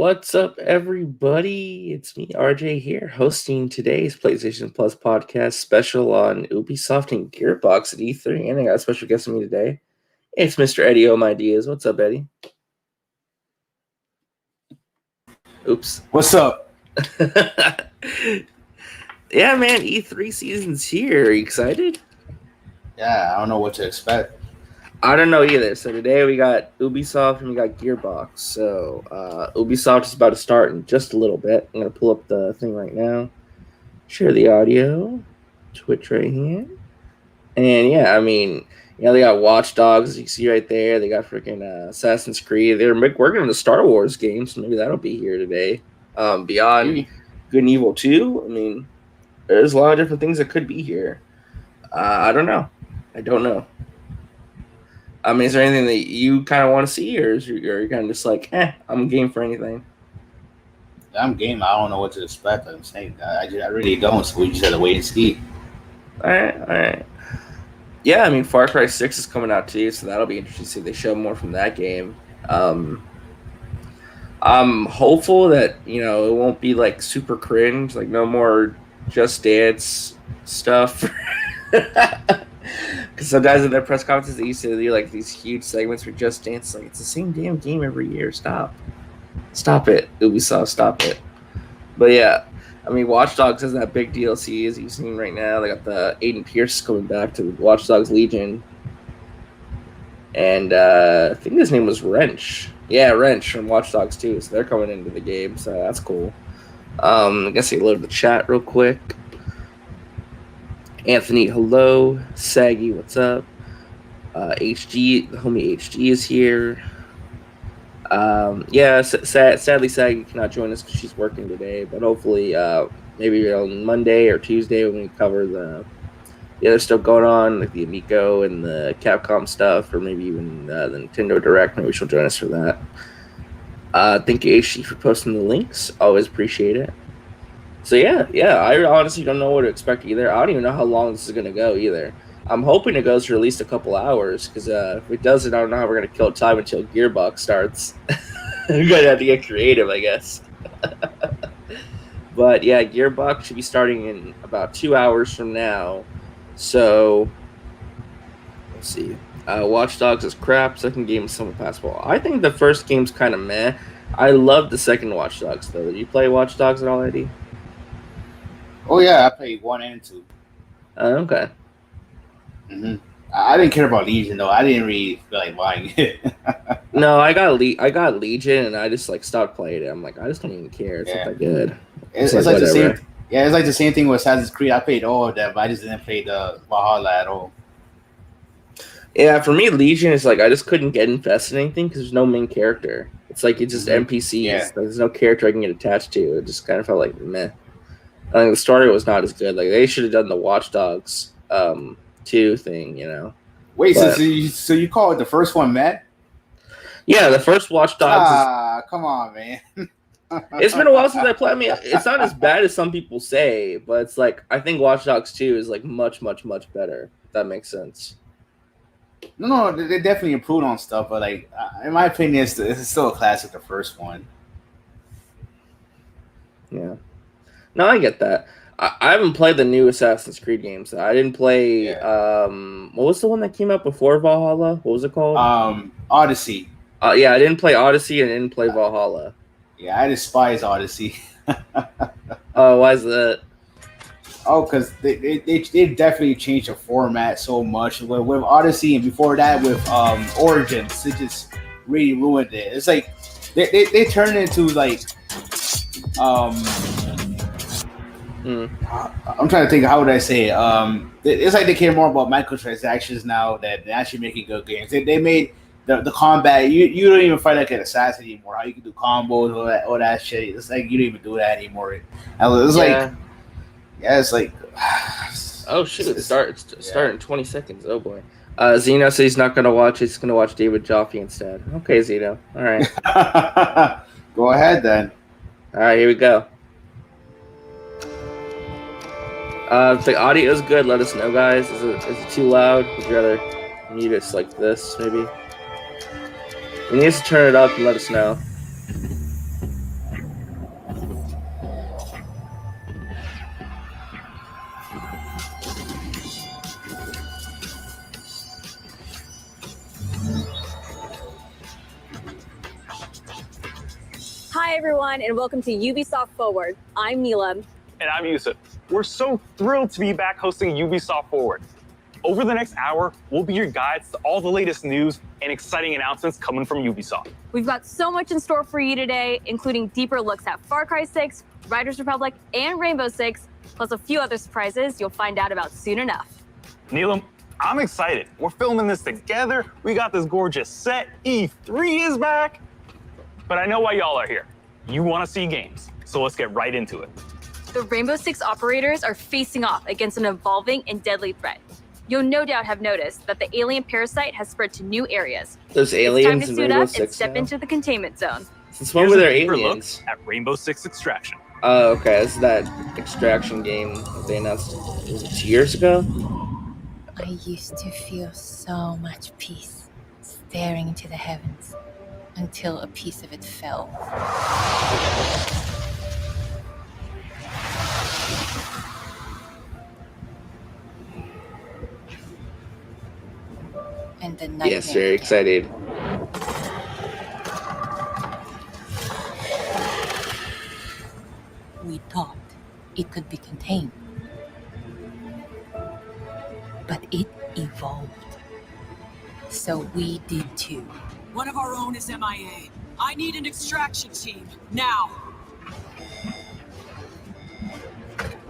What's up, everybody? It's me, RJ, here, hosting today's PlayStation Plus podcast special on Ubisoft and Gearbox at E3. And I got a special guest with me today. It's Mr. Eddie O. My Diaz. What's up, Eddie? Oops. What's up? Yeah, man, E3 season's here. Are you excited? Yeah, I don't know what to expect. I don't know either. So today we got Ubisoft and we got Gearbox. So Ubisoft is about to start in just a little bit. I'm going to pull up the thing right now. Share the audio. Twitch right here. And yeah, I mean, they got Watch Dogs, as you see right there. They got freaking Assassin's Creed. They're working on the Star Wars game, so maybe that'll be here today. Beyond Good and Evil 2, I mean, there's a lot of different things that could be here. I don't know. I mean, is there anything that you kind of want to see, or are you kind of just like, I'm game for anything? I'm game. I don't know what to expect. I'm saying I really don't. So we just have to wait and see. All right. Yeah, I mean, Far Cry 6 is coming out too, so that'll be interesting to see if they show more from that game. I'm hopeful that it won't be like super cringe, like no more Just Dance stuff. Because sometimes in their press conferences, they used to do like these huge segments for Just Dance. Like, it's the same damn game every year. Stop it, Ubisoft. Stop it. But yeah, I mean, Watch Dogs has that big DLC, as you've seen right now. They got the Aiden Pierce coming back to Watch Dogs Legion, and I think his name was Wrench. Yeah, Wrench from Watch Dogs 2. So they're coming into the game, so that's cool. I guess I load the chat real quick. Anthony, hello. Saggy, what's up? HG, the homie HG is here. Sadly, Saggy cannot join us because she's working today, but hopefully, maybe on Monday or Tuesday when we cover the other stuff going on, like the Amico and the Capcom stuff, or maybe even the Nintendo Direct, maybe she'll join us for that. Thank you, HG, for posting the links. Always appreciate it. So yeah, I honestly don't know what to expect either. I don't even know how long this is going to go either. I'm hoping it goes for at least a couple hours, because if it doesn't, I don't know how we're going to kill time until Gearbox starts. We're going to have to get creative, I guess. But yeah, Gearbox should be starting in about 2 hours from now. So, let's see. Watch Dogs is crap. Second game is somewhat passable. I think the first game's kind of meh. I love the second Watch Dogs, though. Did you play Watch Dogs at all, Eddie? Oh yeah, I played 1 and 2. Okay. Mm-hmm. I didn't care about Legion though. I didn't really feel like buying it. No, I got Legion, and I just stopped playing it. I'm like, I just don't even care. It's not that good. It's like the same. Yeah, it's like the same thing with Assassin's Creed. I played all of them, but I just didn't play the Valhalla at all. Yeah, for me, Legion is like I just couldn't get invested in anything because there's no main character. It's like it's just NPCs. Yeah. Like, there's no character I can get attached to. It just kind of felt like meh. I think the story was not as good. Like they should have done the Watch Dogs 2 thing, Wait, but, so you call it the first one, Matt? Yeah, the first Watch Dogs. Come on, man. It's been a while since I played. I mean, it's not as bad as some people say, but it's like I think Watch Dogs 2 is like much better. If that makes sense. No, they definitely improved on stuff, but like in my opinion, it's still a classic. The first one. Yeah. No, I get that. I haven't played the new Assassin's Creed games. I didn't play. Yeah. What was the one that came out before Valhalla? What was it called? Odyssey. Yeah, I didn't play Odyssey and I didn't play Valhalla. Yeah, I despise Odyssey. Oh, why is that? Oh, because they definitely changed the format so much with Odyssey, and before that with Origins, it just really ruined it. It's like they turned it into like I'm trying to think, how would I say it? It's like they care more about microtransactions now than actually making good games. They made the combat. You don't even fight like an assassin anymore. How you can do combos, all that shit. It's like you don't even do that anymore. It's like oh shit! It's starting in 20 seconds. Oh boy. Zeno says he's not gonna watch. He's gonna watch David Joffe instead. Okay, Zeno. All right. Go ahead then. All right, here we go. If the audio is good, let us know, guys. Is it too loud? Would you rather mute it like this, maybe? We need to turn it up and let us know. Hi, everyone, and welcome to Ubisoft Forward. I'm Neelam. And I'm Yusuf. We're so thrilled to be back hosting Ubisoft Forward. Over the next hour, we'll be your guides to all the latest news and exciting announcements coming from Ubisoft. We've got so much in store for you today, including deeper looks at Far Cry 6, Riders Republic, and Rainbow Six, plus a few other surprises you'll find out about soon enough. Neelam, I'm excited. We're filming this together. We got this gorgeous set. E3 is back. But I know why y'all are here. You want to see games, so let's get right into it. The Rainbow Six operators are facing off against an evolving and deadly threat. You'll no doubt have noticed that the alien parasite has spread to new areas. There's aliens in Rainbow Six and step now? into the containment zone. Since when were there Here's a deeper aliens? look at Rainbow Six Extraction. Oh, okay. This is that extraction game that they announced, was it 2 years ago? I used to feel so much peace staring into the heavens until a piece of it fell. And the nightmare Yes, very began. excited. We thought it could be contained. But it evolved. So we did too. One of our own is MIA. I need an extraction team, now.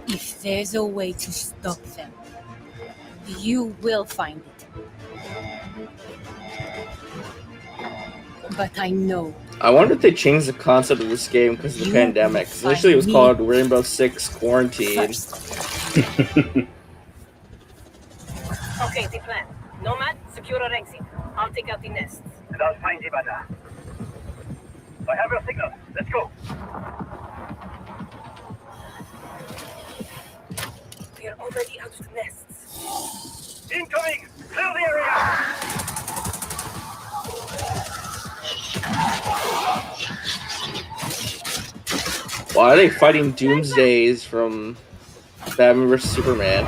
If there's a way to stop them, you will find it. But I know I wonder if they changed the concept of this game because of the You pandemic. 'Cause will initially it was find called Rainbow Six Quarantine. first. Okay, the plan. Nomad, secure our exit. I'll take out the nests. That's fine, Zibada. I have your signal. Let's go. We are already out of the nests. Incoming! Clear the area! Why are they fighting Doomsdays from Batman vs Superman?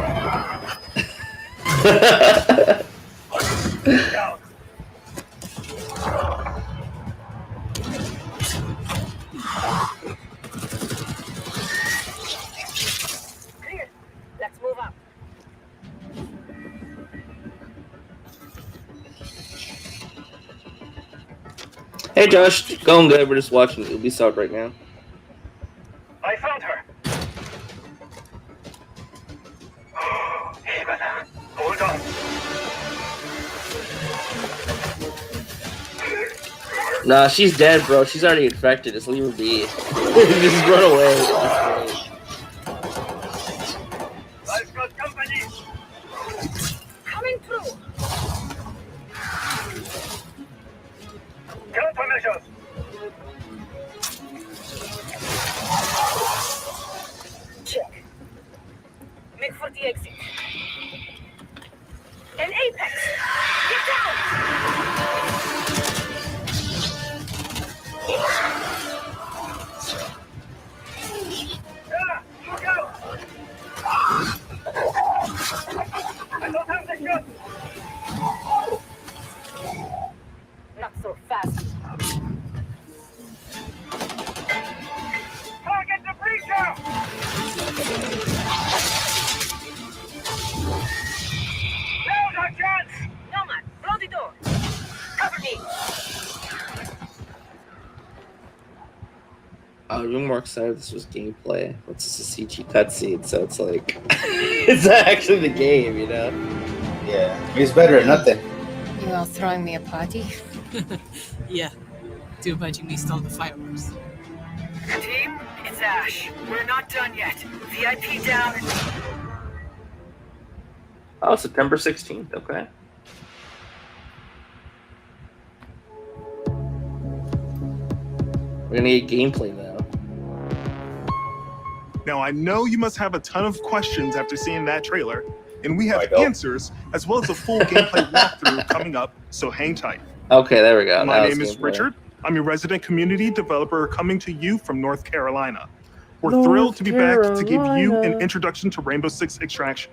Down. Clear. Let's move up. Hey Josh, going good. We're just watching Ubisoft right now. I found her. Hey, Bada. Hold on. Nah, she's dead, bro. She's already infected. Just leave her be. Just run away. I've got company. Coming through. Countermeasures. Check. Make for the exit. An apex! Get down! Yeah, look out! I don't have the gun. Not so fast. Target the breacher! Now's our chance! Nomad, blow the door. Cover me. I was more excited if this was gameplay. It's just a CG cutscene, so it's like it's actually the game, you know? Yeah, it's better than nothing. You all throwing me a party? Yeah. Too bad you missed all the fireworks. Team, it's Ash. We're not done yet. VIP down. Oh, September 16th, okay. We're gonna get gameplay though. Now, I know you must have a ton of questions after seeing that trailer, and we have I don't. answers as well as a full gameplay walkthrough coming up, so hang tight. Okay, there we go. My Now name it's is gameplay. Richard. I'm your resident community developer coming to you from North Carolina. We're North thrilled to be back to give you an Carolina. introduction to Rainbow Six Extraction.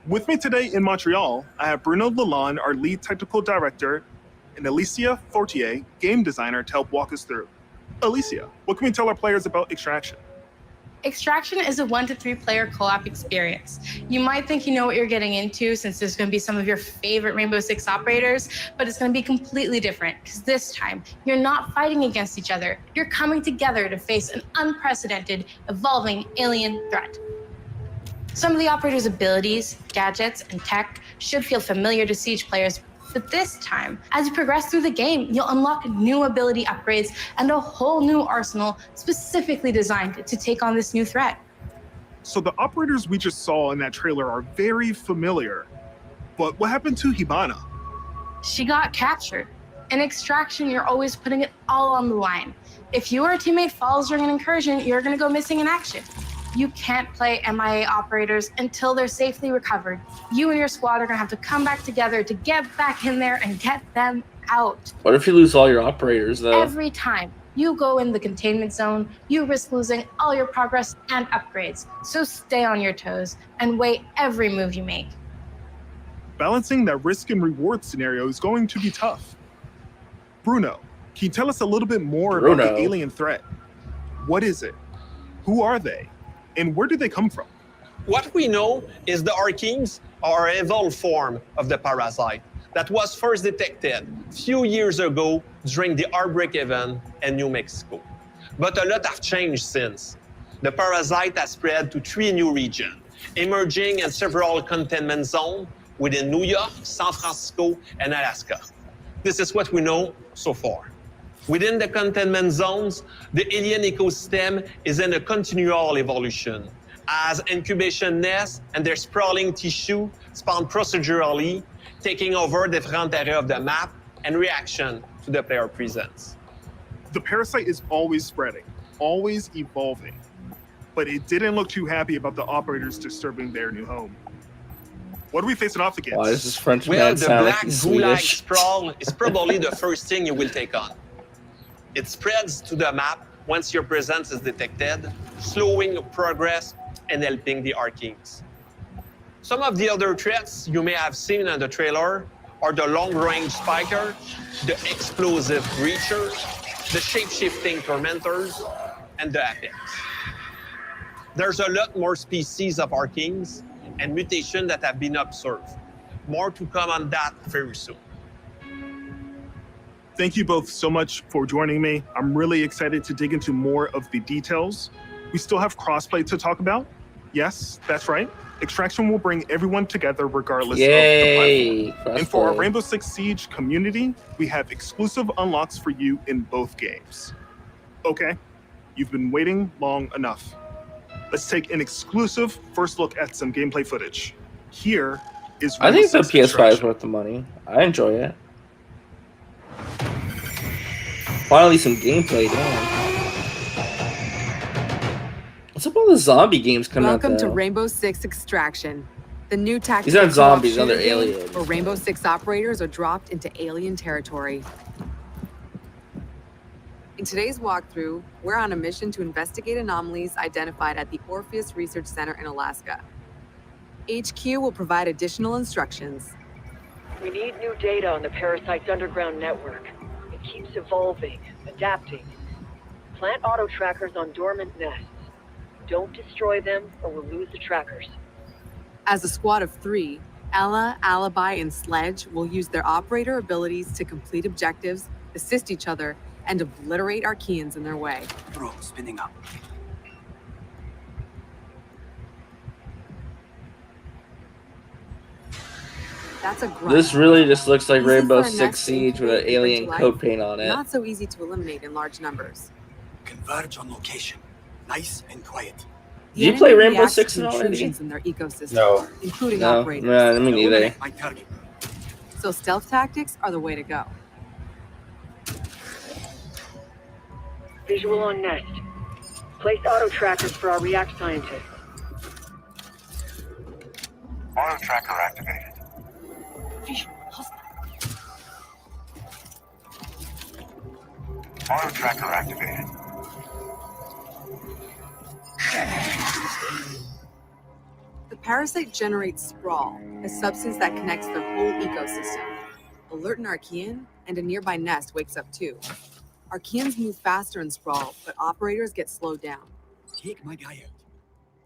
With me today in Montreal, I have Bruno Lalonde, our lead technical director, and Alicia Fortier, game designer, to help walk us through. Alicia, what can we tell our players about Extraction? Extraction is a 1 to 3 player co-op experience. You might think you know what you're getting into since there's going to be some of your favorite Rainbow Six operators, but it's going to be completely different because this time you're not fighting against each other. You're coming together to face an unprecedented, evolving alien threat. Some of the operators' abilities, gadgets, and tech should feel familiar to Siege players, but this time, as you progress through the game, you'll unlock new ability upgrades and a whole new arsenal specifically designed to take on this new threat. So the operators we just saw in that trailer are very familiar. But what happened to Hibana? She got captured. In Extraction, you're always putting it all on the line. If your teammate falls during an incursion, you're going to go missing in action. You can't play MIA operators until they're safely recovered. You and your squad are going to have to come back together to get back in there and get them out. What if you lose all your operators, though? Every time you go in the containment zone, you risk losing all your progress and upgrades. So stay on your toes and weigh every move you make. Balancing that risk and reward scenario is going to be tough. Bruno, can you tell us a little bit more about the alien threat? What is it? Who are they? And where do they come from? What we know is the Archeans are an evolved form of the parasite that was first detected a few years ago during the outbreak event in New Mexico. But a lot have changed since. The parasite has spread to 3 new regions, emerging in several containment zones within New York, San Francisco, and Alaska. This is what we know so far. Within the containment zones, the alien ecosystem is in a continual evolution as incubation nests and their sprawling tissue spawn procedurally, taking over different areas of the map and reaction to the player presence. The parasite is always spreading, always evolving, but it didn't look too happy about the operators disturbing their new home. What are we facing off against? Why does this French Well, man the sound black like he's gulag Swedish? sprawl is probably the first thing you will take on. It spreads to the map once your presence is detected, slowing your progress and helping the Archeans. Some of the other threats you may have seen in the trailer are the long-range spiker, the explosive breachers, the shape-shifting tormentors, and the apex. There's a lot more species of Archeans and mutations that have been observed. More to come on that very soon. Thank you both so much for joining me. I'm really excited to dig into more of the details. We still have crossplay to talk about. Yes, that's right. Extraction will bring everyone together regardless of the platform. And for our Rainbow Six Siege community, we have exclusive unlocks for you in both games. Okay, you've been waiting long enough. Let's take an exclusive first look at some gameplay footage. Here is I Rainbow think the Six PS5 is worth the money. I enjoy it. Finally, some gameplay, damn. What's up with all the zombie games coming out? Welcome to Rainbow Six Extraction, the new tactical. These aren't zombies, co-op they're shooter game aliens. Where Rainbow Six operators are dropped into alien territory. In today's walkthrough, we're on a mission to investigate anomalies identified at the Orpheus Research Center in Alaska. HQ will provide additional instructions. We need new data on the parasite's underground network. It keeps evolving, adapting. Plant auto trackers on dormant nests. Don't destroy them or we'll lose the trackers. As a squad of 3, Ella, Alibi, and Sledge will use their operator abilities to complete objectives, assist each other, and obliterate Archeans in their way. Bro, spinning up. That's a grunt. This really just looks like Easy Rainbow for a Six nest to Siege with an incubate alien into life, coat paint on it. Not so easy to eliminate in large numbers. Converge on location. Nice and quiet. Did you play Rainbow Six already? Intrusions in their ecosystem, No. including No, operators. no, me neither. My target. So stealth tactics are the way to go. Visual on nest. Place auto trackers for our React scientists. Auto tracker activated. Visual hostile. Auto tracker activated. The parasite generates sprawl, a substance that connects the whole ecosystem. alert an Archean, and a nearby nest wakes up too. Archeans move faster in Sprawl, but operators get slowed down. Take my guy out.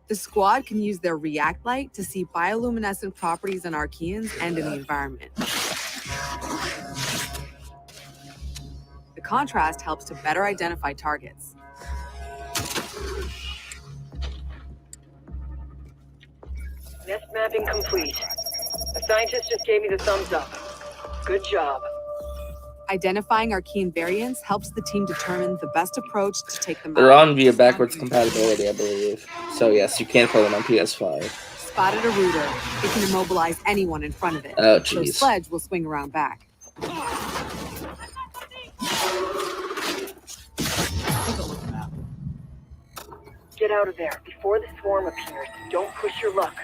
The squad can use their React Light to see bioluminescent properties in Archeans and in the environment. The contrast helps to better identify targets. Nest mapping complete. The scientist just gave me the thumbs up. Good job. Identifying Archean variants helps the team determine the best approach to take them They're out. on via backwards compatibility, I believe. So yes, you can play them on PS5. Spotted a rooter. It can immobilize anyone in front of it. Oh, So jeez. Sledge will swing around back. Get out of there before the swarm appears. Don't push your luck.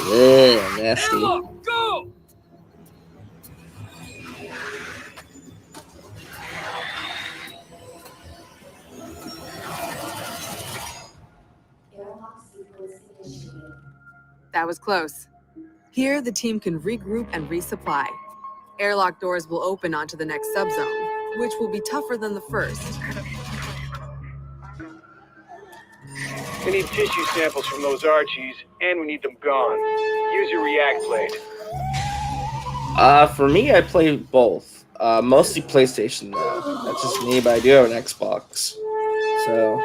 Yeah, nasty. Go! That was close. Here, the team can regroup and resupply. Airlock doors will open onto the next subzone, which will be tougher than the first. We need tissue samples from those Archies, and we need them gone. Use your React blade. For me, I play both. Mostly PlayStation though. That's just me, but I do have an Xbox. So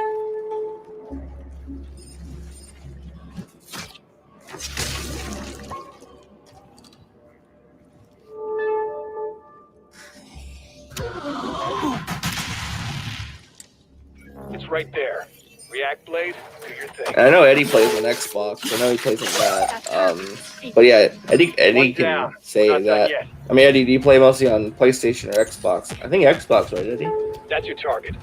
It's right there. React blade, do your thing. I know Eddie plays on Xbox. I know he plays on that. But yeah, Eddie One can down. say Not done that. yet. I mean, Eddie, do you play mostly on PlayStation or Xbox? I think Xbox, right, Eddie? That's your target.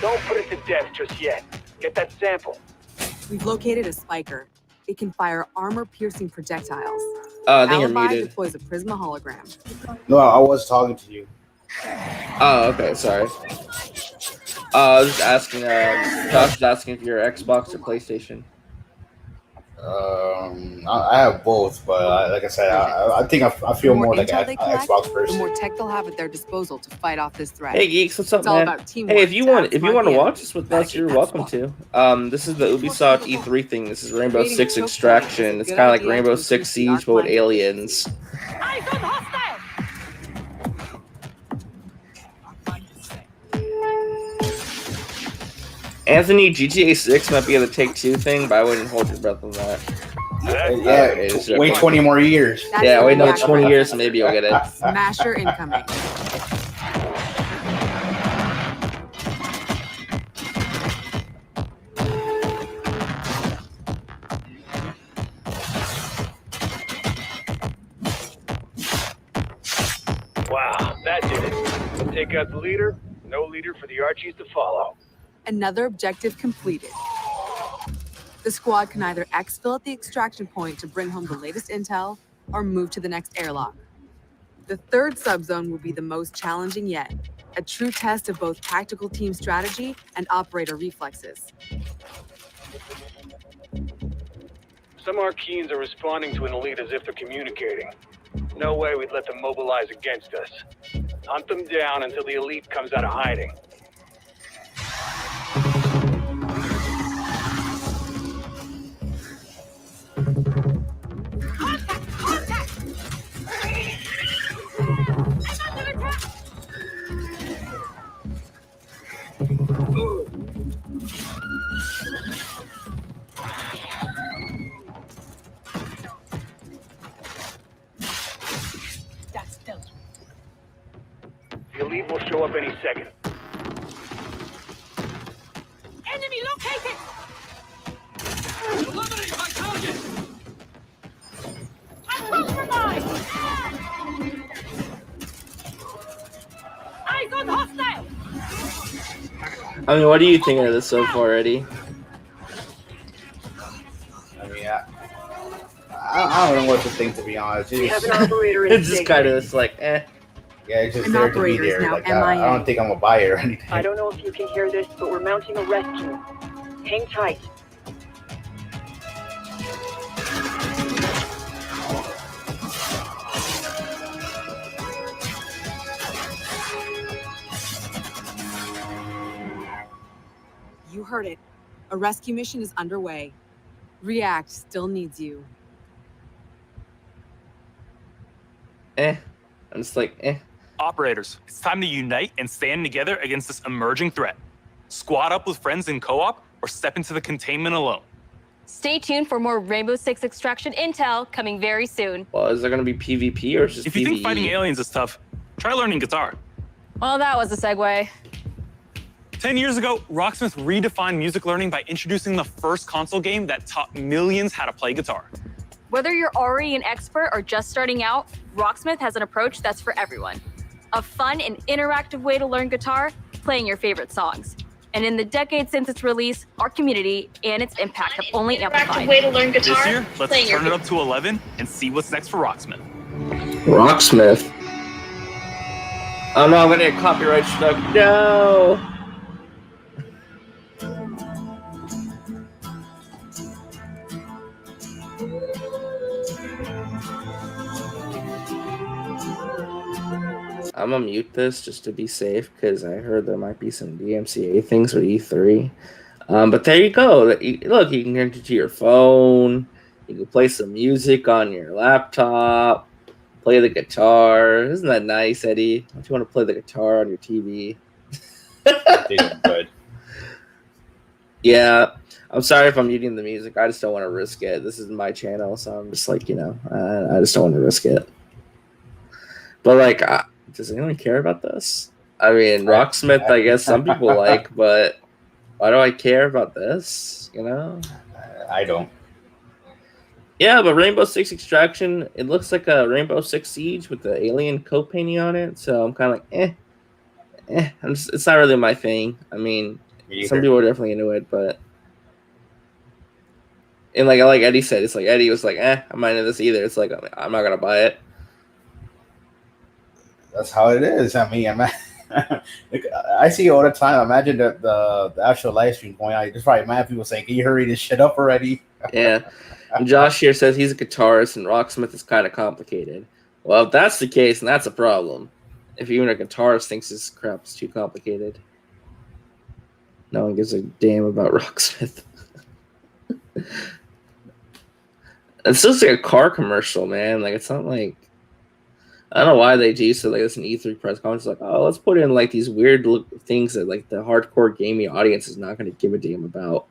Don't put it to death just yet. Get that sample. We've located a spiker. It can fire armor-piercing projectiles. I think you're Alibi muted. deploys a Prisma hologram. No, I was talking to you. Oh, okay, sorry. I was just asking, Josh was asking if you're Xbox or PlayStation. I have both, but like I said, I think I feel more like intel an they collect, Xbox the person. more tech they'll have at their disposal to fight off this threat. Hey geeks, what's up, It's all man? about teamwork Hey, if you to want to outsmart the watch enemy. this with us, you're welcome to. This is the Ubisoft E3 thing. This is Rainbow Creating Six a choke point Extraction. is a It's good kind of like idea Rainbow to Six increase the Siege, but with arc aliens. Eyes on hostile! Anthony, GTA 6 might be the Take-Two thing, but I wouldn't hold your breath on that. Okay, this is Wait okay. 20 more years. That's Yeah, the wait another reaction. 20 years, and maybe you'll get it. Smasher incoming. Wow, that did it. We'll take out the leader. No leader for the Archies to follow. Another objective completed. The squad can either exfil at the extraction point to bring home the latest intel or move to the next airlock. The third subzone will be the most challenging yet, a true test of both tactical team strategy and operator reflexes. Some Archeans are responding to an elite as if they're communicating. No way we'd let them mobilize against us. Hunt them down until the elite comes out of hiding. The elite will show up any second. Enemy located! Eliminate my target! I'm compromised! Eyes on hostile! I mean, what are you thinking of this so far, Eddie? I mean, I don't know what to think, to be honest. We have an operator in It's just station. kind of just like, eh. Yeah, it's just An there to be operator is there. now Like, I MIA. don't think I'm gonna buy it or anything. I don't know if you can hear this, but we're mounting a rescue. Hang tight. heard it. A rescue mission is underway. React still needs you. I'm just like, Operators, it's time to unite and stand together against this emerging threat. Squad up with friends in co-op or step into the containment alone. Stay tuned for more Rainbow Six Extraction intel coming very soon. Well, is there going to be PvP or just If you PvE? think fighting aliens is tough, try learning guitar. Well, that was a segue. 10 years ago, Rocksmith redefined music learning by introducing the first console game that taught millions how to play guitar. Whether you're already an expert or just starting out, Rocksmith has an approach that's for everyone. A fun and interactive way to learn guitar, playing your favorite songs. And in the decades since its release, our community and its impact have only amplified. Way to learn guitar, this year, let's turn it up to 11 and see what's next for Rocksmith. Rocksmith. Oh no, I'm gonna get copyright struck. No. I'm gonna mute this just to be safe because I heard there might be some DMCA things with E3. But there you go. Look, you can connect it to your phone. You can play some music on your laptop. Play the guitar. Isn't that nice, Eddie? Don't you want to play the guitar on your TV? Good. Yeah. I'm sorry if I'm muting the music. I just don't want to risk it. This is my channel, so I'm just like, I just don't want to risk it. But like, does anyone care about this? I mean, Rocksmith, I guess some people like, but why do I care about this? I don't. Yeah, but Rainbow Six Extraction, it looks like a Rainbow Six Siege with the alien coat painting on it. So I'm kind of like, it's not really my thing. I mean, some people are definitely into it, but and like Eddie said, it's like Eddie was like, I'm not into this either. It's like I'm not gonna buy it. That's how it is. I mean, I see it all the time. Imagine the actual live stream going on. There's probably mad people saying, "Can you hurry this shit up already?" Yeah. And Josh here says he's a guitarist and Rocksmith is kind of complicated. Well, if that's the case, then that's a problem. If even a guitarist thinks this crap is too complicated, no one gives a damn about Rocksmith. It's just like a car commercial, man. Like, it's not like, I don't know why they do so. Like, it's an E3 press conference. Like, oh, let's put in like these weird things that like the hardcore gaming audience is not going to give a damn about.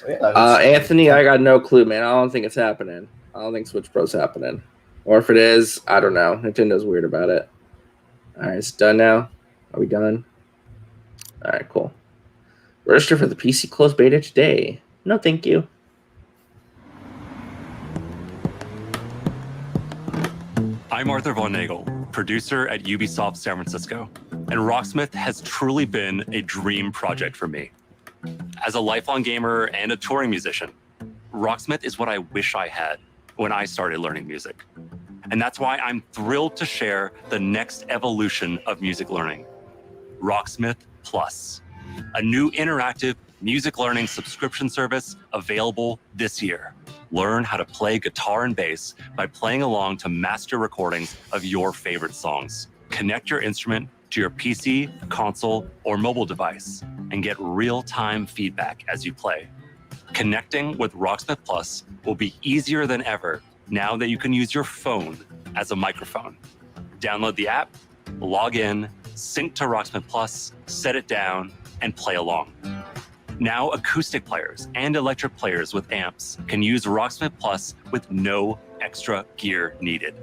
Anthony, I got no clue, man. I don't think it's happening. I don't think Switch Pro's happening. Or if it is, I don't know. Nintendo's weird about it. All right, it's done now. Are we done? All right, cool. Register for the PC closed beta today. No, thank you. I'm Arthur Von Nagel, producer at Ubisoft San Francisco, and Rocksmith has truly been a dream project for me. As a lifelong gamer and a touring musician, Rocksmith is what I wish I had when I started learning music. And that's why I'm thrilled to share the next evolution of music learning, Rocksmith Plus, a new interactive music learning subscription service available this year. Learn how to play guitar and bass by playing along to master recordings of your favorite songs. Connect your instrument to your PC, console, or mobile device and get real-time feedback as you play. Connecting with Rocksmith Plus will be easier than ever now that you can use your phone as a microphone. Download the app, log in, sync to Rocksmith Plus, set it down, and play along. Now, acoustic players and electric players with amps can use Rocksmith Plus with no extra gear needed.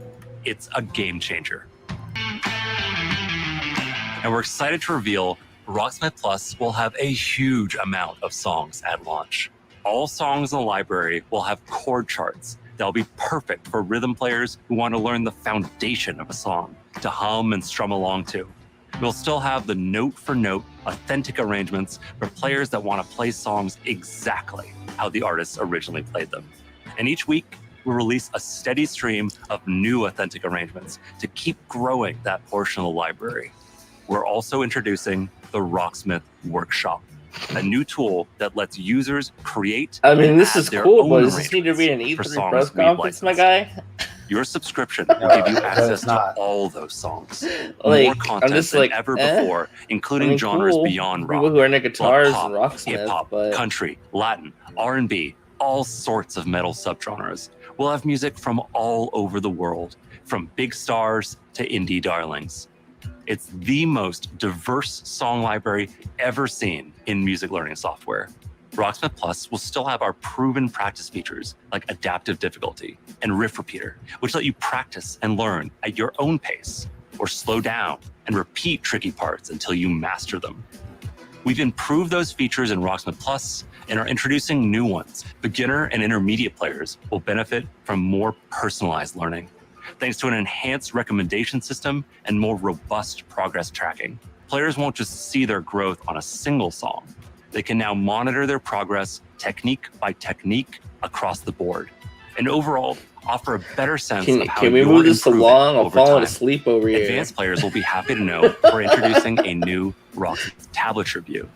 It's a game changer. And we're excited to reveal Rocksmith Plus will have a huge amount of songs at launch. All songs in the library will have chord charts that'll be perfect for rhythm players who want to learn the foundation of a song to hum and strum along to. We'll still have the note-for-note, authentic arrangements for players that want to play songs exactly how the artists originally played them. And each week, we'll release a steady stream of new authentic arrangements to keep growing that portion of the library. We're also introducing the Rocksmith Workshop, a new tool that lets users create. I mean, this is cool, but does this need to be an E3 press conference, my guy? Your subscription will give you access to all those songs. More content than ever before, including genres beyond rock. People who are into guitars pop, and rocksmith, hip-hop, but country, Latin, R&B, all sorts of metal subgenres. We'll have music from all over the world, from big stars to indie darlings. It's the most diverse song library ever seen in music learning software. Rocksmith Plus will still have our proven practice features like adaptive difficulty and riff repeater, which let you practice and learn at your own pace, or slow down and repeat tricky parts until you master them. We've improved those features in Rocksmith Plus and are introducing new ones. Beginner and intermediate players will benefit from more personalized learning, thanks to an enhanced recommendation system and more robust progress tracking. Players won't just see their growth on a single song. They can now monitor their progress technique by technique across the board, and overall offer a better sense of how can we move this along? I'm falling asleep over here. Advanced players will be happy to know we're introducing a new Rocksmith tablet review.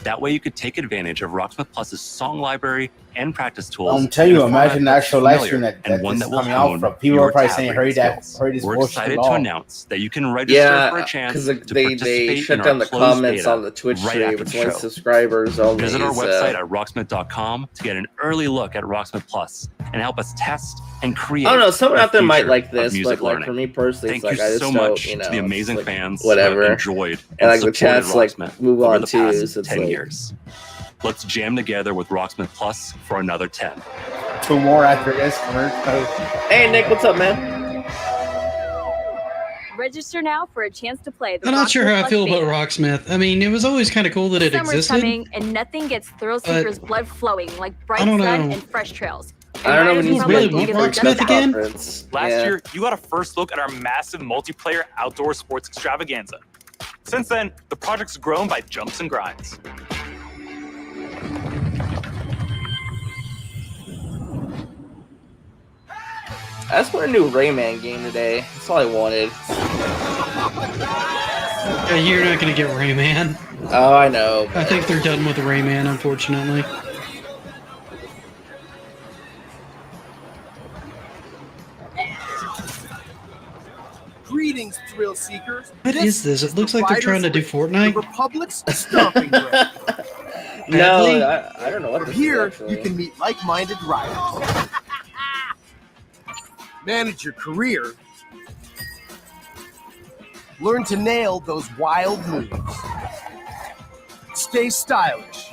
That way you could take advantage of Rocksmith Plus's song library and practice tools. I'm telling you, imagine the actual live stream that this is coming out from. People are probably saying, hurry this We're excited to announce that you can register for a chance to participate they shut in down our the closed comments beta on the Twitch right stream. after It's the only show. subscribers only. Visit our website at rocksmith.com to get an early look at Rocksmith Plus and help us test and create. I don't know. Someone out there might like this, but like for me personally, Thank it's like you I just so don't, much you know, to the amazing like, fans whatever. who have enjoyed and like the supported chance like Rocksmith move over on the too. past So it's 10 like, years. Let's jam together with Rocksmith Plus for another 10. 2 more after this. Hey Nick, what's up, man? Register now for a chance to play the I'm not sure how I Rocksmith feel Plus about beta. Rocksmith. I mean, it was always kind of cool that it Summer's existed. coming, and nothing gets thrill seekers' blood flowing like bright I don't sun know. and fresh trails. I don't know when Riders he's Republic really will want give their Rocksmith just again? Last Yeah. year, you got a first look at our massive multiplayer outdoor sports extravaganza. Since then, the project's grown by jumps and grinds. I just want a new Rayman game today. That's all I wanted. Yeah, you're not going to get Rayman. Oh, I know. I think they're done with Rayman, unfortunately. Greetings, thrill seekers. What is this? It looks like they're trying to do The Fortnite. Republic's stomping ground. No, Badly? I don't know what From this here, is actually. you can meet like-minded riders, manage your career, learn to nail those wild moves, stay stylish,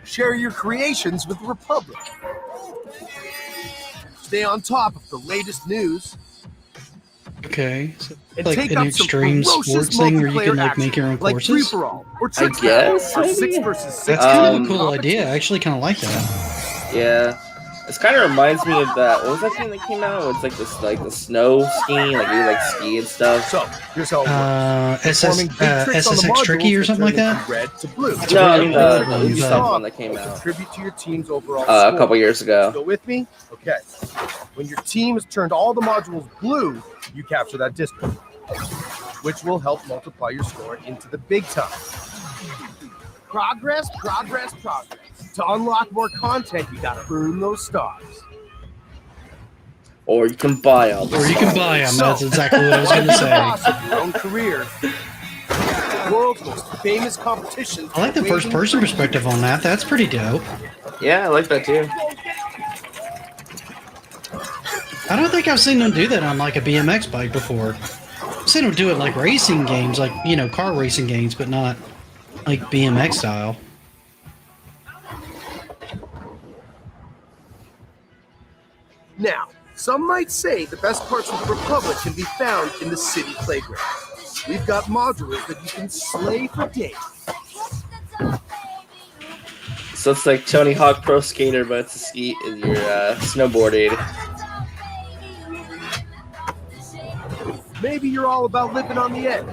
share your creations with the Republic, stay on top of the latest news, Okay, so and like take an up some extreme ferocious sports thing where you can multiplayer like action, make your own like courses. free-for-all or I trick battle guess, or maybe? 6 versus 6. That's kind of a Um, cool idea. I actually kind of like that. Yeah. This kind of reminds me of that. What was that game that came out? It's like this, like the snow skiing, like you like ski and stuff. So here's how it works. Performing big tricks on the SSX Tricky or modules something like turn that? from red to blue. That's No, a I really mean old the one, Ubisoft but- one that came out Contribute to your team's overall a score. couple years ago. Still with me? Okay. When your team has turned all the modules blue, you capture that district, which will help multiply your score into the big time. Progress, progress, progress. To unlock more content, you gotta earn those stars. Or you can buy all the Or you can buy them. That's exactly what I was going to say. Awesome. Your own career. The world's most famous competition. I like the first person perspective on that. That's pretty dope. Yeah, I like that too. I don't think I've seen them do that on like a BMX bike before. I've seen them do it like racing games, like, you know, car racing games, but not like BMX style. Now, some might say the best parts of the Republic can be found in the city playground. We've got modulars that you can slay for days. So it's like Tony Hawk Pro Skater, but it's a ski. You're snowboarding. Maybe you're all about living on the edge.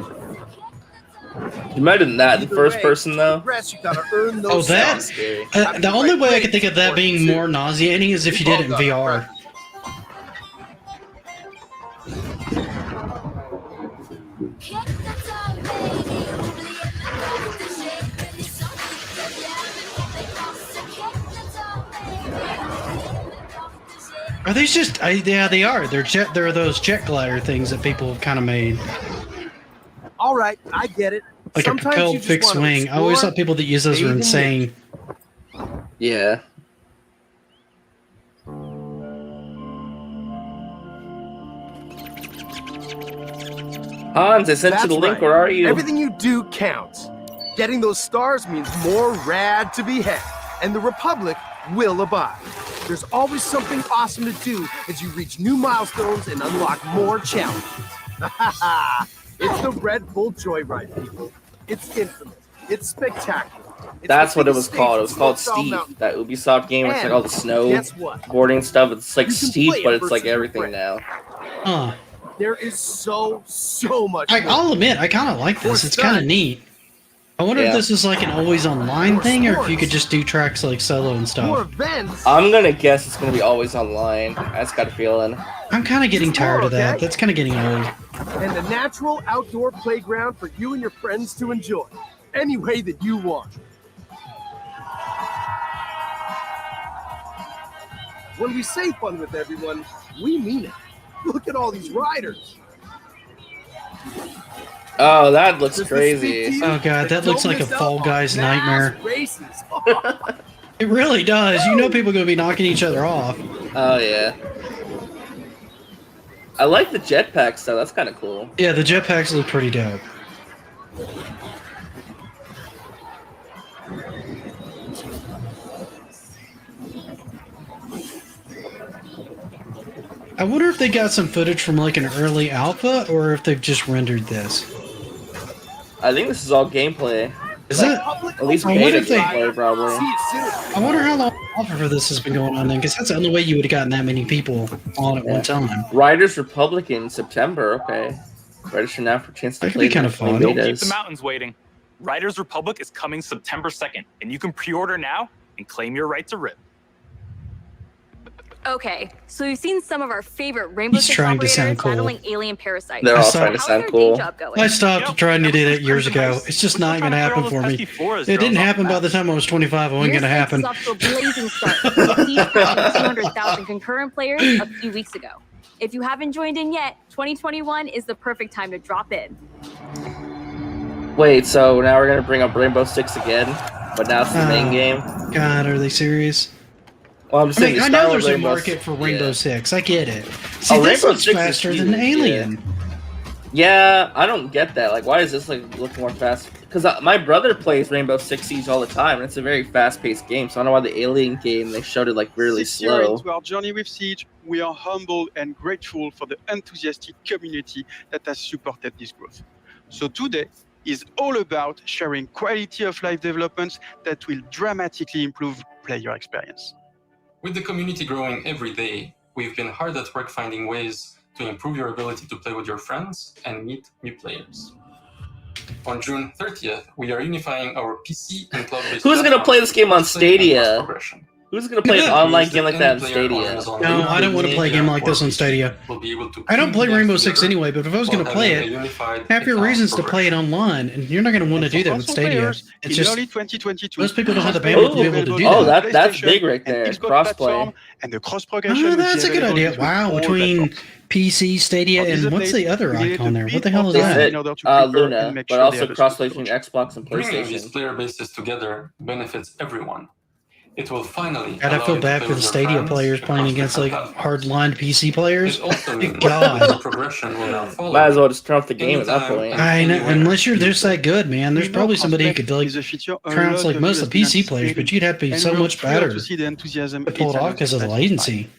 Imagine that in Either first way, person to though. progress, you gotta earn those Oh, that? stars. The only way I could think of that being more nauseating is if you did it in VR. I Are these just? Yeah, they are. They're those jet glider things that people have kind of made. All right, I get it. Like Sometimes a propelled you just fixed wanna wing. I always explore, thought people that use those were bathe in insane. Yeah. Hans, I sent you the link. right. Where are you? Everything you do counts. Getting those stars means more rad to be had, and the Republic will abide. There's always something awesome to do as you reach new milestones and unlock more challenges. It's the Red Bull Joyride, people. It's infamous. It's spectacular. It's That's the what it biggest was called. It stage was called in Steel Mountain. Steep. That Ubisoft game. It's like all the snow Guess what? boarding stuff. It's like You can Steep, play it but it's like versus your everything friend. now. Huh. There is so much. I'll admit, I kind of like this. It's kind of neat. I wonder if Yeah. this is like an always online thing, or if you could just do tracks like solo and More stuff. events. I'm gonna guess it's gonna be always online. I just got a feeling. I'm kind of getting tired of that. okay? That's kind of getting old. And a natural outdoor playground for you and your friends to enjoy any way that you want. When we say fun with everyone, we mean it. Look at all these riders. Oh, that looks Does this speak to crazy. you? Oh god, that looks Don't like a miss out Fall on Guys mass nightmare. Races. It really does. You know people are going to be knocking each other off. Oh yeah. I like the jetpack stuff. That's kind of cool. Yeah, the jetpacks look pretty dope. I wonder if they got some footage from like an early alpha, or if they've just rendered this. I think this is all gameplay. Is Like, it? At least I wonder beta if they- gameplay, probably. I wonder how long alpha for this has been going on then, because that's the only way you would have gotten that many people on at one time. Riders Republic in September. Okay. Register now for a chance to That could play be kinda the fun. Don't keep betas. the mountains waiting. Riders Republic is coming September 2nd, and you can pre-order now and claim your right to rip. Okay, so we've seen some of our favorite Rainbow He's Six trying to operators sound cool. battling alien parasites. They're all I trying to How's sound their cool. day job going? I stopped trying to do that years ago. It's just not going to happen for me. It didn't happen by the time I was 25. It wasn't going to happen. Gear 6 is off to a blazing start. It exceeded 200,000 concurrent players a few weeks ago. If you haven't joined in yet, 2021 is the perfect time to drop in. Wait, so now we're gonna bring up Rainbow Six again, but now it's the main game. God, are they serious? Well, I'm just I saying mean, the I style know of there's a Rainbow market for Rainbow yeah. Six. I get it. See, Oh, this Rainbow looks Six is faster than huge, Alien. Yeah, I don't get that. Like, why does this like look more fast? Because my brother plays Rainbow Six Siege all the time, and it's a very fast-paced game. So I don't know why the Alien game they showed it like really This year slow. into our journey with Siege, we are humbled and grateful for the enthusiastic community that has supported this growth. So today is all about sharing quality of life developments that will dramatically improve player experience. With the community growing every day, we've been hard at work finding ways to improve your ability to play with your friends and meet new players. On June 30th, we are unifying our PC and cloud-based Who's gonna play this game on platforms to play and Stadia? progression. Who's gonna play an online game like that in Stadia? No, I don't want to play a game like this on Stadia. I don't play Rainbow Six anyway, but if I was going to play it, have your reasons to play it online, and you're not going to want to do that with Stadia. It's In just early 2022, most people don't have the bandwidth to be able to do Oh, that. that's big right there. Xbox Crossplay. platform, and the cross-progression Oh, will be that's a good available idea. with Wow, all between platforms. PC, Stadia, This and what's update the other created icon a there? bit What the hell is of that? in order to prepare Luna, and make but sure also they have a crossplay smooth between launch. Xbox and Bringing these PlayStation. player bases together benefits everyone. It will finally God, I allow feel you to bad play for the with your Stadia friends players playing across against like different hard-lined PC players. It also means God. that the progression will now follow. Might as well just turn off the game at that Anytime point. and I know, anywhere unless you're you just that good, man. There's probably somebody who could like is a feature a trounce lot like of most you of the have PC been players, but you'd have to be and so we're much thrilled better to see the enthusiasm to pull it it's off because of the announced. latency.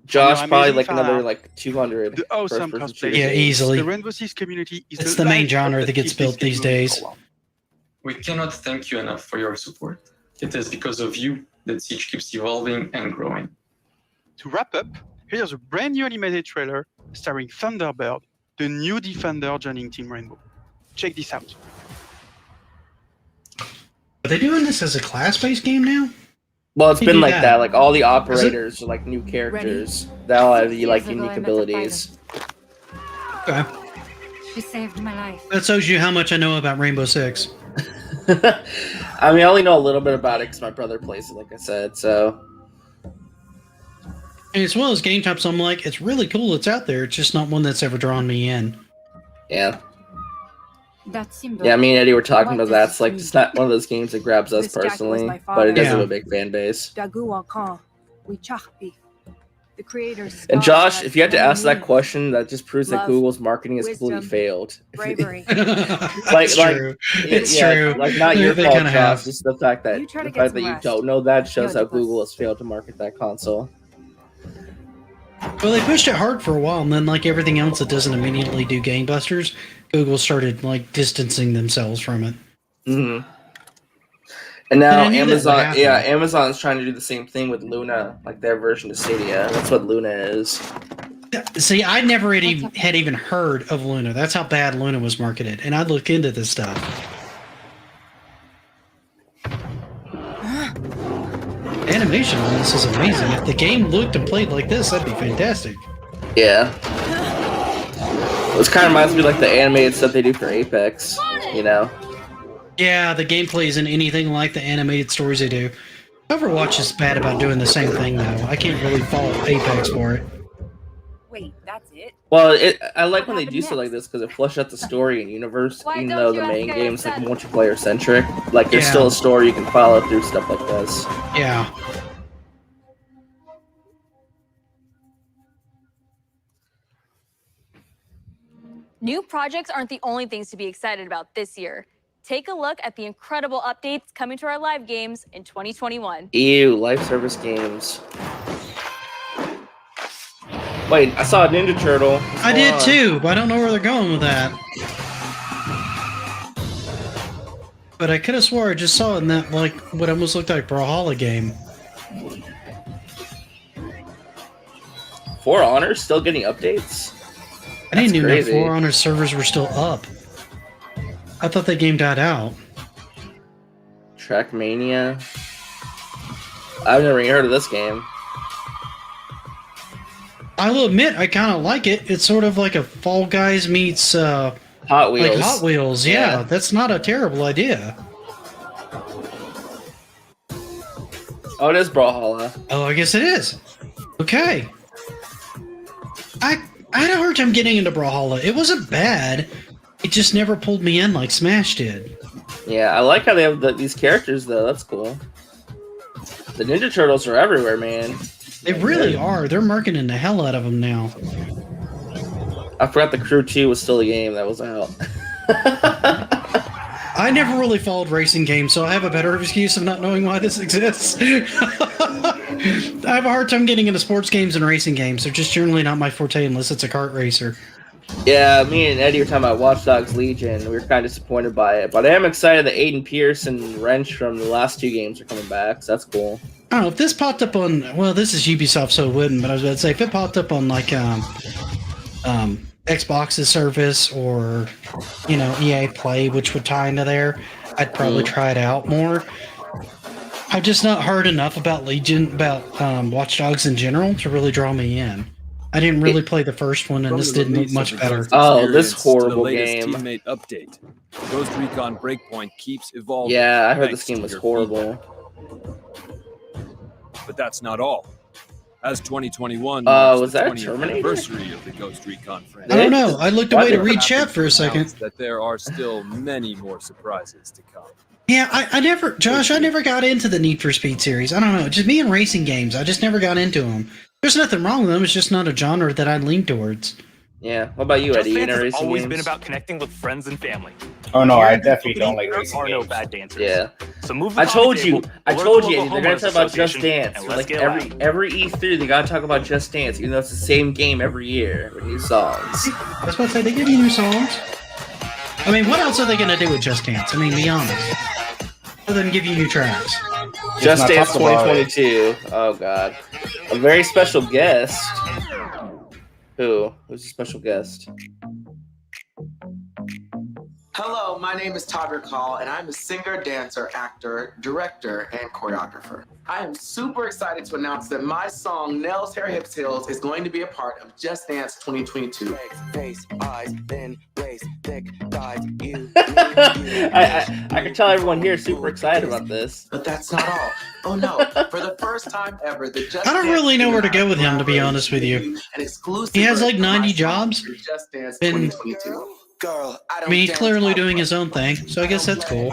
Josh Your probably amazing like fan another art, like 200 The awesome first-person cosplay. shooter Yeah, games. easily. The Rainbow Six community is It's the main lifeblood genre that keeps gets built this these game moving days. forward. We cannot thank you enough for your support. It is because of you that Siege keeps evolving and growing. To wrap up, here's a brand new animated trailer starring Thunderbird, the new Defender joining Team Rainbow. Check this out. Are they doing this as a class-based game now? Well, it's They been do like that. that. Like all the operators are like new characters. They all have the like Years ago, unique I met a abilities. Okay. She saved my life. That shows you how much I know about Rainbow Six. I mean, I only know a little bit about it because my brother plays it, like I said. So And it's one of those game types I'm like, it's really cool, it's out there, it's just not one that's ever drawn me in. Yeah. Yeah, me and Eddie were talking about that. It's like it's not one of those games that grabs us personally, but it does have a big fan base. The creators. And Josh, if you had to ask that question, that just proves that Google's marketing has completely failed. Bravery. It's true. It's true. Like not your They fault, kinda have. Josh. Just the fact that you don't know that shows how Google has failed to market that console. Well, they pushed it hard for a while, and then like everything else that doesn't immediately do gangbusters, Google started like distancing themselves from it. Mm-hmm. And now And I knew that would Amazon, happen. Amazon's trying to do the same thing with Luna, like their version of Stadia. That's what Luna is. See, I never had even heard of Luna. That's how bad Luna was marketed, and I looked into this stuff. Animation on this is amazing. If the game looked and played like this, that'd be fantastic. Yeah. This kind of reminds me of like the animated stuff they do for Apex, you know? Yeah, the gameplay isn't anything like the animated stories they do. Overwatch is bad about doing the same thing, though. I can't really fault Apex for it. Wait, that's it? Well, I like when they do stuff like this because it fleshes out the story and universe, even though the main game's like multiplayer centric. Like there's still a story you can follow through stuff like this. Yeah. New projects aren't the only things to be excited about this year. Take a look at the incredible updates coming to our live games in 2021. Ew, live service games. Wait, I saw a Ninja Turtle. I did too, but I don't know where they're going with that. But I could have swore I just saw it in that, like, what almost looked like Brawlhalla game. For Honor still getting updates? I didn't even crazy. know For Honor servers were still up. I thought that game died out. Trackmania. I've never even heard of this game. I will admit, I kind of like it. It's sort of like a Fall Guys meets Hot Wheels. Like Hot Wheels, yeah. That's not a terrible idea. Oh, it is Brawlhalla. Oh, I guess it is. Okay. I had a hard time getting into Brawlhalla. It wasn't bad. It just never pulled me in like Smash did. Yeah, I like how they have these characters, though. That's cool. The Ninja Turtles are everywhere, man. They really are. They're marketing the hell out of them now. I forgot the Crew 2 was still a game that was out. I never really followed racing games, so I have a better excuse of not knowing why this exists. I have a hard time getting into sports games and racing games. They're just generally not my forte unless it's a kart racer. Yeah, me and Eddie were talking about Watch Dogs Legion. We were kind of disappointed by it, but I am excited that Aiden Pierce and Wrench from the last two games are coming back, so that's cool. I don't know, if this popped up on, well, this is Ubisoft, so it wouldn't, but I was about to say, if it popped up on, like, Xbox's service or, you know, EA Play, which would tie into there, I'd probably try it out more. I've just not heard enough about Legion, about Watch Dogs in general to really draw me in. I didn't really play the first one, and this didn't look much better. Oh, this horrible to the latest game. Teammate update. Ghost Recon Breakpoint keeps evolving. Yeah, I heard thanks this game to was your horrible. feedback. But that's not all. As 2021 was marks the that a 20th Terminator? anniversary of the Ghost Recon franchise. I don't know. I looked away to read chat for a second. That there are still many more surprises to come. Yeah, I never, Josh, I never got into the Need for Speed series. I don't know. Just me and racing games, I just never got into them. There's nothing wrong with them. It's just not a genre that I lean towards. Yeah. What about you, Eddie? You into Just Dance has racing always games? been about connecting with friends and family. Oh no, Here I at definitely PPP, don't like there racing are no games. bad dancers. Yeah. So move the I told coffee you, table, I alert told the you, local they're gonna talk homeowners about Just association, Dance. and let's Like get every E3, they gotta talk about Just Dance, even though it's the same game every year with new songs. I was about to say, they give you new songs. I mean, what else are they going to do with Just Dance? I mean, be honest. Other than give you new tracks. Just Dance 2022. Oh god, a very special guest. Who's a special guest? Hello, my name is Todrick Hall, and I'm a singer, dancer, actor, director, and choreographer. I am super excited to announce that my song, Nails, Hair, Hips, Heels, is going to be a part of Just Dance 2022. Face, eyes, then waist, thick thighs, you, me, I can tell everyone here is super excited about this. But that's not all. Oh no! For the first time ever, the Just I don't Dance really know where to team go with him, to be collaborated honest with you. an exclusive He has like version of 90 my jobs. song for Just Dance And 2022. I mean, he's clearly doing his own thing, so I guess that's cool.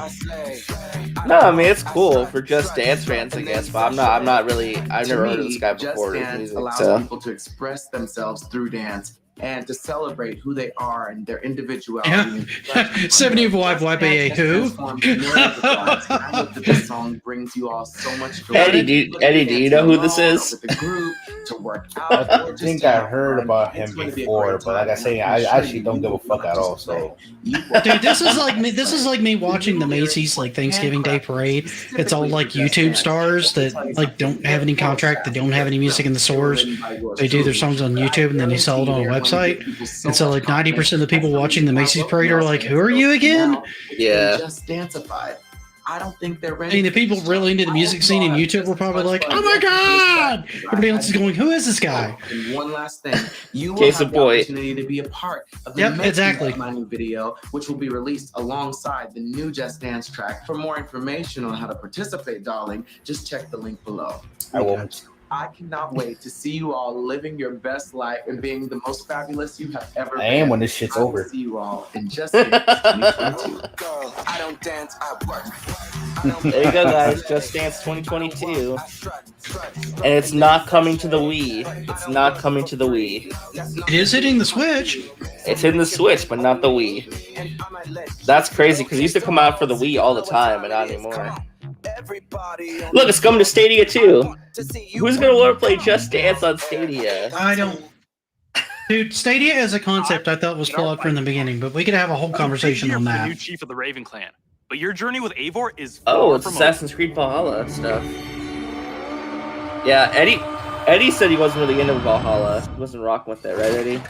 No, I mean it's cool for Just Dance fans, I guess, but I'm not really. I've never heard of this guy before. Just His Dance music, allows so. people to express themselves through dance and to celebrate who they are and their individuality. Yeah. 75 YBA who? I hope that this song brings you all so much joy. Eddie, do you know who this is? With the group, to work out, I think I heard about him before, but like I say, I actually don't give a fuck at all. So, Dude, this is like me. This is like me watching the Macy's like Thanksgiving Day parade. It's all like YouTube stars that like don't have any contract, that don't have any music in the stores. They do their songs on YouTube and then they sell it on a website. And so like 90% of the people watching the Macy's parade are like, "Who are you again?" Yeah. Just Danceified. I don't think they're ready. I mean, the people really into the music scene in YouTube were probably like, "Oh my god!" Everybody else is going, "Who is this guy?" And one last thing, you will Case have of the point. opportunity to be a part of the Yep, making exactly. of my new video, which will be released alongside the new Just Dance track. For more information on how to participate, darling, just check the link below. I won't. I cannot wait to see you all living your best life and being the most fabulous you have ever been. I am when this shit's I will over. see you all in Just Dance 2022. Girl, I don't dance, I work. There you go, guys. Just Dance 2022, and it's not coming to the Wii. It's not coming to the Wii. It is hitting the Switch. It's in the Switch, but not the Wii. That's crazy because it used to come out for the Wii all the time, and not anymore. Look, it's coming to Stadia too. Who's gonna want to play Just Dance on Stadia? I don't. Dude, Stadia as a concept I thought was flawed from the beginning, but we could have a whole conversation on The that. new chief of the Raven Clan, but your journey with Eivor is Oh, far it's from Assassin's Creed Valhalla stuff. Yeah, Eddie said he wasn't really into Valhalla. He wasn't rocking with it, right, Eddie?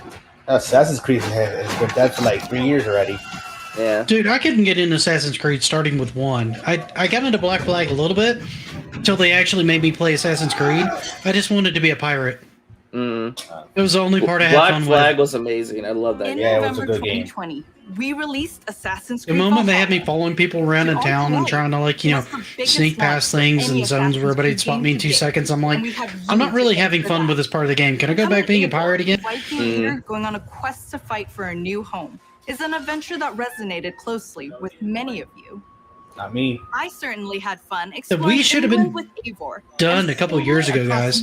Assassin's Creed has been dead for like 3 years already. Yeah. Dude, I couldn't get into Assassin's Creed starting with 1. I got into Black Flag a little bit until they actually made me play Assassin's Creed. I just wanted to be a pirate. It was the only part I had Black fun Flag with. was amazing. I love that In game. Yeah, it was a November good game. 2020, we released Assassin's The Creed moment they Valhalla. had me following people around in town and trying to like, you know, sneak past things and zones where everybody'd spot me in 2 seconds, I'm like, I'm not really having fun with this part of the game. Can I go back being a pirate again? Viking leader going on a quest to fight for a new home is an adventure that resonated closely with many of you. Not me. I certainly had fun That exploring we should have been England with Eivor. Done a couple of years ago, guys.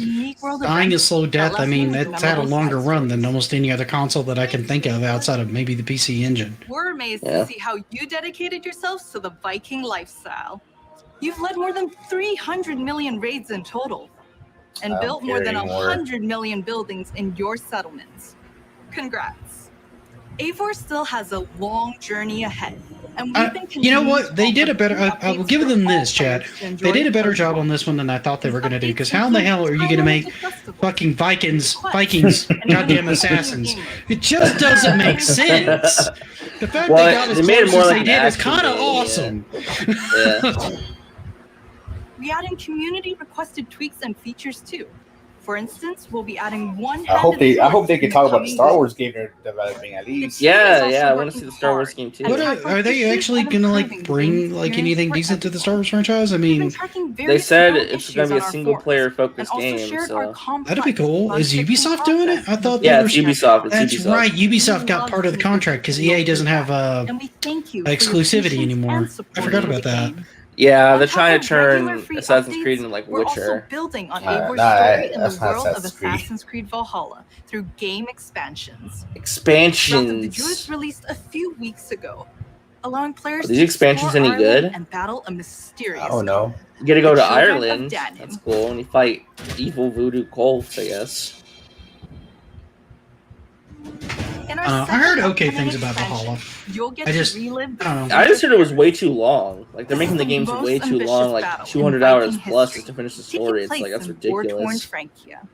Dying a slow death, I mean, that's had a longer run than almost any other console that I can think of outside of maybe the PC Engine. We're amazed Yeah. to see how you dedicated yourselves to the Viking lifestyle. You've led more than 300 million raids in total and I don't built more care than anymore. 100 million buildings in your settlements. Congrats. Eivor still has a long journey ahead. And we've been You know what? They did a better. I will give them this, Chad. They did a better job on this one than I thought they were going to do. Because how in the hell are you going to make fucking Vikings, goddamn assassins? It just doesn't make sense. The fact Well, they got as they made it close more as like they an did is action kind of game, yeah. awesome. Yeah. We added community requested tweaks and features too. For instance, we'll be adding one. I hope they can talk about the Star Wars game they're developing at least. Yeah, I want to see the Star Wars game too. What are they actually going to like bring like anything decent to the Star Wars franchise? I mean, They said it's going to be a single player focused game. So that'd be cool. Is Ubisoft doing it? I thought. Yeah, they were- it's Ubisoft. It's That's Ubisoft. right. Ubisoft got part of the contract because EA doesn't have thank you for your exclusivity patience anymore. and I support forgot of about the that. yeah, they're trying to turn regular free Assassin's updates, Creed into like we're also Witcher. building on Nah, Eivor's nah, story in that's the not world of Assassin's Creed. Assassin's Creed Valhalla through game expansions. Drafted the Expansions. Druids released a few weeks ago, allowing players Are these to expansions explore any good? Ireland and battle a mysterious. I don't know. You get to go The to children of Ireland. Danim. That's cool. And you fight evil voodoo cults, I guess. In our I heard second okay upcoming things about expansion, Valhalla. You'll get I just- to relive the I don't know. I just heard it was way too long. Like they're making the This is games the way most too long, ambitious like battle 200 in hours Viking plus history, just to finish the taking story. It's place like that's in war-torn ridiculous. Francia.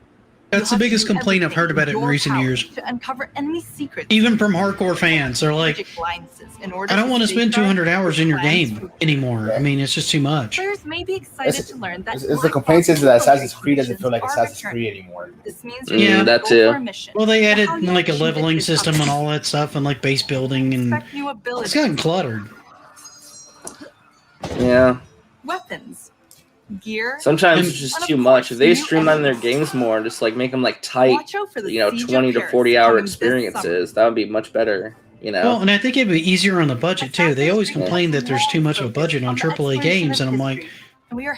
That's the biggest complaint I've heard about it in recent years. To uncover enemy secrets, Even from hardcore fans, they're like, strategic alliances in order I don't want to spend safeguard 200 hours in your plans game anymore. I mean, it's just too much. Players may be excited It's- to learn that It's the complaints is that Assassin's Creed doesn't feel like Assassin's returning. Creed anymore. This means Mm, you're that go too. for a mission. Well, they added How you like a achieve it leveling is up system to and you. all that stuff and like base building and Expect new it's abilities. gotten cluttered. Yeah. weapons, gear. Sometimes it's just too much. If they streamline their games more and just like make them like tight, Watch out for the 20 to 40 hour experiences, that would be much better. Well, and I think it'd be easier on the budget too. They always complain that there's too much of a budget on AAA games, and I'm like,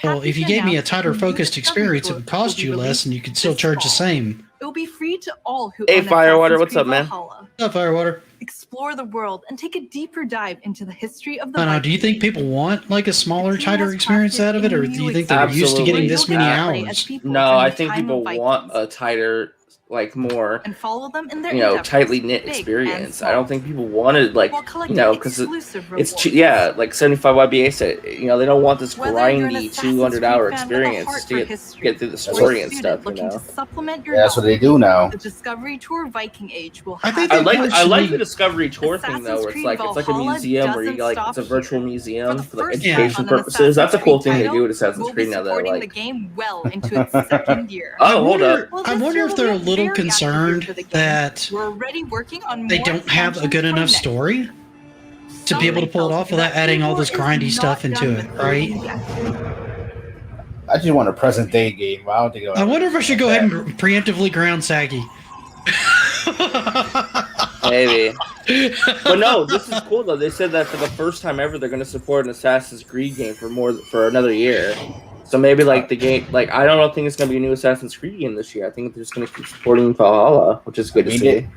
well, if you gave me a tighter focused experience, it would cost you less, and you could still charge the same. It will be free to all who Hey, own Firewater, Assassin's what's up, Creed man? Valhalla. What's up, Firewater? Explore the world and take a deeper dive into the history of the I don't know. Do you think people want like a smaller, tighter experience out of it, or do you think they're used to getting this many hours? No, I think people want a tighter, like more, and follow them in their tightly knit experience. I don't think people wanted like, because it's like 75 YBA said, they don't want this grindy 200-hour experience to get through the story and stuff. Supplement your That's what they do now. The Discovery Tour Viking Age will I like the Discovery Tour thing though, where it's like a museum where you it's a virtual museum for like education purposes. That's a cool thing they do with Assassin's Creed now. That the game well into its second year. Oh, hold up. I wonder if they're a little concerned that we're already working on they don't have a good enough story to be able to pull it off without adding all this grindy stuff into it, right? I just want a present day game. I don't think. I wonder if I should go ahead and preemptively ground Saggy. Maybe. But no, this is cool though. They said that for the first time ever, they're going to support an Assassin's Creed game for another year. So maybe like the game, like I don't think it's going to be a new Assassin's Creed game this year. I think they're just going to keep supporting Valhalla, which is good to see.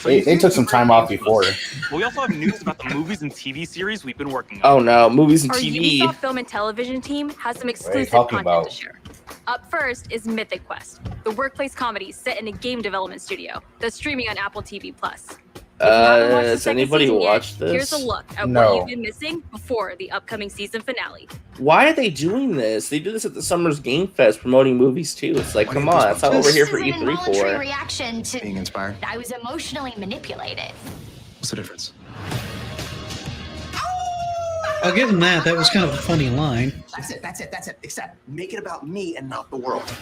They took some time off before. We also have news about the movies and TV series we've been working on. Oh no, movies and Our TV. Ubisoft Film and Television team has some exclusive talking content about? to share. Up first is Mythic Quest, the workplace comedy set in a game development studio that's streaming on Apple TV+. Has anybody watched this? Here's a look at No. what you've been missing before the upcoming season finale. Why are they doing this? They do this at the Summer's Game Fest, promoting movies too. It's like, come on, that's not what we're here for This is an E3 involuntary for. reaction to Being inspired. I was emotionally manipulated. What's the difference? I'll give them that. That was kind of a funny line. That's it. Except make it about me and not the world.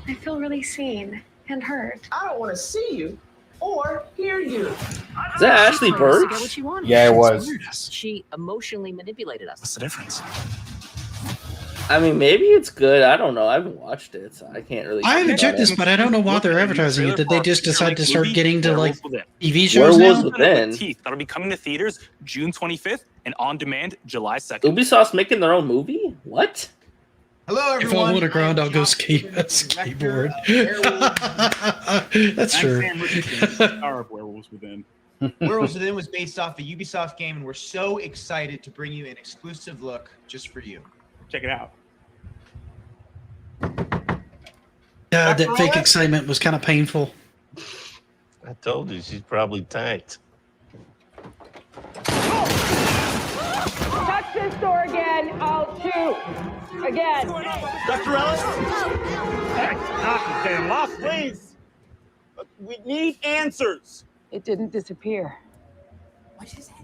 I feel really seen and heard. I don't want to see you or hear you. Is that Ashley Birch? Yeah, it was. She emotionally manipulated us. What's the difference? I mean, maybe it's good. I don't know. I haven't watched it, so I can't really. I haven't talk checked about this, it. but I don't know why they're advertising it. Did they just decide to start getting to like TV shows Werewolves now? Within. Teeth that'll be coming to theaters June 25th and on demand July 2nd. Ubisoft's making their own movie? What? Hello, If I want to ground, I'll go skateboard. That's true. I'm Sam Richardson, star of Werewolves Within. Werewolves Within was based off a Ubisoft game, and we're so excited to bring you an exclusive look just for you. Check it out. That fake excitement was kind of painful. I told you she's probably tanked. Touch this door again, I'll shoot. Again. Dr. Ellis? Stay lost, please. We need answers. It didn't disappear. What is it?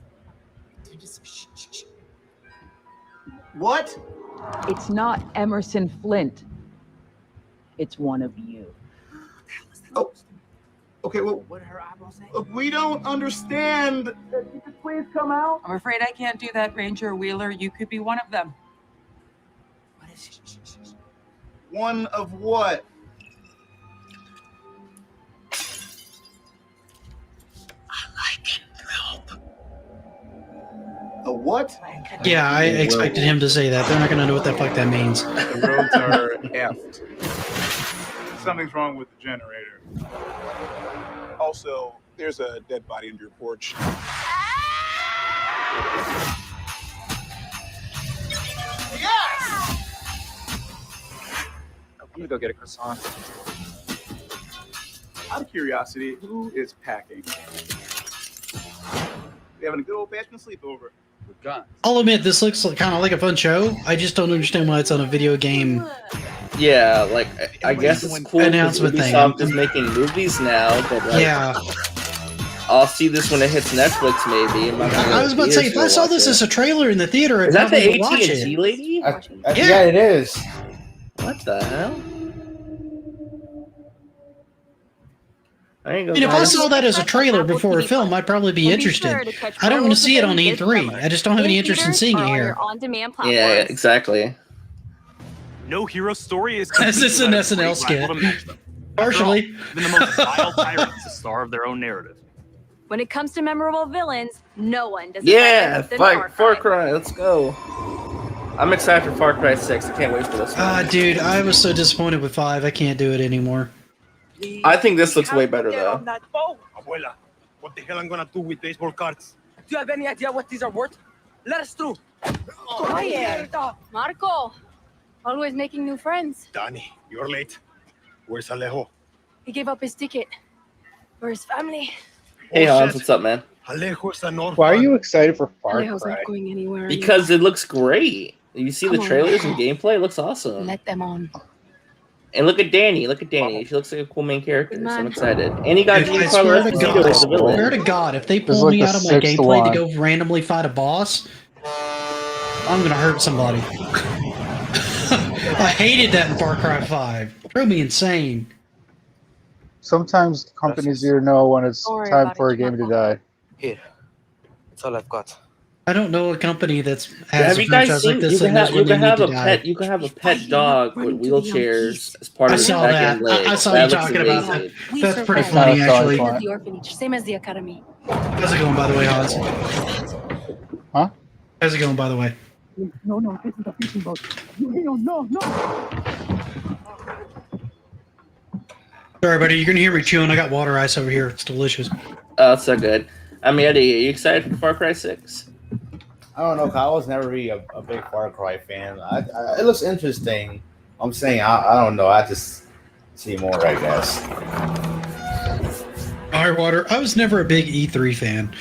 What? It's not Emerson Flint. It's one of you. Oh, okay. Well, what did her eyeball say? We don't understand. Please come out. I'm afraid I can't do that, Ranger Wheeler. You could be one of them. What is it? One of what? A what? Yeah, I expected him to say that. They're not going to know what the fuck that means. The roads are effed. Something's wrong with the generator. Also, there's a dead body under your porch. Yes! I'm gonna go get a croissant. Out of curiosity, who is packing? We having a good old-fashioned sleepover with guns. I'll admit, this looks kind of like a fun show. I just don't understand why it's on a video game. Yeah, like I guess it's cool because Announcement thing. Ubisoft is making movies now, but like, Yeah. I'll see this when it hits Netflix. Maybe. I'm not gonna I was about to say, if I saw this as a trailer in the theater, I'd probably watch it. AT&T lady? Yeah, it is. What the hell? I ain't I gonna mean, if I lie. saw that as a trailer before a film, I'd probably be interested. I don't want to see it on E3. I just don't have any interest in seeing it here. On-demand Yeah, platforms. exactly. No hero story is Is this an complete without a SNL great skit? rival to match them. Partially. After all, even the most vile tyrants, the star of their own narrative. When it comes to memorable villains, no one does it Yeah, better than Far Cry. Let's go. I'm excited for Far Cry 6. I can't wait for this one. Dude, I was so disappointed with 5. I can't do it anymore. I think this looks way better though. Abuela, what the hell I'm gonna do with baseball cards? Do you have any idea what these are worth? Let us through. Quiet. Marco, always making new friends. Danny, you're late. Where's Alejo? He gave up his ticket for his family. Hey Hans, what's up, man? Alejo is an orphan. Why are you excited for Far Alejo's Cry? not going anywhere. Because it looks great. You see Come the on. trailers and gameplay. It looks awesome. Let them on. And look at Danny. Look at Danny. She looks like a cool main character. So I'm man. excited. And he got I Giancarlo swear to Esposito God, as the villain. swear to God, if they This is pull like me the out of my sixth gameplay one. to go randomly fight a boss, I'm gonna hurt somebody. I hated that in Far Cry 5. It drove me insane. Sometimes companies you know when it's Don't worry time about for it, a game to Marco. die. Here. That's all I've got. I don't know a company that's Have has a you guys franchise seen? like this You that can knows have when they need a to die. pet. You can have a pet dog with wheelchairs as part I of the saw back that. end leg. I saw That you looks talking about amazing. that. We That's pretty survived. funny, That's all actually. I At the orphanage, same as the academy. How's it going, by the way, Hans? Huh? How's it going, by the way? No, this is a fishing boat. No. Sorry, buddy. You're gonna hear me chewing. I got water ice over here. It's delicious. Oh, it's so good. I mean, Eddie, are you excited for Far Cry 6? I don't know, 'cause I was never really a big Far Cry fan. It looks interesting. I'm saying I don't know. I just see more, I guess. Firewater. I was never a big E3 fan.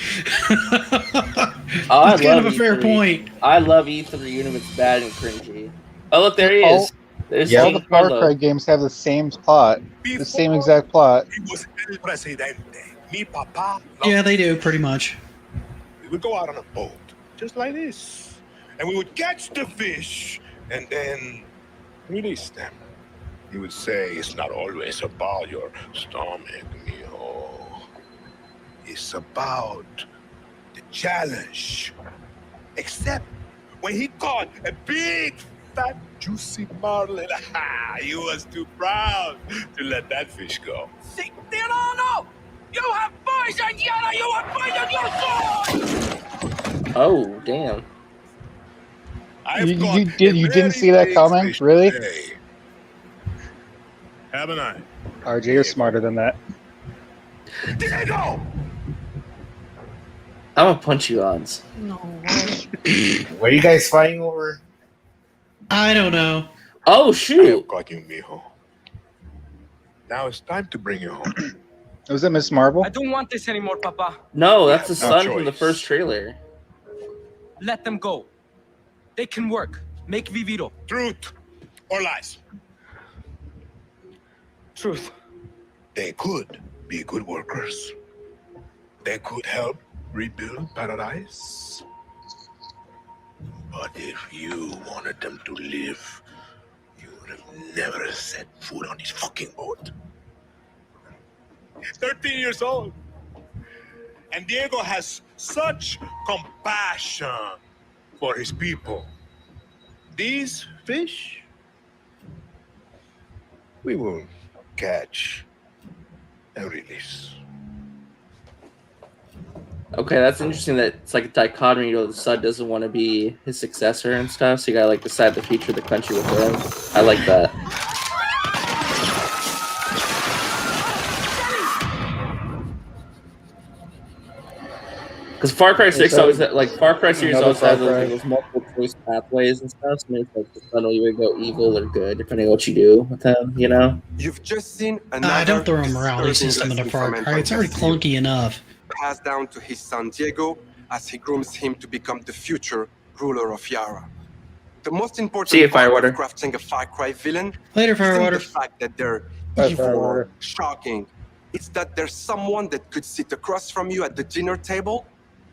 Oh, That's kind of a fair point. I love E3 even if it's bad and cringy. Oh, look, there he All- is. There's All the Giancarlo. Far Cry games have the same plot, the same exact plot. He was el presidente. Mi papá. Yeah, they do pretty much. We would go out on a boat, just like this, and we would catch the fish and then release them. He would say, "It's not always about your stomach, mijo. It's about the challenge." Except when he caught a big, fat, juicy marlin, he was too proud to let that fish go. See, no! You have poison, Yana! You have poisoned your sword! Oh, damn. You didn't see that coming? Really? Today. Haven't I? RJ, you're smarter than that. Diego! I'm gonna punch you, Hans. No. What are you guys fighting over? I don't know. Oh, I shoot. have got you, mijo. Now it's time to bring you home. Was it Miss Marvel? I don't want this anymore, Papa. No, that's the No son from the choice. first trailer. Let them go. They can work. Make Viviro. Truth or lies? Truth. They could be good workers. They could help rebuild paradise. But if you wanted them to live, you would have never set foot on his fucking boat. 13 years old. And Diego has such compassion for his people. These fish, we will catch and release. Okay, that's interesting that it's like a dichotomy. You know, the son doesn't want to be his successor and stuff, so you gotta like decide the future of the country with him. I like that. Because Far Cry 6 always like Far Cry series Another always has Far Cry. those multiple choice pathways and stuff. So it's like the son will either go evil or good depending on what you do with him. You know. You've just seen I don't throw a morality system into Far Cry. It's already clunky enough. passed down to his son Diego as he grooms him to become the future ruler of Yara. The most important See you, part Firewater. of crafting a Far Cry villain Later, isn't Firewater. the fact that they're Bye, evil Firewater. or shocking. It's that there's someone that could sit across from you at the dinner table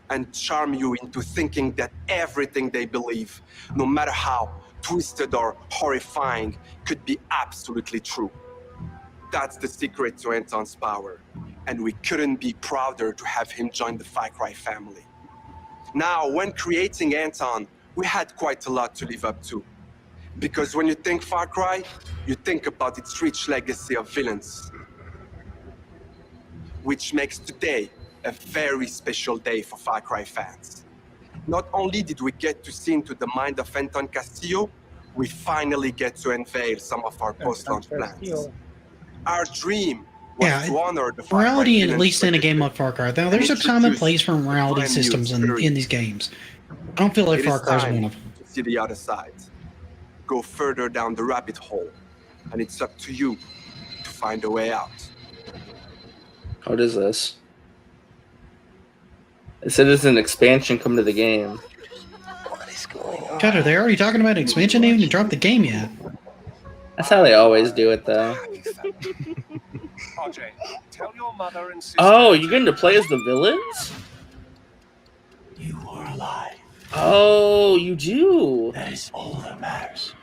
and charm you into thinking that everything they believe, no matter how twisted or horrifying, could be absolutely true. That's the secret to Anton's power. and we couldn't be prouder to have him join the Far Cry family. Now, when creating Anton, we had quite a lot to live up to. Because when you think Far Cry, you think about its rich legacy of villains. Which makes today a very special day for Far Cry fans. Not only did we get to see into the mind of Anton Castillo, we finally get to unveil some of our post-launch plans. Our dream was to honor the Far Cry morality, at villains least in a game like Far Cry. Now, there's a time and place for morality brand new systems in these games. I don't feel like It Far is Cry is time one of them. to see the other side. Go further down the rabbit hole, and it's up to you to find a way out. What is this? It said it's an expansion coming to the game. God, are they already talking about expansion? They haven't even dropped the game yet. That's how they always do it, though. RJ, tell your mother and sister. Oh, you're going to play as the villains? You are alive. Oh, you do. That is all that matters.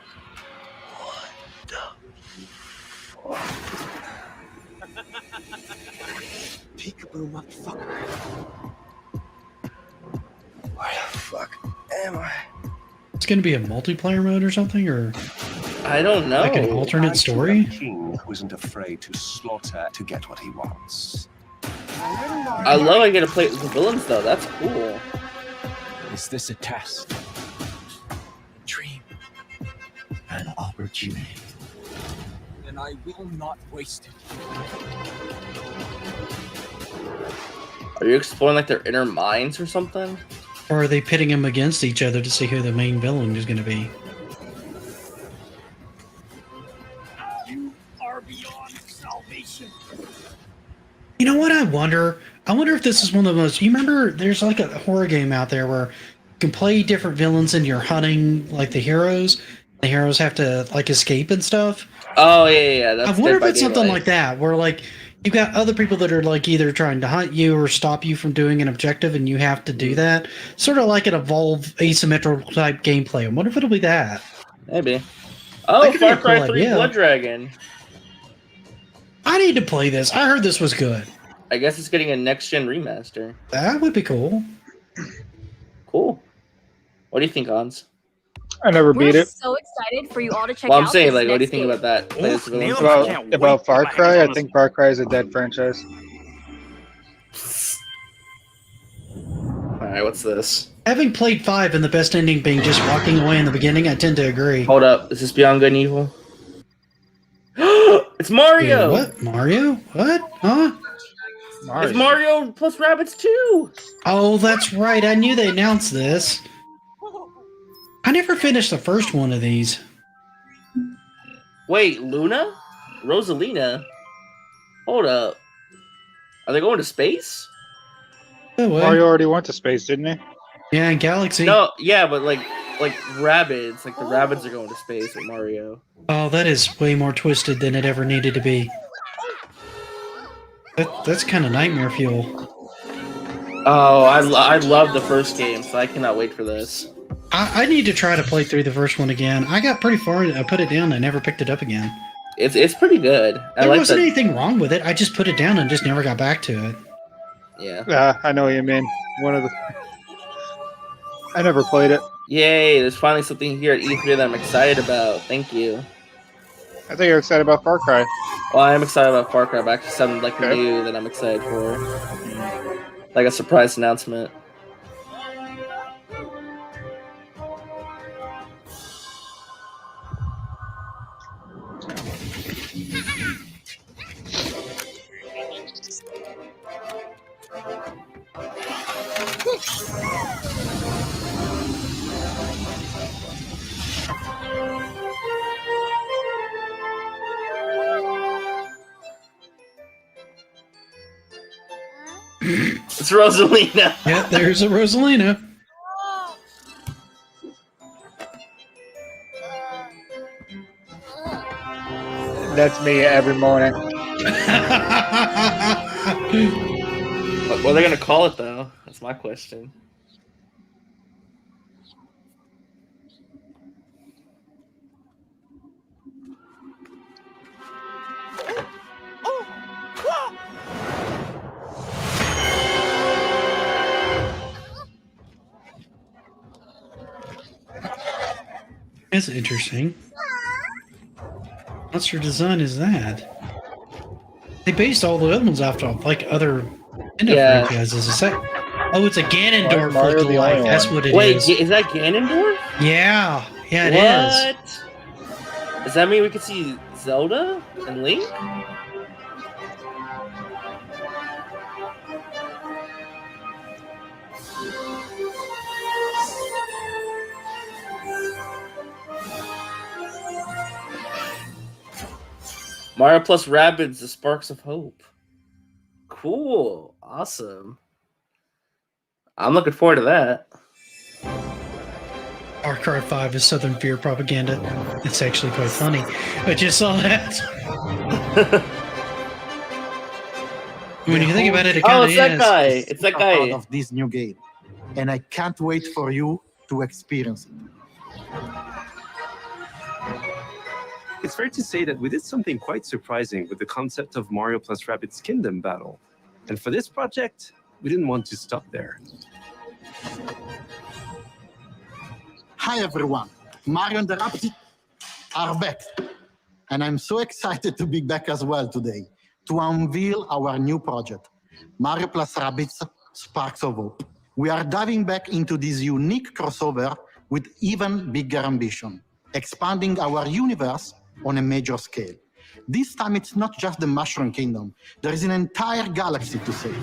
Peekaboo, motherfucker. Where the fuck am I? It's going to be a multiplayer mode or something, or I don't know. like an alternate story. A king who isn't afraid to slaughter to get what he wants. I love I get to play with the villains, though. That's cool. Is this a test? A dream? An opportunity? Then I will not waste it. Are you exploring like their inner minds or something? Or are they pitting them against each other to see who the main villain is going to be? You are beyond salvation. You know what I wonder? I wonder if this is one of the most... You remember there's like a horror game out there where you can play different villains and you're hunting like the heroes. The heroes have to like escape and stuff. Oh, yeah. That's I wonder Dead if by it's something Daylight. like that where like you've got other people that are like either trying to hunt you or stop you from doing an objective and you have to do that. Sort of like an Evolve asymmetrical type gameplay. I wonder if it'll be that. Maybe. That Oh, could be a Far Cry cool 3 idea. Blood Dragon. I need to play this. I heard this was good. I guess it's getting a next-gen remaster. That would be cool. Cool. What do you think, Hans? I never We're beat it. so excited for you all to check Well, out I'm saying, this like, what do you next think game. about that? Play as villains? About Far Cry, I think Far Cry is a dead franchise. Alright, what's this? Having played 5 and the best ending being just walking away in the beginning, I tend to agree. Hold up. Is this Beyond Good and Evil? It's Mario! Wait, what? Mario? What? Huh? It's Mario plus Rabbids 2! Oh, that's right. I knew they announced this. I never finished the first one of these. Wait, Luna? Rosalina? Hold up. Are they going to space? No way. Mario already went to space, didn't he? Yeah, in Galaxy. No, yeah, but like Rabbids. Like the Rabbids are going to space with Mario. Oh, that is way more twisted than it ever needed to be. That's kind of nightmare fuel. Oh, I love the first game, so I cannot wait for this. I need to try to play through the first one again. I got pretty far. I put it down. I never picked it up again. It's pretty good. There wasn't anything wrong with it. I just put it down and just never got back to it. Yeah. I know what you mean. I never played it. Yay! There's finally something here at E3 that I'm excited about. Thank you. I think you're excited about Far Cry. Well, I am excited about Far Cry, but actually something like new that I'm excited for. Like a surprise announcement. It's Rosalina. Yep, there's a Rosalina. That's me every morning. What are they gonna call it though? That's my question. That's interesting. What sort of design is that? They based all the other ones off like other Nintendo franchises. Is that? Oh, it's a Ganondorf Mario the lookalike. only That's one? what it Wait, is. is that Ganondorf? Yeah, yeah, it is. What? Does that mean we could see Zelda and Link? Mario plus Rabbids, the Sparks of Hope. Cool. Awesome. I'm looking forward to that. Far Cry 5 is Southern Fear propaganda. It's actually quite funny. I just saw that. When you think about it, it kind of is. That guy. It's that guy. Of this new game, and I can't wait for you to experience it. It's fair to say that we did something quite surprising with the concept of Mario plus Rabbids Kingdom Battle. And for this project, we didn't want to stop there. Hi everyone, Mario and the Rabbids are back. And I'm so excited to be back as well today to unveil our new project, Mario plus Rabbids Sparks of Hope. We are diving back into this unique crossover with even bigger ambition, expanding our universe on a major scale. This time it's not just the Mushroom Kingdom, there is an entire galaxy to save.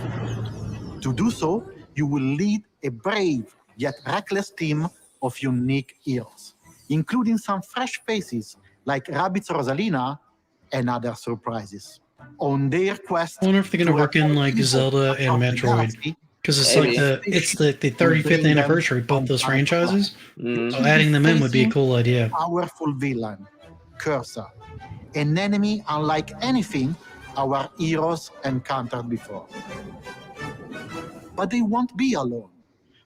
To do so, you will lead a brave yet reckless team of unique heroes, including some fresh faces like Rabbids Rosalina and other surprises. On their quest, I wonder if they're going to work in like Zelda and Metroid, because it's like the 35th anniversary of both those franchises. So adding them in would be a cool idea. Powerful villain, Cursor, an enemy unlike anything our heroes encountered before. But they won't be alone.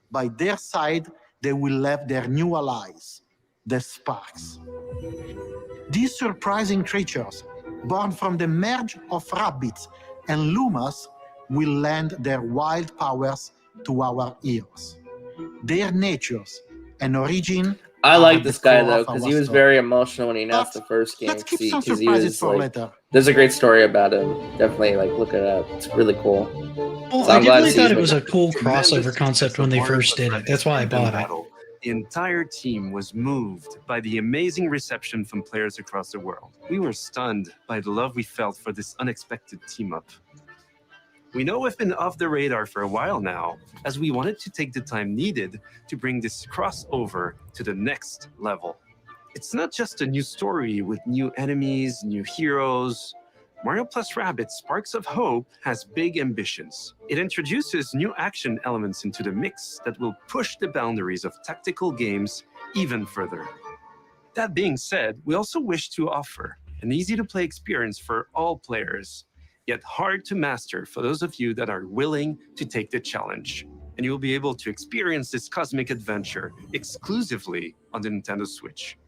By their side, they will have their new allies, the Sparks. These surprising creatures, born from the merge of Rabbids and Lumas, will lend their wild powers to our heroes. Their natures and origin. I like this guy though, because he was very emotional when he announced the first game. Because he was like, there's a great story about him. Definitely, like, look it up. It's really cool. Well, So I definitely thought it was a cool crossover concept when they first did it. That's why I bought it. The entire team was moved by the amazing reception from players across the world. We were stunned by the love we felt for this unexpected team-up. We know we've been off the radar for a while now, as we wanted to take the time needed to bring this crossover to the next level. It's not just a new story with new enemies, new heroes. Mario plus Rabbids Sparks of Hope has big ambitions. It introduces new action elements into the mix that will push the boundaries of tactical games even further. That being said, we also wish to offer an easy-to-play experience for all players, yet hard to master for those of you that are willing to take the challenge. And you will be able to experience this cosmic adventure exclusively on the Nintendo Switch.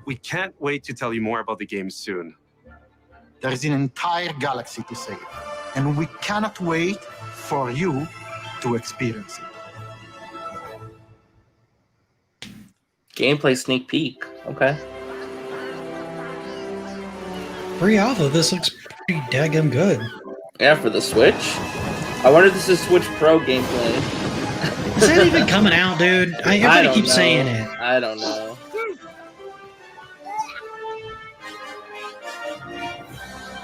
We can't wait to tell you more about the game soon. There is an entire galaxy to save, and we cannot wait for you to experience it. Gameplay sneak peek. Okay. Pre-alpha, this looks pretty daggum good. Yeah, for the Switch. I wonder if this is Switch Pro gameplay. Is that even coming out, dude? Everybody keeps saying it. I don't know.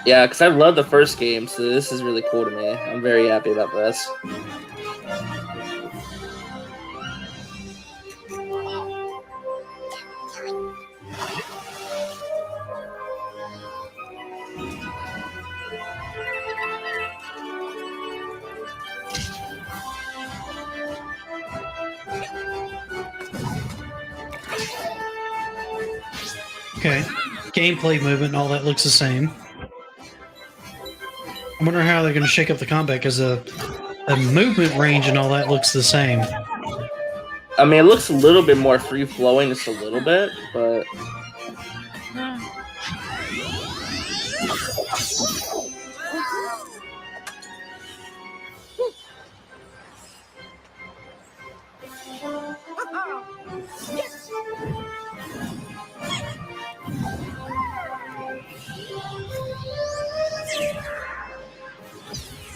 Yeah, because I love the first game, so this is really cool to me. I'm very happy about this. Okay. Gameplay movement and all that looks the same. I wonder how they're going to shake up the combat, because the movement range and all that looks the same. I mean, it looks a little bit more free-flowing, just a little bit, but...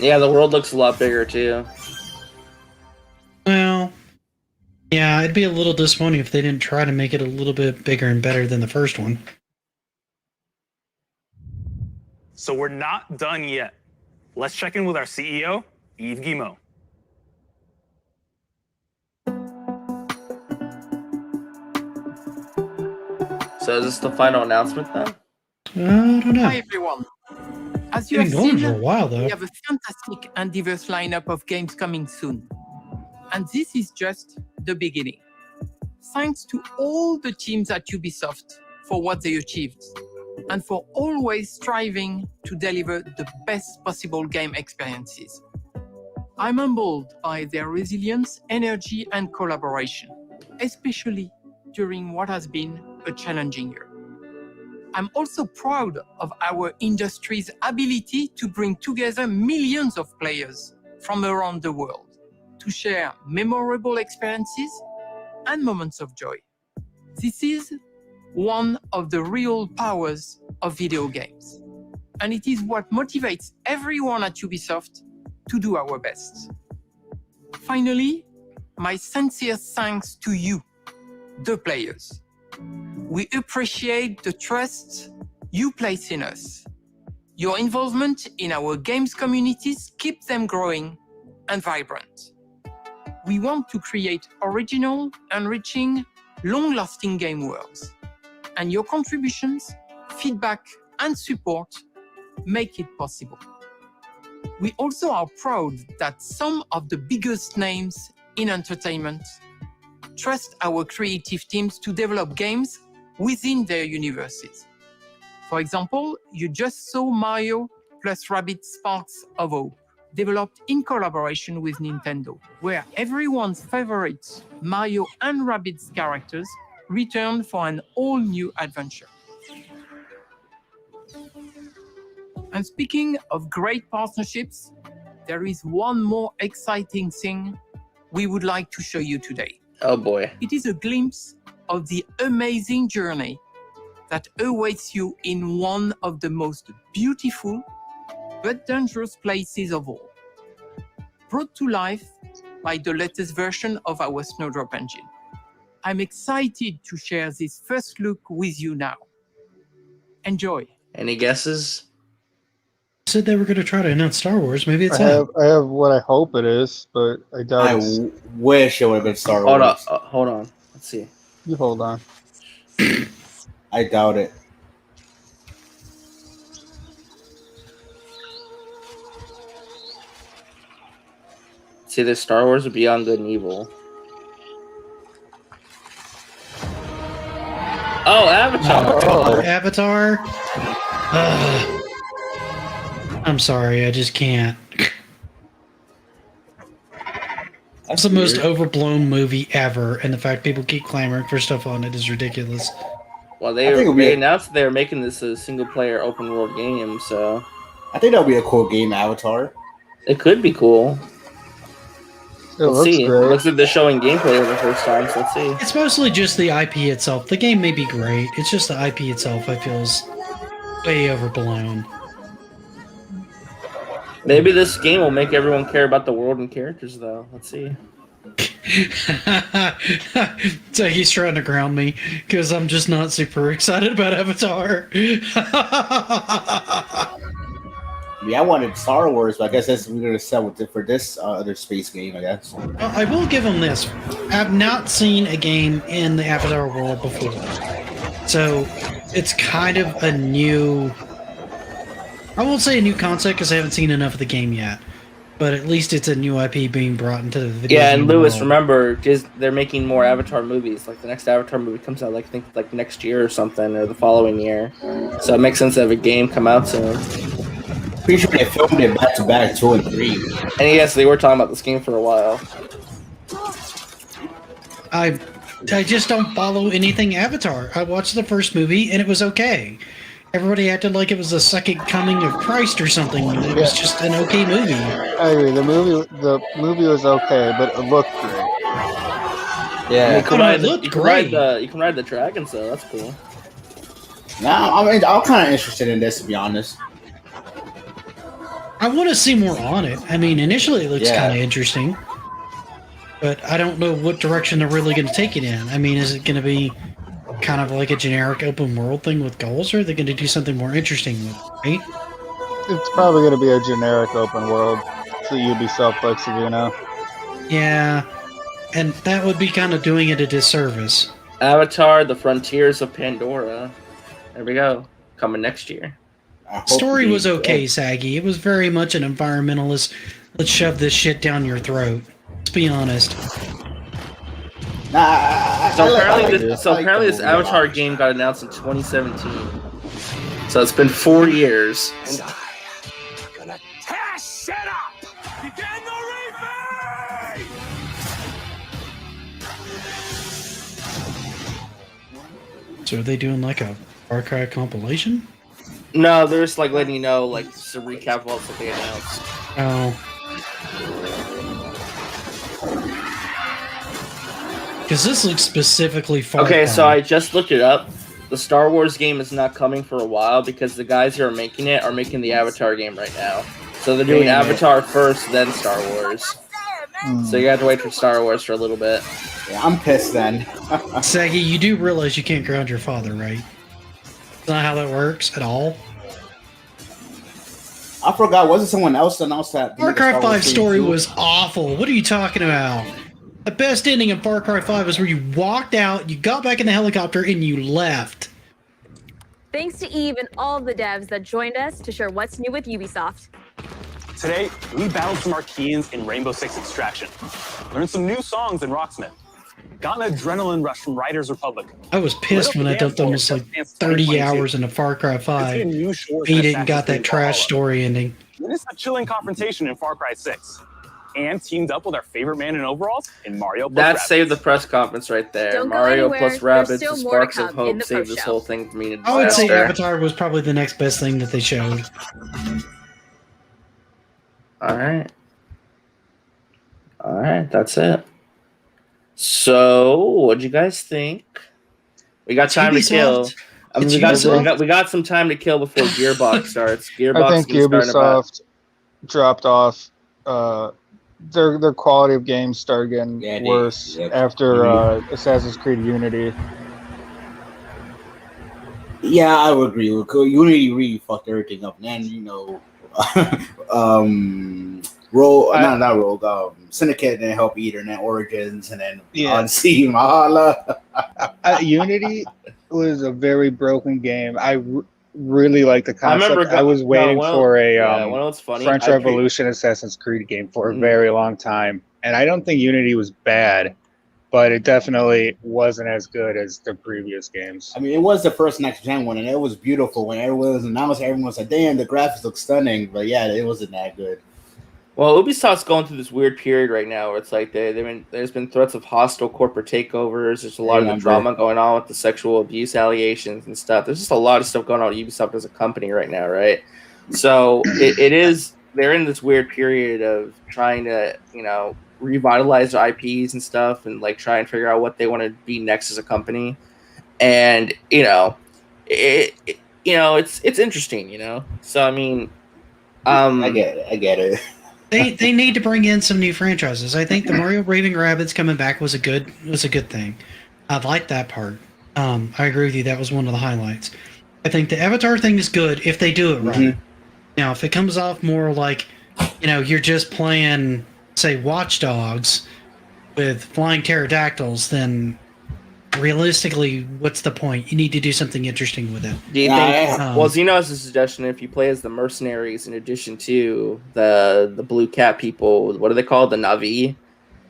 Yeah, the world looks a lot bigger too. Well, yeah, it'd be a little disappointing if they didn't try to make it a little bit bigger and better than the first one. So we're not done yet. Let's check in with our CEO, Yves Guillemot. So is this the final announcement then? I don't know. Hi everyone. As you Been have going seen, for a while, though. we have a fantastic and diverse lineup of games coming soon. And this is just the beginning. Thanks to all the teams at Ubisoft for what they achieved and for always striving to deliver the best possible game experiences. I'm humbled by their resilience, energy, and collaboration, especially during what has been a challenging year. I'm also proud of our industry's ability to bring together millions of players from around the world to share memorable experiences and moments of joy. This is one of the real powers of video games, and it is what motivates everyone at Ubisoft to do our best. Finally, my sincere thanks to you, the players. We appreciate the trust you place in us. Your involvement in our games communities keeps them growing and vibrant. We want to create original, enriching, long-lasting game worlds. And your contributions, feedback, and support make it possible. We also are proud that some of the biggest names in entertainment trust our creative teams to develop games within their universes. For example, you just saw Mario plus Rabbids Sparks of Hope, developed in collaboration with Nintendo, where everyone's favorite Mario and Rabbids characters return for an all-new adventure. And speaking of great partnerships, there is one more exciting thing we would like to show you today. Oh boy. It is a glimpse of the amazing journey that awaits you in one of the most beautiful but dangerous places of all. Brought to life by the latest version of our Snowdrop engine. I'm excited to share this first look with you now. Enjoy. Any guesses? Said they were going to try to announce Star Wars. Maybe it's I have what I hope it is, but I doubt I wish it would have been Star Wars. Hold on. Let's see. You hold on. I doubt it. It's either Star Wars or Beyond Good and Evil. Oh, Avatar! Oh, Avatar? I'm sorry, I just can't. It's the most overblown movie ever, and the fact people keep clamoring for stuff on it is ridiculous. Well, they announced they were making this a single-player open-world game, so... I think that would be a cool game, Avatar. It could be cool. Let's see. Great. Looks like they're showing gameplay for the first time, so let's see. It's mostly just the IP itself. The game may be great. It's just the IP itself I feel is way overblown. Maybe this game will make everyone care about the world and characters, though. Let's see. So he's trying to ground me because I'm just not super excited about Avatar. Yeah, I wanted Star Wars, but I guess that's what we're going to sell with it for this other space game, I guess. I will give them this. I've not seen a game in the Avatar world before. So it's kind of a new... I won't say a new concept because I haven't seen enough of the game yet. But at least it's a new IP being brought into the video game. Yeah, and Lewis, world. remember, they're making more Avatar movies. Like the next Avatar movie comes out, like next year or something, or the following year. So it makes sense to have a game come out soon. Pretty sure they filmed it back to back 2 and 3. And yes, they were talking about this game for a while. I just don't follow anything Avatar. I watched the first movie and it was okay. Everybody acted like it was the second coming of Christ or something. It was just an okay movie. I agree. The movie was okay, but it looked great. Yeah, it looked great. You can ride the dragon, so that's cool. Now, I'm kind of interested in this, to be honest. I want to see more on it. I mean, initially it looks kind of interesting, but I don't know what direction they're really going to take it in. I mean, is it going to be kind of like a generic open world thing with goals, or are they going to do something more interesting with it, right? It's probably going to be a generic open world. So Ubisoft likes to do now. Yeah, and that would be kind of doing it a disservice. Avatar: The Frontiers of Pandora. There we go. Coming next year. Story was okay, Saggy. It was very much an environmentalist. Let's shove this shit down your throat. Let's be honest. Apparently this Avatar game got announced in 2017. So it's been 4 years. And I'm gonna tear shit up! Begin the replay! So are they doing like a Far Cry compilation? No, they're just like letting you know, like just a recap of what they announced. Oh. Because this looks specifically Far Cry. Okay, so I just looked it up. The Star Wars game is not coming for a while because the guys who are making it are making the Avatar game right now. So they're doing Avatar first, then Star Wars. So you have to wait for Star Wars for a little bit. Yeah, I'm pissed then. Saggy, you do realize you can't ground your father, right? That's not how that works at all. I forgot. Wasn't someone else announced that? Far Cry 5 story was awful. What are you talking about? The best ending in Far Cry 5 is where you walked out, you got back in the helicopter, and you left. Thanks to Eve and all of the devs that joined us to share what's new with Ubisoft. Today, we battled some Archeans in Rainbow Six Extraction, learned some new songs in Rocksmith, got an adrenaline rush from Riders Republic. I was pissed when I dumped almost like 30 hours into Far Cry 5. Beat it and got that trash story ending. Then it's a chilling confrontation in Far Cry 6. And teamed up with our favorite man in overalls in Mario plus That Rabbids. saved the press conference right there. Don't go Mario anywhere. plus There's Rabbids, still the more to sparks of come in hope the saved this post-show. whole thing from being a I would say disaster. Avatar was probably the next best thing that they showed. Alright, that's it. So, what'd you guys think? We got time to kill. I mean, we got some time to kill before Gearbox starts. Gearbox I think can start about- Ubisoft dropped off. Their quality of games started getting worse after Assassin's Creed Unity. Yeah, I would agree. Unity really fucked everything up. And then, Syndicate didn't help either, and then Origins, and then Odyssey, Mahala. Unity was a very broken game. I really like the concept. I was waiting for a French Revolution Assassin's Creed game for a very long time, and I don't think Unity was bad, but it definitely wasn't as good as the previous games. I mean, it was the first next gen one, and it was beautiful. When everyone was announced, everyone was like, "Damn, the graphics look stunning." But yeah, it wasn't that good. Well, Ubisoft's going through this weird period right now where it's like there's been threats of hostile corporate takeovers. There's a lot of the drama going on with the sexual abuse allegations and stuff. There's just a lot of stuff going on with Ubisoft as a company right now, right? So they're in this weird period of trying to, revitalize their IPs and stuff and like try and figure out what they want to be next as a company. And, it's interesting, So, I mean, I get it. They need to bring in some new franchises. I think the Mario Raving Rabbids coming back was a good thing. I like that part. I agree with you. That was one of the highlights. I think the Avatar thing is good if they do it right. Now, if it comes off more like, you're just playing, say, Watch Dogs with flying pterodactyls, then realistically, what's the point? You need to do something interesting with it. Do you think? Well, Zeno has a suggestion. If you play as the mercenaries in addition to the blue cat people, what are they called? The Na'vi.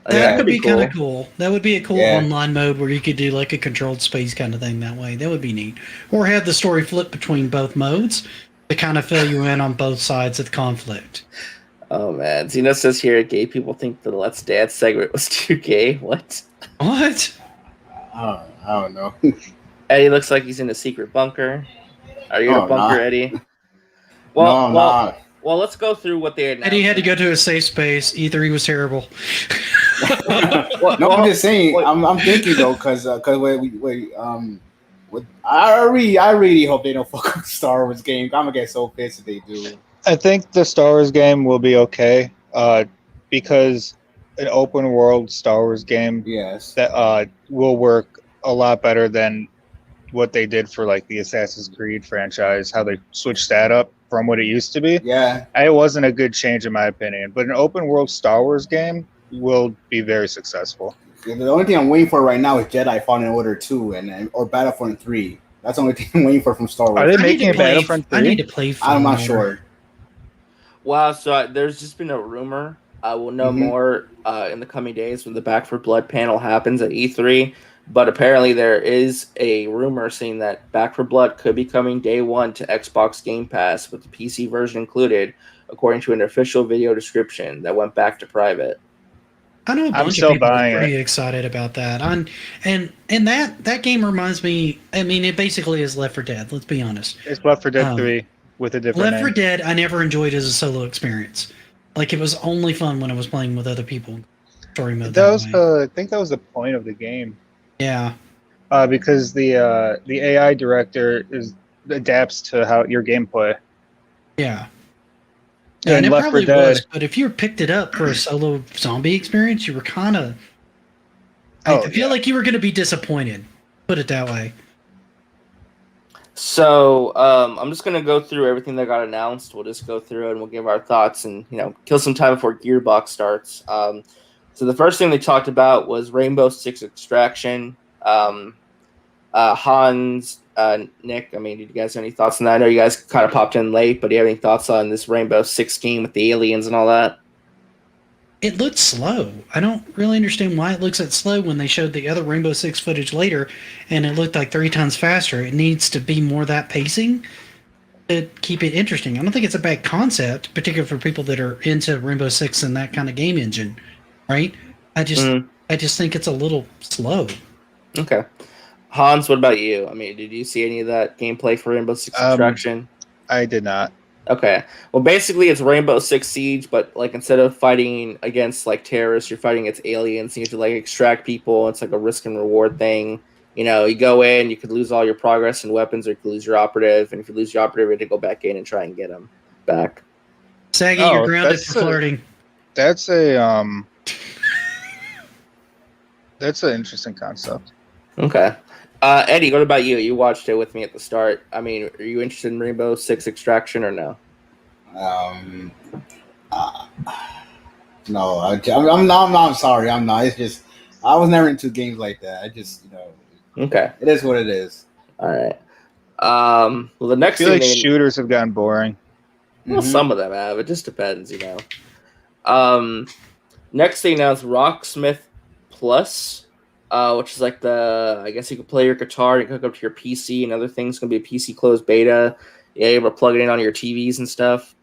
That would be kind of cool. That would be a cool online mode where you could do like a controlled space kind of thing that way. That would be neat. Or have the story flip between both modes to kind of fill you in on both sides of the conflict. Oh man, Zeno says here, gay people think the Let's Dance segment was too gay. What? What? I don't know. Eddie looks like he's in a secret bunker. Are you in a bunker, Eddie? Well, let's go through what they announced. Eddie had to go to a safe space. E3 was terrible. I'm just saying. I'm thinking though, because I really hope they don't fuck up Star Wars games. I'm gonna get so pissed if they do. I think the Star Wars game will be okay, because an open world Star Wars game that will work a lot better than what they did for like the Assassin's Creed franchise, how they switched that up from what it used to be. Yeah. It wasn't a good change in my opinion, but an open world Star Wars game will be very successful. The only thing I'm waiting for right now is Jedi Fallen Order 2 or Battlefront 3. That's the only thing I'm waiting for from Star Wars. Are they making a Battlefront 3? I need to play I'm not sure. Wow, so there's just been a rumor. We'll know more in the coming days when the Back for Blood panel happens at E3. But apparently there is a rumor saying that Back for Blood could be coming day one to Xbox Game Pass with the PC version included, according to an official video description that went back to private. I know a bunch of people are pretty excited about that. And that game reminds me. I mean, it basically is Left 4 Dead. Let's be honest. It's Left 4 Dead 3 with a different Left 4 name. Dead. I never enjoyed as a solo experience. Like it was only fun when I was playing with other people. Story mode. I think that was the point of the game. Yeah. Because the AI director adapts to how your gameplay. Yeah. And it Left 4 probably Dead. was, but if you picked it up for a solo zombie experience, you were kind of. I feel like you were going to be disappointed. Put it that way. So I'm just gonna go through everything that got announced. We'll just go through it and we'll give our thoughts and kill some time before Gearbox starts. So the first thing they talked about was Rainbow Six Extraction. Hans, Nick, I mean, did you guys have any thoughts on that? I know you guys kind of popped in late, but do you have any thoughts on this Rainbow Six game with the aliens and all that? It looked slow. I don't really understand why it looks that slow when they showed the other Rainbow Six footage later, and it looked like 3 times faster. It needs to be more that pacing to keep it interesting. I don't think it's a bad concept, particularly for people that are into Rainbow Six and that kind of game engine, right? I just think it's a little slow. Okay. Hans, what about you? I mean, did you see any of that gameplay for Rainbow Six Extraction? I did not. Okay. Well, basically, it's Rainbow Six Siege, but like instead of fighting against like terrorists, you're fighting against aliens. And you have to like extract people. It's like a risk and reward thing. You go in, you could lose all your progress and weapons, or you could lose your operative. And if you lose your operative, you have to go back in and try and get them back. Saggy, you're grounded for flirting. That's an interesting concept. Okay. Eddie, what about you? You watched it with me at the start. I mean, are you interested in Rainbow Six Extraction or no? No, I'm sorry. I'm not. It's just I was never into games like that. I just Okay. It is what it is. All right. Well, the next I feel thing like shooters have gotten boring. Well, some of them have. It just depends, Next thing now is Rocksmith Plus. Which is like I guess you can play your guitar and hook up to your PC and other things. It's going to be a PC closed beta. You're able to plug it in on your TVs and stuff.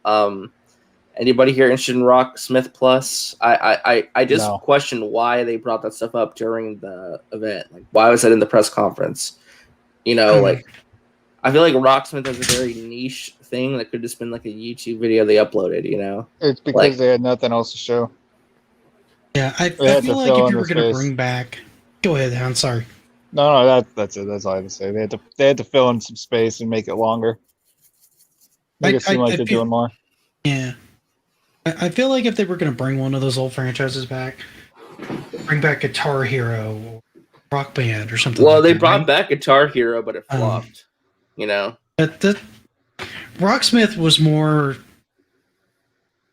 Anybody here interested in Rocksmith Plus? I just question why they brought that stuff up during the event. Like, why was that in the press conference? Like, I feel like Rocksmith has a very niche thing that could just been like a YouTube video they uploaded, It's because they had nothing else to show. Yeah, I feel like if you were going to bring back... Go ahead, I'm sorry. No, that's it. That's all I have to say. They had to fill in some space and make it longer. Make it seem like they're doing more. Yeah. I feel like if they were going to bring one of those old franchises back, bring back Guitar Hero or Rock Band or something. Well, they brought back Guitar Hero, but it flopped. But Rocksmith was more...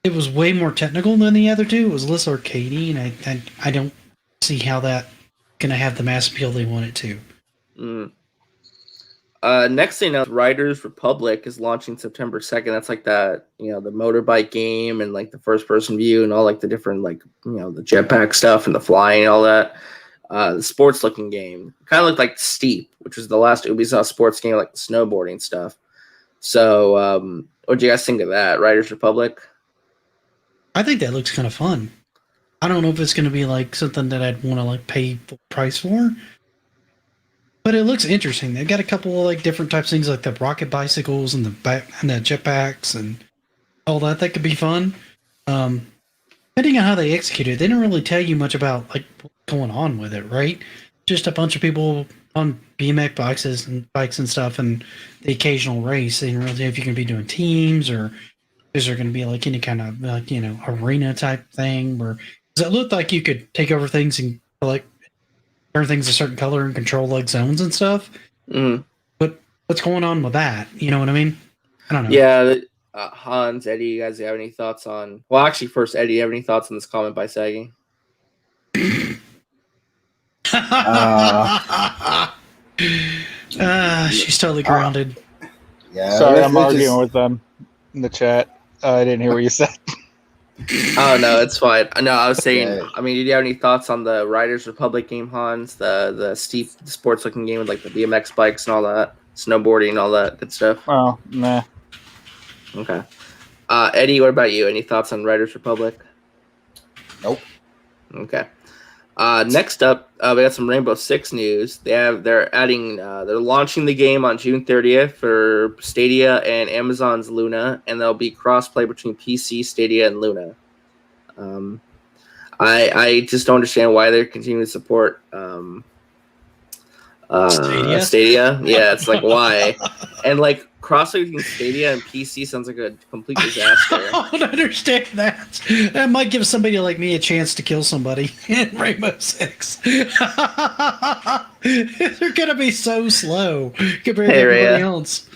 It was way more technical than the other two. It was less arcadey, and I don't see how that going to have the mass appeal they want it to. Next thing now, Riders Republic is launching September 2nd. That's like that, the motorbike game and like the first person view and all like the different the jetpack stuff and the flying and all that. The sports looking game kind of looked like Steep, which was the last Ubisoft sports game, like the snowboarding stuff. So, what do you guys think of that? Riders Republic? I think that looks kind of fun. I don't know if it's going to be like something that I'd want to like pay full price for, but it looks interesting. They've got a couple of like different types of things, like the rocket bicycles and the jetpacks and all that. That could be fun. Depending on how they execute it, they didn't really tell you much about like what's going on with it, right? Just a bunch of people on BMX bikes and stuff, and the occasional race. They didn't really know if you can be doing teams or Is there going to be like any kind of arena type thing where does it look like you could take over things and like turn things a certain color and control like zones and stuff? But what's going on with that? You know what I mean? I don't know. Yeah, Hans, Eddie, you guys have any thoughts on? Well, actually, first, Eddie, you have any thoughts on this comment by Saggy? She's totally grounded. Yeah. Sorry, I'm arguing with them in the chat. I didn't hear what you said. Oh no, it's fine. No, I was saying. I mean, did you have any thoughts on the Riders Republic game, Hans? The steep sports looking game with like the BMX bikes and all that, snowboarding and all that good stuff. Oh, nah. Okay. Eddie, what about you? Any thoughts on Riders Republic? Nope. Okay. Next up, we got some Rainbow Six news. They're launching the game on June 30th for Stadia and Amazon's Luna, and there'll be crossplay between PC, Stadia, and Luna. I just don't understand why they're continuing to support Stadia. Yeah, it's like why, and like crossplay between Stadia and PC sounds like a complete disaster. I don't understand that. That might give somebody like me a chance to kill somebody in Rainbow Six. They're gonna be so slow compared to everybody else.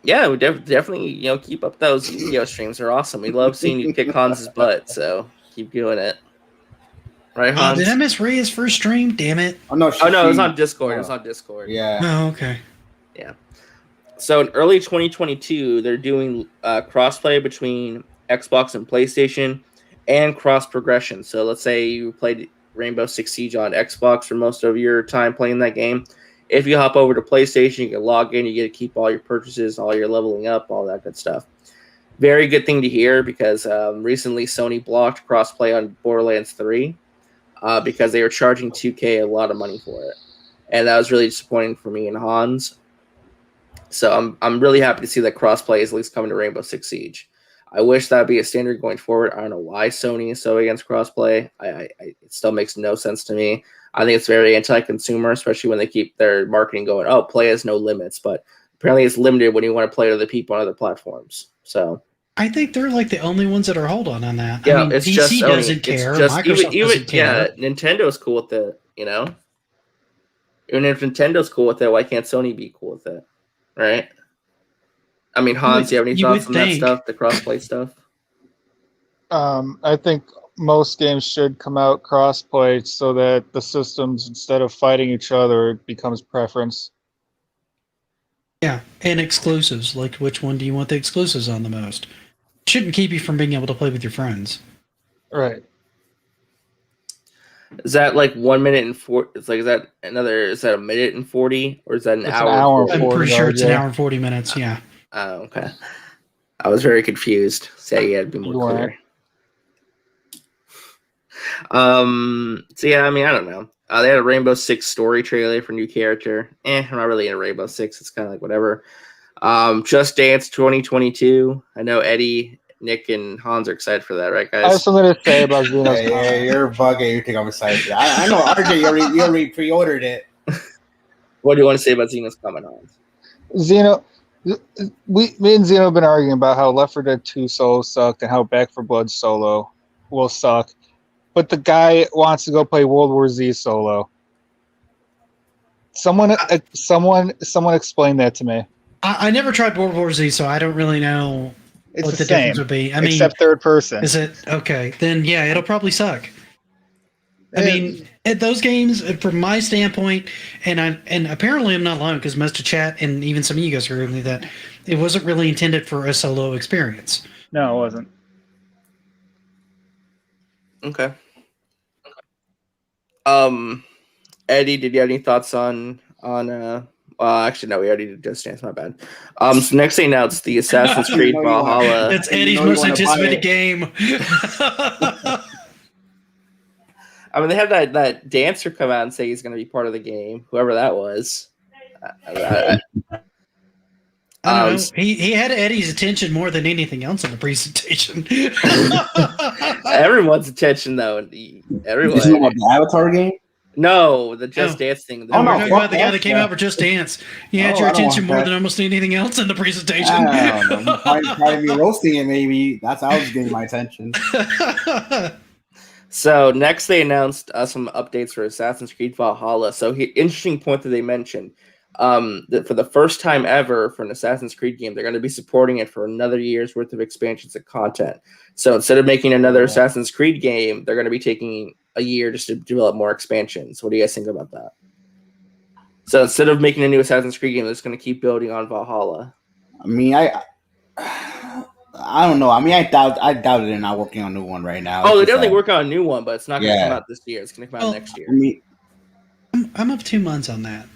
Yeah, we definitely keep up those video streams. They're awesome. We love seeing you kick Hans's butt, so keep doing it. Right, Hans? Did I miss Rhea's first stream? Damn it. Oh, no, it was on Discord. It was on Discord. Yeah. Oh, okay. Yeah. So in early 2022, they're doing crossplay between Xbox and PlayStation and cross progression. So let's say you played Rainbow Six Siege on Xbox for most of your time playing that game. If you hop over to PlayStation, you can log in, you get to keep all your purchases, all your leveling up, all that good stuff. Very good thing to hear because recently Sony blocked crossplay on Borderlands 3. Because they were charging 2K a lot of money for it, and that was really disappointing for me and Hans. So I'm really happy to see that crossplay is at least coming to Rainbow Six Siege. I wish that would be a standard going forward. I don't know why Sony is so against crossplay. It still makes no sense to me. I think it's very anti-consumer, especially when they keep their marketing going, oh, play has no limits, but apparently it's limited when you want to play with other people on other platforms. So I think they're like the only ones that are hold on that. Yeah, I mean, it's PC just doesn't care. Microsoft doesn't care. Yeah, Nintendo's cool with it. Even if Nintendo's cool with it, why can't Sony be cool with it? Right? I mean, Hans, do you have any thoughts on that stuff, the crossplay stuff? I think most games should come out crossplay so that the systems, instead of fighting each other, it becomes preference. Yeah, and exclusives. Like, which one do you want the exclusives on the most? Shouldn't keep you from being able to play with your friends. Right. Is that like 1 minute and 4? It's like, is that a minute and 40, or is that an hour? An hour and 40. I'm pretty sure it's an hour and 40 minutes. Yeah. Oh, okay. I was very confused. So you had to be more clear. So yeah, I mean, I don't know. They had a Rainbow Six story trailer for new character. I'm not really into Rainbow Six. It's kind of like whatever. Just Dance 2022. I know Eddie, Nick, and Hans are excited for that, right, guys? I have something to say about Xeno's Yeah, you're bugging. You think I'm excited for that? I know, RJ, you already pre-ordered it. What do you want to say about Xeno's comment, Hans? Xeno, me and Xeno have been arguing about how Left 4 Dead 2 solo sucked and how Back 4 Blood solo will suck. But the guy wants to go play World War Z solo. Someone explain that to me. I never tried World War Z, so I don't really know what the difference would be. I mean, except third person. Is it okay? Then yeah, it'll probably suck. I mean, at those games, from my standpoint, and apparently I'm not alone because most of chat and even some of you guys heard me that it wasn't really intended for a solo experience. No, it wasn't. Okay. Eddie, did you have any thoughts on actually no, we already did Just Dance, my bad. So next thing now it's the Assassin's Creed Valhalla. That's Eddie's most anticipated game. I mean, they have that dancer come out and say he's going to be part of the game, whoever that was. I don't know. He had Eddie's attention more than anything else in the presentation. Everyone's attention, though. Everyone. Is it the Avatar game? No, the Just Dance thing. We're talking about the guy that came out for Just Dance. He had your attention more than almost anything else in the presentation. I don't know. Probably be roasting it, maybe. That's how I was getting my attention. So next they announced some updates for Assassin's Creed Valhalla. So interesting point that they mentioned. That for the first time ever for an Assassin's Creed game, they're going to be supporting it for another year's worth of expansions and content. So instead of making another Assassin's Creed game, they're going to be taking a year just to develop more expansions. What do you guys think about that? So instead of making a new Assassin's Creed game, they're just going to keep building on Valhalla. I mean, I don't know. I mean, I doubt they're not working on a new one right now. Oh, they're definitely working on a new one, but it's not going to come out this year. It's going to come out next year. I mean, I'm up 2 months on that.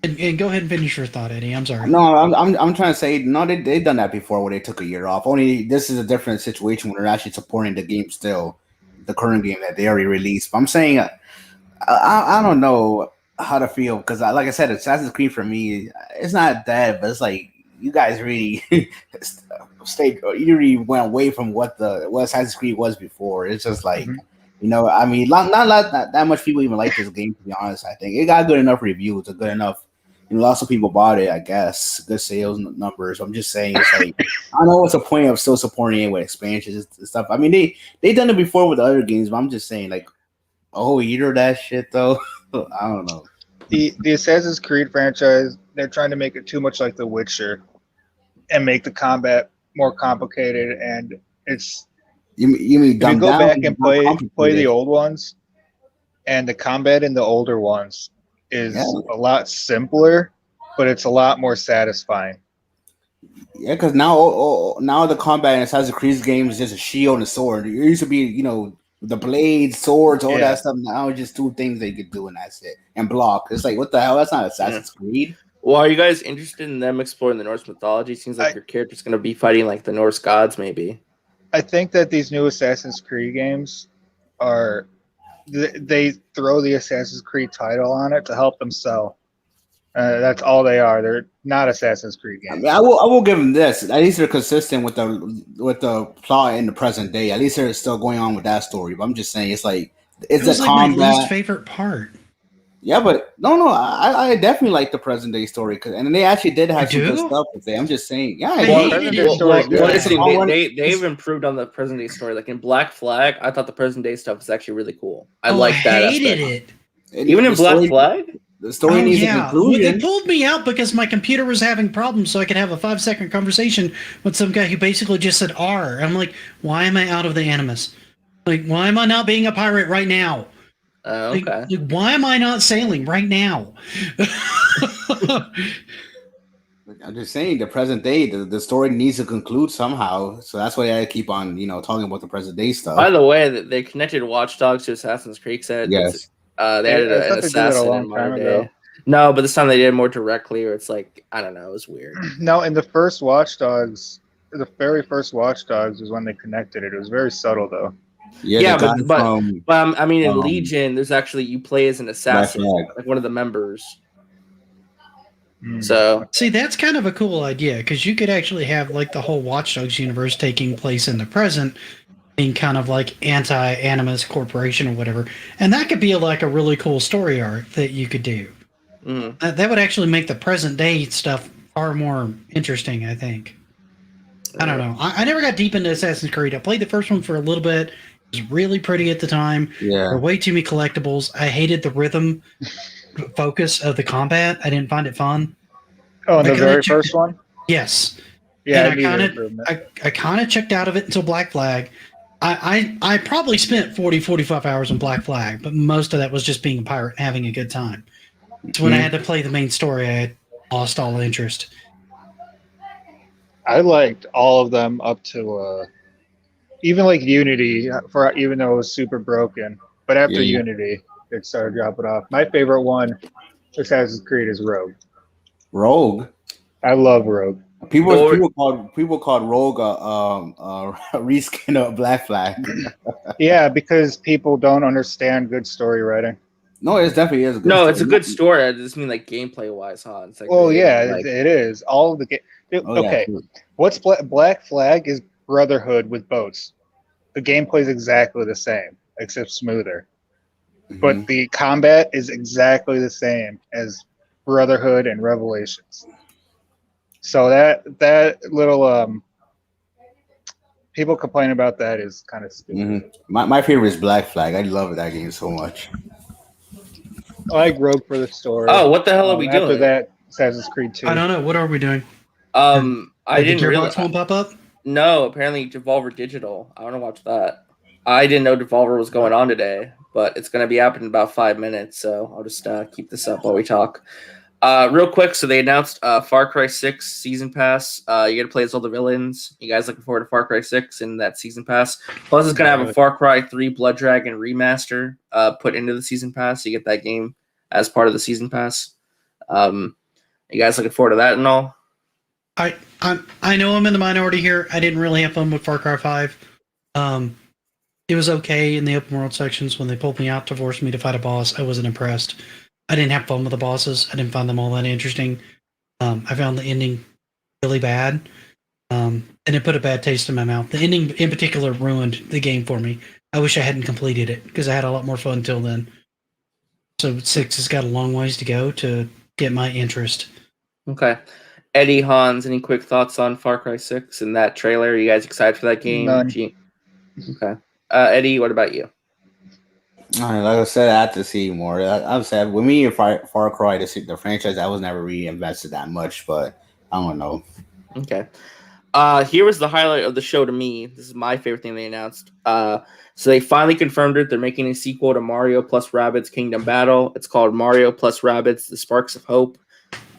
And go ahead and finish your thought, Eddie. I'm sorry. No, I'm trying to say no. They've done that before, where they took a year off. Only this is a different situation when they're actually supporting the game still, the current game that they already released. But I'm saying, I don't know how to feel because, like I said, Assassin's Creed for me, it's not that, but it's like you guys really you really went away from what Assassin's Creed was before. It's just like. You know, I mean, not that much people even like this game, to be honest. I think it got good enough reviews, a good enough. You know, lots of people bought it, I guess. Good sales numbers. I'm just saying, it's like I know what's the point of still supporting it with expansions and stuff. I mean, they done it before with other games, but I'm just saying, like, a whole year of that shit though. I don't know. The Assassin's Creed franchise, they're trying to make it too much like The Witcher, and make the combat more complicated, and it's. You mean if you go back and play the old ones, and the combat in the older ones is a lot simpler, but it's a lot more satisfying. Yeah, because now the combat in Assassin's Creed games is just a shield and a sword. It used to be, you know, the blades, swords, all that stuff. Now it's just two things they could do, and that's it. And block. It's like, what the hell? That's not Assassin's Creed. Well, are you guys interested in them exploring the Norse mythology? Seems like your character's going to be fighting like the Norse gods, maybe. I think that these new Assassin's Creed games they throw the Assassin's Creed title on it to help them sell. That's all they are. They're not Assassin's Creed games. I mean, I will give them this. At least they're consistent with the plot in the present day. At least they're still going on with that story. But I'm just saying, it's like it was like combat. My least favorite part. Yeah, but no, I definitely like the present day story and they actually did have some good stuff with it. I'm just saying, they've improved on the present day story. Like in Black Flag, I thought the present day stuff was actually really cool. I liked that. Hated it. Even in Black Flag, the story needs a conclusion. Well, they pulled me out because my computer was having problems, so I could have a 5-second conversation with some guy who basically just said R. I'm like, why am I out of the Animus? Like, why am I not being a pirate right now? Okay. Like, why am I not sailing right now? I'm just saying, the present day, the story needs to conclude somehow. So that's why I keep on, talking about the present day stuff. By the way, they connected Watch Dogs to Assassin's Creed set. Yes. They added an assassin in modern day. No, but this time they did it more directly, or it's like, I don't know, it was weird. No, in the first Watch Dogs, the very first Watch Dogs was when they connected it. It was very subtle, though. Yeah, but I mean, in Legion, there's actually you play as an assassin, like one of the members. So see, that's kind of a cool idea because you could actually have like the whole Watch Dogs universe taking place in the present, being kind of like anti-Animus Corporation or whatever, and that could be like a really cool story arc that you could do. That would actually make the present day stuff far more interesting, I think. I don't know. I never got deep into Assassin's Creed. I played the first one for a little bit. It was really pretty at the time. Yeah. There were way too many collectibles. I hated the rhythm focus of the combat. I didn't find it fun. Oh, the very first one? Yes. Yeah, and I kind of checked out of it until Black Flag. I probably spent 45 hours on Black Flag, but most of that was just being a pirate and having a good time. So when I had to play the main story, I had lost all interest. I liked all of them up to even like Unity, even though it was super broken. But after Unity, it started dropping off. My favorite one, Assassin's Creed, is Rogue. Rogue? I love Rogue. People called Rogue a reskin of Black Flag. Yeah, because people don't understand good story writing. No, it definitely is. It's a good story. I just mean like gameplay wise, huh? It's like it is. All of the game. Okay, what's Black Flag is Brotherhood with boats. The gameplay is exactly the same, except smoother. but the combat is exactly the same as Brotherhood and Revelations. So that little people complain about that is kind of stupid. My favorite is Black Flag. I love that game so much. I like Rogue for the Story. Oh, what the hell are we doing? After that, Assassin's Creed 2. I don't know. What are we doing? I the didn't realize. Gearbox won't pop up? No, apparently Devolver Digital. I want to watch that. I didn't know Devolver was going on today, but it's going to be up in about 5 minutes, so I'll just keep this up while we talk. Real quick, so they announced Far Cry 6 Season Pass. You get to play as all the villains. You guys looking forward to Far Cry 6 and that Season Pass? Plus, it's going to have a Far Cry 3 Blood Dragon remaster put into the Season Pass. So you get that game as part of the Season Pass. You guys looking forward to that and all? I know I'm in the minority here. I didn't really have fun with Far Cry 5. It was okay in the open world sections. When they pulled me out to force me to fight a boss, I wasn't impressed. I didn't have fun with the bosses. I didn't find them all that interesting. I found the ending really bad, and it put a bad taste in my mouth. The ending in particular ruined the game for me. I wish I hadn't completed it because I had a lot more fun till then. So 6 has got a long ways to go to get my interest. Okay. Eddie, Hans, any quick thoughts on Far Cry 6 and that trailer? Are you guys excited for that game? None. Okay. Eddie, what about you? Like I said, I have to see more. I've said with me and Far Cry, the franchise, I was never really invested that much, but I don't know. Okay. Here was the highlight of the show to me. This is my favorite thing they announced. So they finally confirmed it. They're making a sequel to Mario plus Rabbids Kingdom Battle. It's called Mario plus Rabbids: The Sparks of Hope.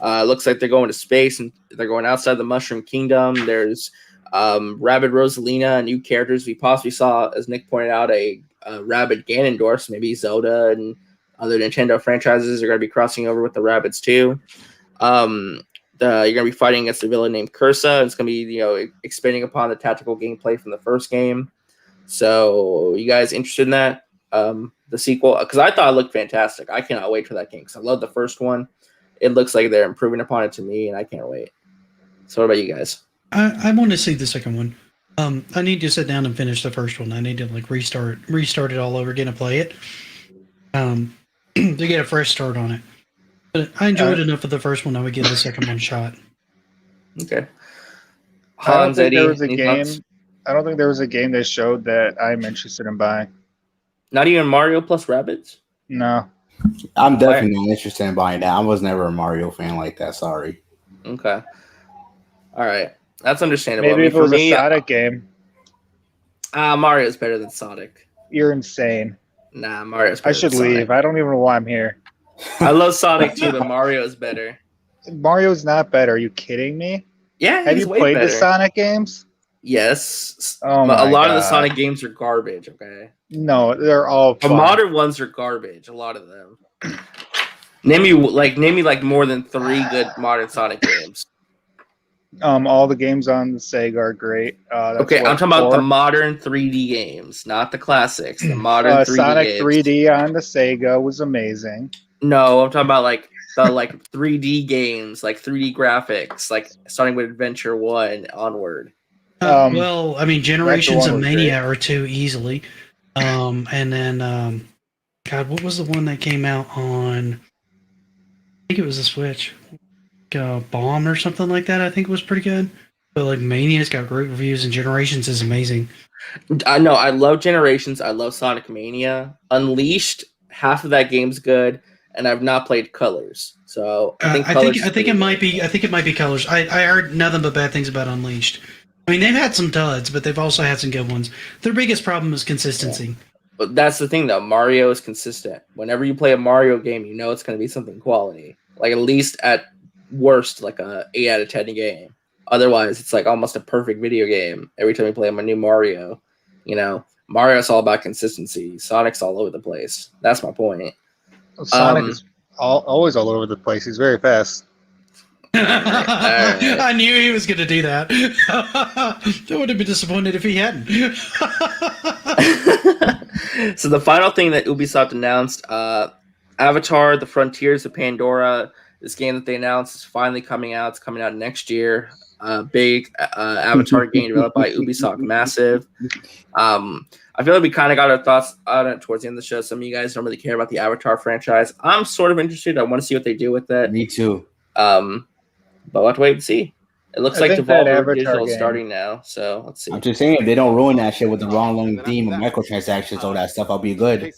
It looks like they're going to space and they're going outside the Mushroom Kingdom. There's Rabbid Rosalina and new characters. We possibly saw, as Nick pointed out, a Rabbid Ganondorf. So maybe Zelda and other Nintendo franchises are going to be crossing over with the Rabbids too. You're going to be fighting against a villain named Cursa. It's going to be, expanding upon the tactical gameplay from the first game. So, you guys interested in that? The sequel? Because I thought it looked fantastic. I cannot wait for that game because I love the first one. It looks like they're improving upon it to me, and I can't wait. So, what about you guys? I want to see the second one. I need to sit down and finish the first one. I need to restart it all over again and play it. To get a fresh start on it. But I enjoyed enough of the first one. I would give the second one a shot. Okay. I don't think there was a game they showed that I'm interested in buying. Not even Mario plus Rabbids? No. I'm definitely not interested in buying that. I was never a Mario fan like that. Sorry. Okay. All right. That's understandable. Maybe if it was a Sonic game. Mario's better than Sonic. You're insane. Nah, Mario's better I should than Sonic. leave. I don't even know why I'm here. I love Sonic too, but Mario's better. Mario's not better. Are you kidding me? Yeah, Have you played the Sonic games? Yes. Oh a lot of the God. Sonic games are garbage, okay? No, they're all The fun. modern ones are garbage, a lot of them. Name me more than 3 good modern Sonic games. All the games on the Sega are great. Okay, I'm talking about the modern 3D games, not the classics. The modern 3D Sonic games. 3D on the Sega was amazing. No, I'm talking about the 3D games, like 3D graphics, like starting with Adventure 1 onward. Well, I mean, Generations of Mania are 2 easily. And then, God, what was the one that came out on? I think it was the Switch. Bomb or something like that. I think it was pretty good. But Mania's got great reviews, and Generations is amazing. I know. I love Generations. I love Sonic Mania. Unleashed, half of that game's good, and I've not played Colors. So I think it might be Colors. I heard nothing but bad things about Unleashed. I mean, they've had some duds, but they've also had some good ones. Their biggest problem is consistency. Yeah. But that's the thing, though. Mario is consistent. Whenever you play a Mario game, you know it's going to be something quality. At least at worst, a 8 out of 10 game. Otherwise, it's almost a perfect video game. Every time you play a new Mario, Mario's all about consistency. Sonic's all over the place. That's my point. Sonic is always all over the place. He's very fast. All right. I knew he was going to do that. I would have been disappointed if he hadn't. So the final thing that Ubisoft announced, Avatar: The Frontiers of Pandora, this game that they announced is finally coming out. It's coming out next year. big Avatar game developed by Ubisoft Massive. I feel like we kind of got our thoughts on it towards the end of the show. Some of you guys don't really care about the Avatar franchise. I'm sort of interested. I want to see what they do with it. Me too. But we'll have to wait and see. It looks like Devolver Digital is starting now, so let's see. I'm just saying, if they don't ruin that shit with the wrong theme and microtransactions, all that stuff, I'll be good.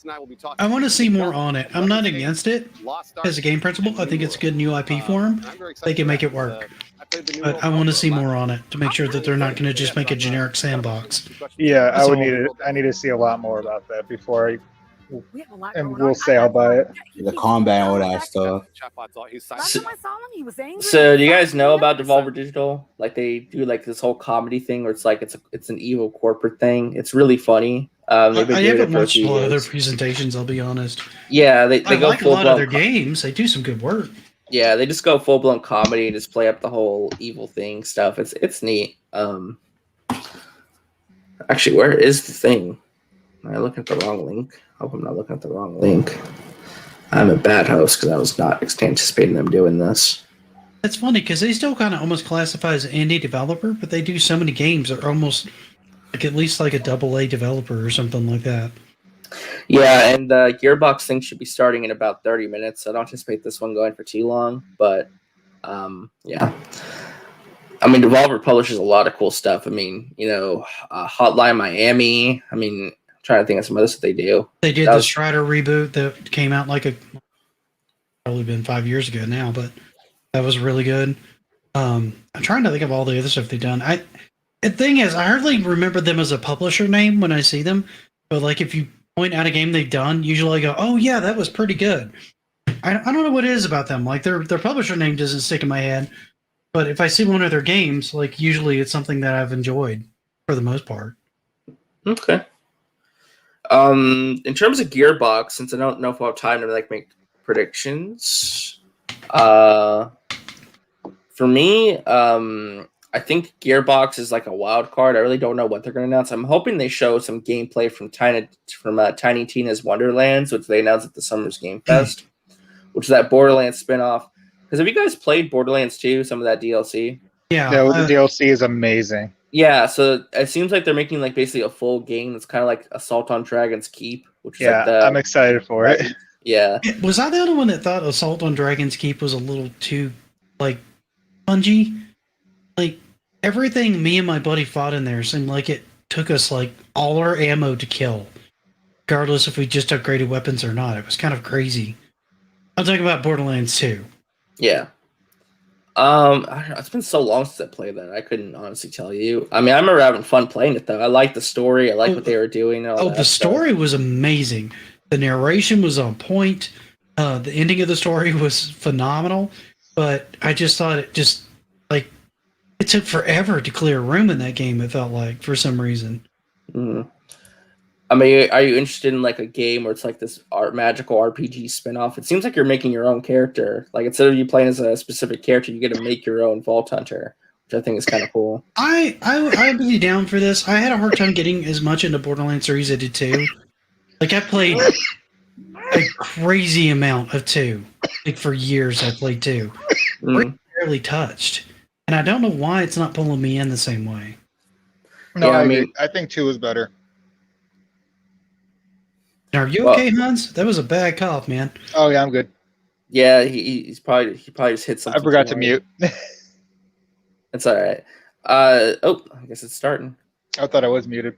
I want to see more on it. I'm not against it as a game principle. I think it's a good new IP for them. They can make it work. But I want to see more on it to make sure that they're not going to just make a generic sandbox. Yeah, I need to see a lot more about that before I. And we'll say I'll buy it. The combat, all that stuff. So do you guys know about Devolver Digital? Like they do like this whole comedy thing where it's like it's an evil corporate thing. It's really funny. I haven't watched a lot of their presentations, I'll be honest. Yeah, they I go like a lot of their games. They do some good work. Yeah, they just go full blown comedy and just play up the whole evil thing stuff. It's neat. Actually, where is the thing? Am I looking at the wrong link? Hope I'm not looking at the wrong link. I'm a bad host because I was not anticipating them doing this. It's funny because they still kind of almost classify as an indie developer, but they do so many games that are almost like at least like a AA developer or something like that. Yeah, and the Gearbox thing should be starting in about 30 minutes. I don't anticipate this one going for too long, but yeah. I mean, Devolver publishes a lot of cool stuff. I mean, Hotline Miami. I mean, trying to think of some other stuff they do. They did the Strider reboot that came out probably been 5 years ago now, but that was really good. I'm trying to think of all the other stuff they've done. The thing is, I hardly remember them as a publisher name when I see them, but like if you point out a game they've done, usually I go, oh yeah, that was pretty good. I don't know what it is about them. Like their publisher name doesn't stick in my head, but if I see one of their games, like usually it's something that I've enjoyed for the most part. Okay. In terms of Gearbox, since I don't know if I'll have time to like make predictions, for me, I think Gearbox is like a wild card. I really don't know what they're going to announce. I'm hoping they show some gameplay from Tiny Tina's Wonderlands, which they announced at the Summer's Game Fest, which is that Borderlands spinoff. Because have you guys played Borderlands 2, some of that DLC? Yeah, the DLC is amazing. Yeah, so it seems like they're making like basically a full game that's kind of like Assault on Dragon's Keep, which is like I'm excited for it. Yeah. Was I the only one that thought Assault on Dragon's Keep was a little too like spongy? Like everything me and my buddy fought in there seemed like it took us like all our ammo to kill, regardless if we just upgraded weapons or not. It was kind of crazy. I'm talking about Borderlands 2. Yeah. I don't know, it's been so long since I played that. I couldn't honestly tell you. I mean, I remember having fun playing it though. I liked the story. I liked what they were doing. The story was amazing. The narration was on point. The ending of the story was phenomenal. But I just thought it took forever to clear a room in that game. It felt like for some reason. Mm-hmm. I mean, are you interested in like a game where it's like this magical RPG spinoff? It seems like you're making your own character. Like instead of you playing as a specific character, you get to make your own Vault Hunter, which I think is kind of cool. I'd be down for this. I had a hard time getting as much into Borderlands 3 as I did 2. Like I played a crazy amount of 2. Like for years I played 2. Barely touched. And I don't know why it's not pulling me in the same way. No, yeah, I mean, I think 2 is better. Are you okay, Hans? That was a bad cough, man. Oh yeah, I'm good. Yeah, he probably just hit something. I forgot to mute. It's all right. I guess it's starting. I thought I was muted.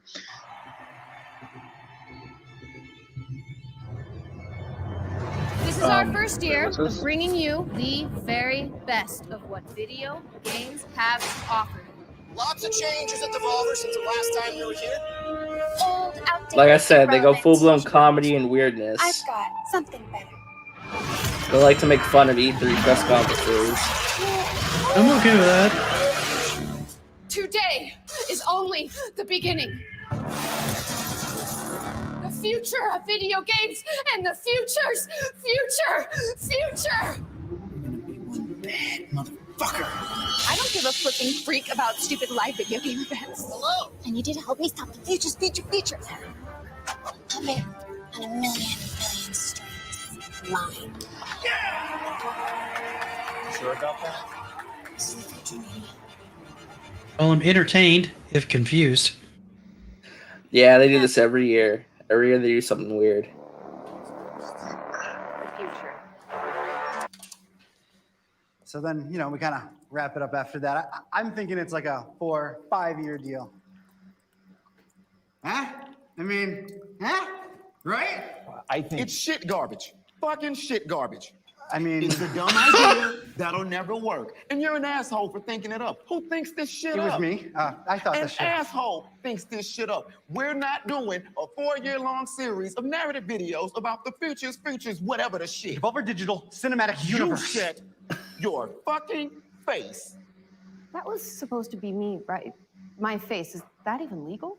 This is our first year of bringing you the very best of what video games have to offer. Lots of changes at Devolver since the last time you were here. Old, outdated, like I said, they go full-blown comedy and weirdness. I've got something better. They like to make fun of E3 press conferences. I'm okay with that. Today is only the beginning. The future of video games and the future's future. Bad motherfucker. I don't give a flipping freak about stupid live video game events. Hello. I need you to help me stop the future's future. Come here on a million strings. Line. Yeah! Sure about that? This is the future, lady. Well, I'm entertained, if confused. Yeah, they do this every year. Every year they do something weird. So then, you know, we kind of wrap it up after that. I'm thinking it's like a 4-5-year deal. Huh? I mean, huh? Right? I think it's shit garbage. Fucking shit garbage. I mean, it's a dumb idea that'll never work. And you're an asshole for thinking it up. Who thinks this shit up? It was me. I thought An this shit. asshole thinks this shit up. We're not doing a 4-year-long series of narrative videos about the futures, whatever the shit. Devolver Digital Cinematic Universe. You shut your fucking face. That was supposed to be me, right? My face. Is that even legal?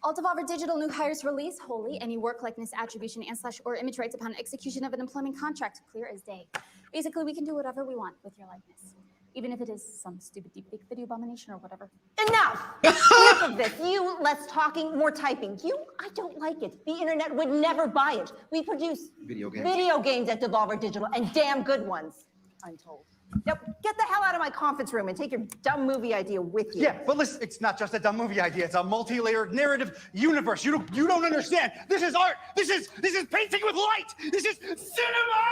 All Devolver Digital new hires release wholly any work likeness attribution and / or image rights upon execution of an employment contract, clear as day. Basically, we can do whatever we want with your likeness, even if it is some stupid deepfake video abomination or whatever. Enough! Enough of this. You, less talking, more typing. I don't like it. The internet would never buy it. We produce Video games at Devolver Digital, and damn good ones. Untold. Now, get the hell out of my conference room and take your dumb movie idea with you. Yeah, but listen, it's not just a dumb movie idea. It's a multi-layered narrative universe. You don't understand. This is art. This is painting with light. This is cinema.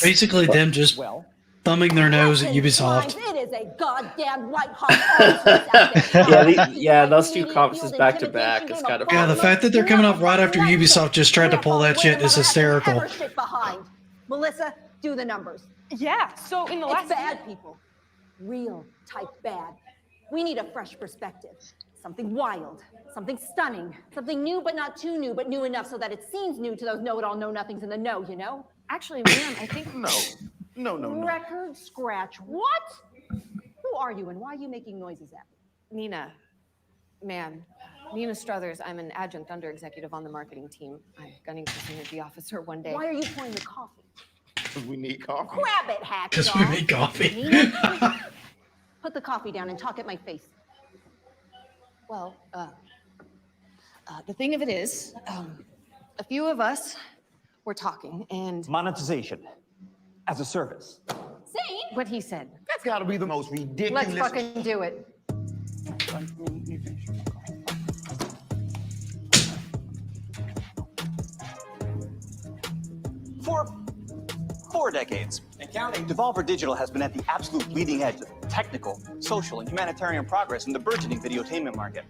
Basically, them just thumbing their nose at Ubisoft. It is a goddamn white hot. Yeah, those two conferences back to back is kind of. Yeah, the fact that they're coming up right after Ubisoft just tried to pull that shit is hysterical. Behind. Melissa, do the numbers. Yeah, so in the last bad people. Real type bad. We need a fresh perspective. Something wild, something stunning, something new but not too new, but new enough so that it seems new to those know-it-all know-nothings in the know, you know? Actually, ma'am, I think... No. Record scratch. What? Who are you and why are you making noises at me? Nina, ma'am. Nina Struthers. I'm an adjunct under executive on the marketing team. I'm gunning for synergy officer one day. Why are you pouring the coffee? Because we need coffee. Grab it, hack. Because we need coffee. Nina, put the coffee down and talk at my face. Well, the thing of it is, a few of us were talking and... Monetization as a service. Say what he said. That's got to be the most ridiculous. Let's fucking do it. For 4 decades, and counting, Devolver Digital has been at the absolute leading edge of technical, social, and humanitarian progress in the burgeoning videotainment market.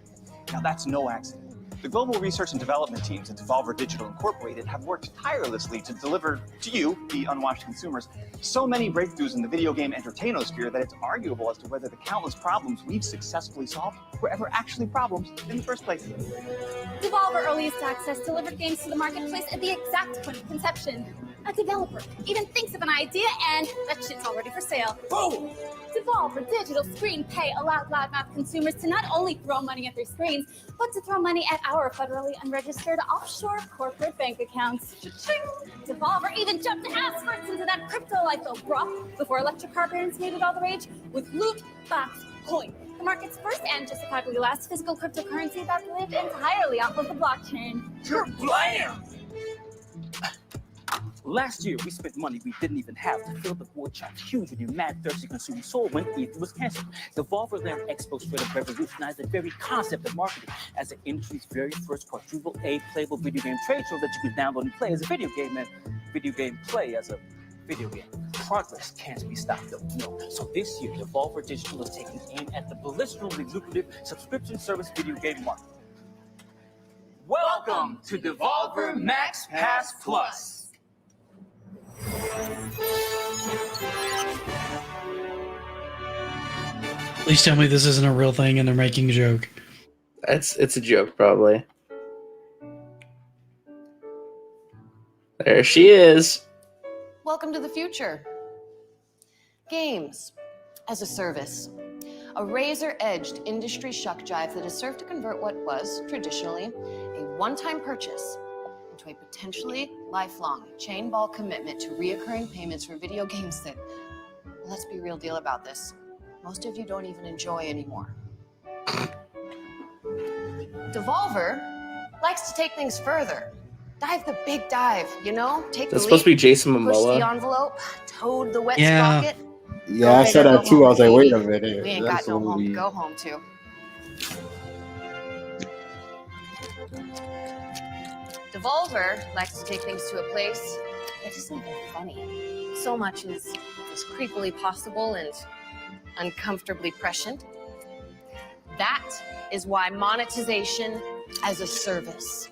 Now, that's no accident. The global research and development teams at Devolver Digital Incorporated have worked tirelessly to deliver to you, the unwashed consumers, so many breakthroughs in the video game entertainosphere that it's arguable as to whether the countless problems we've successfully solved were ever actually problems in the first place. Devolver Earliest Access delivered games to the marketplace at the exact point of conception. A developer even thinks of an idea and that shit's already for sale. Boom! Devolver Digital Screen Pay allowed loudmouth consumers to not only throw money at their screens, but to throw money at our federally unregistered offshore corporate bank accounts. Cha-ching! Devolver even jumped ass first into that crypto life of rock before electric car payments made it all the rage with Loot Box Coin, the market's first and justifiably last physical cryptocurrency that lived entirely off of the blockchain. Blam! Last year, we spent money we didn't even have to fill the void shot huge with your mad, thirsty consumer soul when E3 was canceled. Devolver Land Expo straight up revolutionized the very concept of marketing as the industry's very first quadruple A playable video game trade show that you can download and play as a video game and video game play as a video game. Progress can't be stopped though, no. So this year, Devolver Digital is taking aim at the blisteringly lucrative subscription service video game market. Welcome to Devolver Max Pass Plus. Please tell me this isn't a real thing and they're making a joke. It's a joke, probably. There she is. Welcome to the future. Games as a service. A razor-edged industry shuck jive that has served to convert what was, traditionally, a one-time purchase into a potentially lifelong chain ball commitment to reoccurring payments for video games that, let's be real deal about this, most of you don't even enjoy anymore. Devolver likes to take things further. Dive the big dive, you know? Take That's the supposed to be leap, Jason push Momoa. the envelope, toad the wet Yeah. sprocket. Yeah, I said that too. I was like, wait a minute. We ain't got no home to go home to. Devolver likes to take things to a place that isn't even funny. So much is creepily possible and uncomfortably prescient. That is why monetization as a service.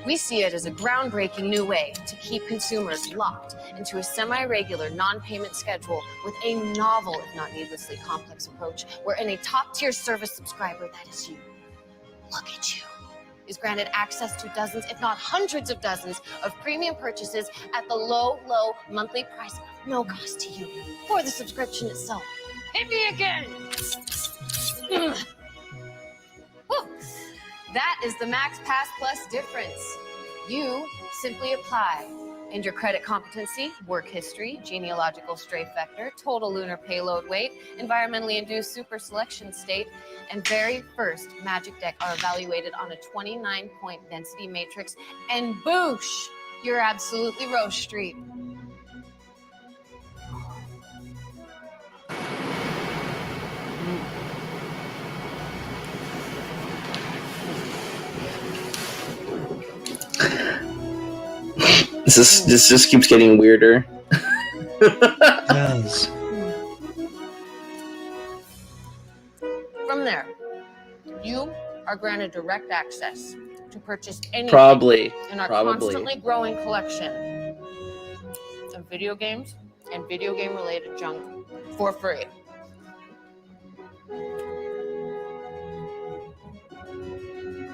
We see it as a groundbreaking new way to keep consumers locked into a semi-regular non-payment schedule with a novel, if not needlessly complex approach, wherein a top-tier service subscriber, that is you, look at you, is granted access to dozens, if not hundreds of dozens, of premium purchases at the low, low monthly price of no cost to you for the subscription itself. Hit me again! Whew. That is the Max Pass Plus difference. You simply apply, and your credit competency, work history, genealogical strafe vector, total lunar payload weight, environmentally induced super selection state, and very first magic deck are evaluated on a 29-point density matrix, and boosh, you're absolutely Rose Street. This just keeps getting weirder. It does. From there, you are granted direct access to purchase anything in our constantly growing collection of video games and video game related junk for free.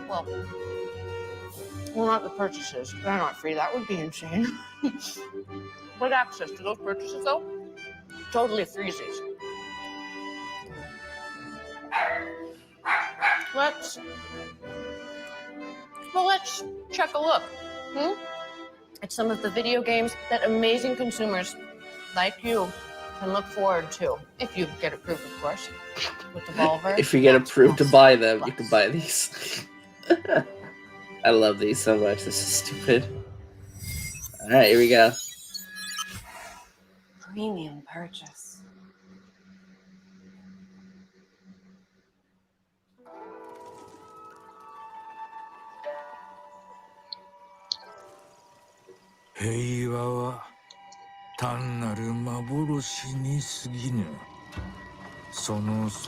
Well, not the purchases. They're not free. That would be insane. But access to those purchases, though, totally freezies. Let's check a look at some of the video games that amazing consumers like you can look forward to. If you get approved, of course, with Devolver. If you get approved to buy them, you can buy these. I love these so much. This is stupid. All right, here we go. Premium purchase.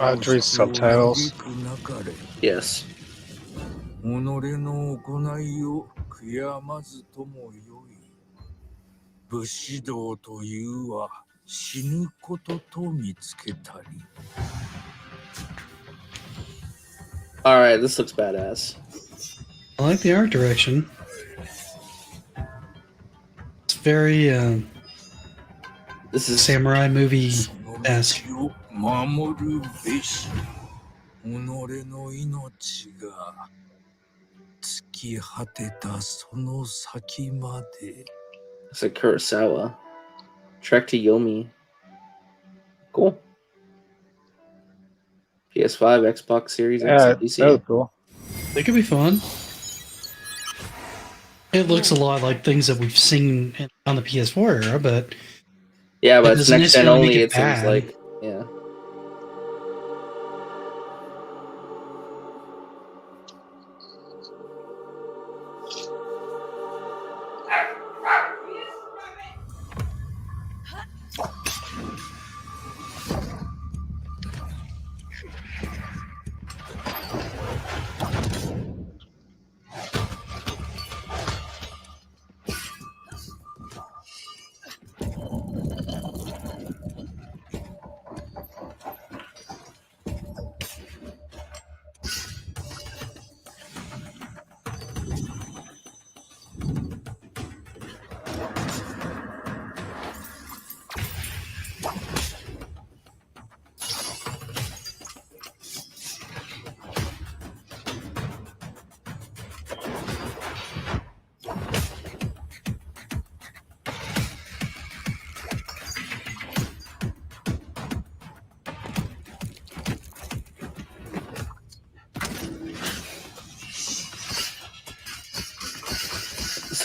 Audrey's subtitles. Yes. 己の行いを悔やまずともよい。武士道というは死ぬことと見つけたり。All right, this looks badass. I like the art direction. It's very this is samurai movie-esque. 守るべし。己の命が。 It's like Kurosawa. Trek to Yomi. Cool. PS5, Xbox Series X, and PC. That was cool. It could be fun. It looks a lot like things that we've seen on the PS4 era, but yeah, but it's next gen only. It seems like yeah.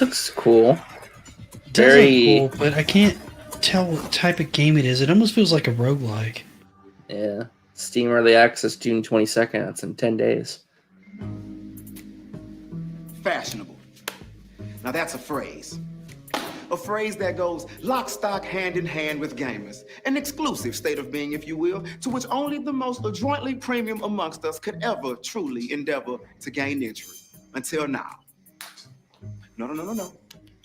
looks cool. It does look cool, but I can't tell what type of game it is. It almost feels like a roguelike. Yeah. Steam Early Access June 22nd. That's in 10 days. Fashionable. Now that's a phrase. A phrase that goes lock, stock, hand in hand with gamers. An exclusive state of being, if you will, to which only the most adroitly premium amongst us could ever truly endeavor to gain entry. Until now. No.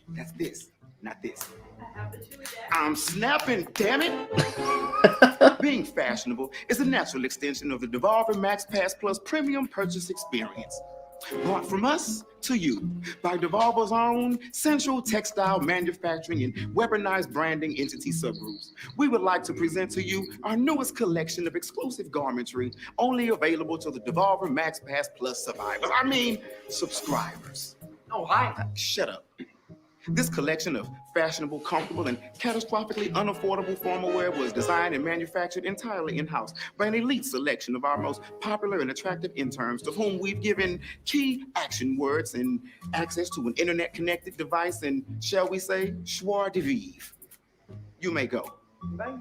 That's this, not this. I'm snapping, damn it! Being fashionable is a natural extension of the Devolver Max Pass Plus premium purchase experience. Brought from us to you by Devolver's own Central Textile Manufacturing and Weaponized Branding Entity subgroups. We would like to present to you our newest collection of exclusive garmentry, only available to the Devolver Max Pass Plus survivors. I mean, subscribers. Oh, hi. Shut up. This collection of fashionable, comfortable, and catastrophically unaffordable formal wear was designed and manufactured entirely in-house by an elite selection of our most popular and attractive interns, to whom we've given key action words and access to an internet-connected device and, shall we say, joie de vivre. You may go. Bye.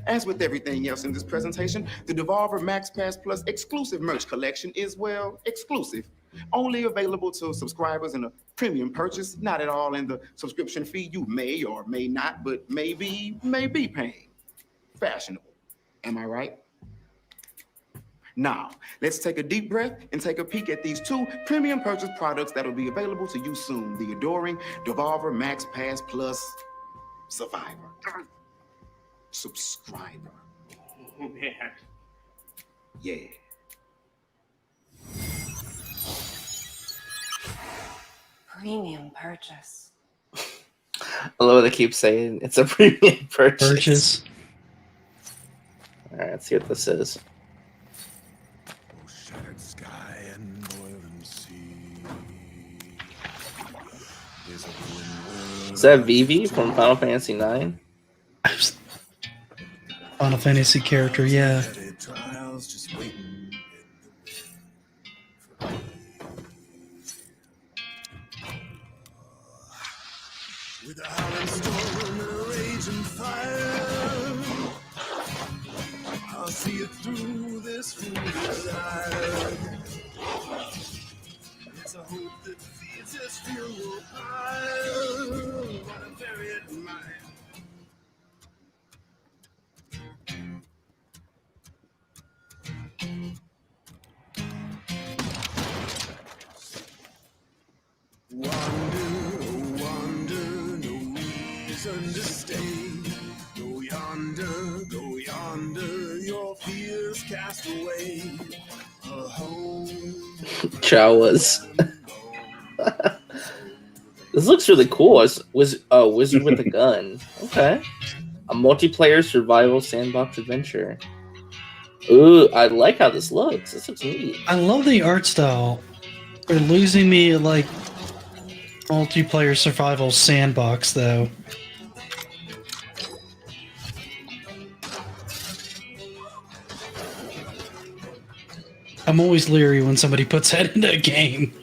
As with everything else in this presentation, the Devolver Max Pass Plus exclusive merch collection is, well, exclusive. Only available to subscribers in a premium purchase, not at all in the subscription fee you may or may not, but may be paying. Fashionable. Am I right? Now, let's take a deep breath and take a peek at these two premium purchase products that will be available to you soon. The adoring Devolver Max Pass Plus Survivor. Subscriber. Oh, man. Yeah. Premium purchase. I love what they keep saying. It's a premium purchase. All right, let's see what this is. Shattered sky and boiling sea. Is that Vivi from Final Fantasy IX? Final Fantasy character, yeah. Trials just waiting. With a howling storm and a raging fire, I'll see it through this fool's eye. It's a hope that feeds its funeral pyre. What a very mind. To stay. Go yonder, your fears cast away. A home. Chawas. This looks really cool. It's Wizard with a gun. Okay. A multiplayer survival sandbox adventure. Ooh, I like how this looks. This looks neat. I love the art style. They're losing me at like multiplayer survival sandbox though. I'm always leery when somebody puts that into a game.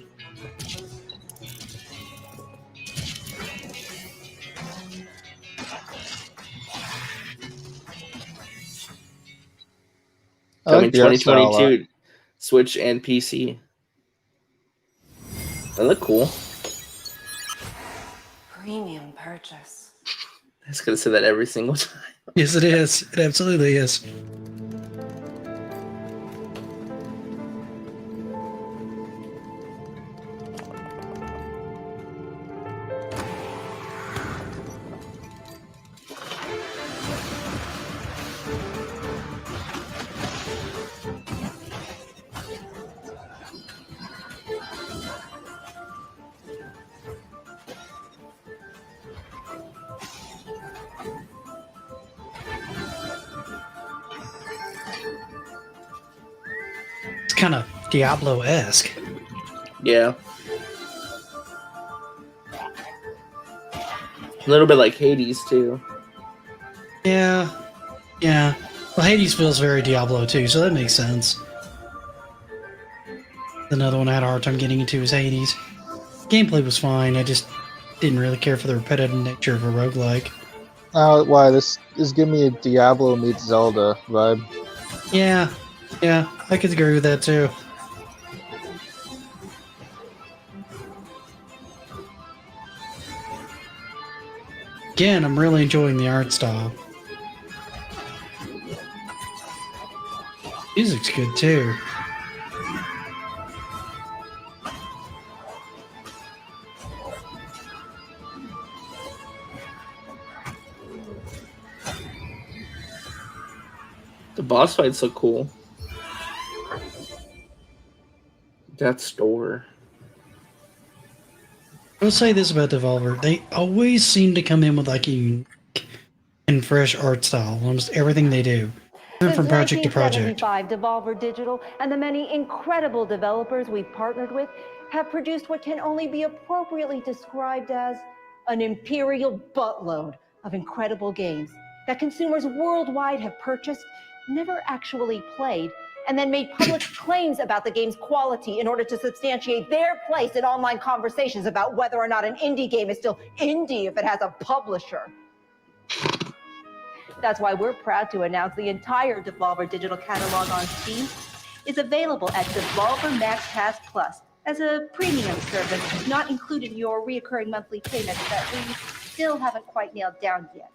Coming 2022, Switch and PC. They look cool. Premium purchase. I was gonna say that every single time. Yes, it is. It absolutely is. Kind of Diablo-esque. Yeah. A little bit like Hades too. Yeah. Well, Hades feels very Diablo too, so that makes sense. Another one I had a hard time getting into is Hades. Gameplay was fine. I just didn't really care for the repetitive nature of a roguelike. Why this is giving me a Diablo meets Zelda vibe. Yeah, I could agree with that too. Again, I'm really enjoying the art style. Music's good too. The boss fights look cool. Death's Door. I will say this about Devolver. They always seem to come in with like a unique and fresh art style. Almost everything they do. Even from project to project. 1975, Devolver Digital and the many incredible developers we've partnered with have produced what can only be appropriately described as an imperial buttload of incredible games that consumers worldwide have purchased, never actually played, and then made public claims about the game's quality in order to substantiate their place in online conversations about whether or not an indie game is still indie if it has a publisher. That's why we're proud to announce the entire Devolver Digital catalog on Steam is available at Devolver Max Pass Plus as a premium service not included in your reoccurring monthly payments that we still haven't quite nailed down yet.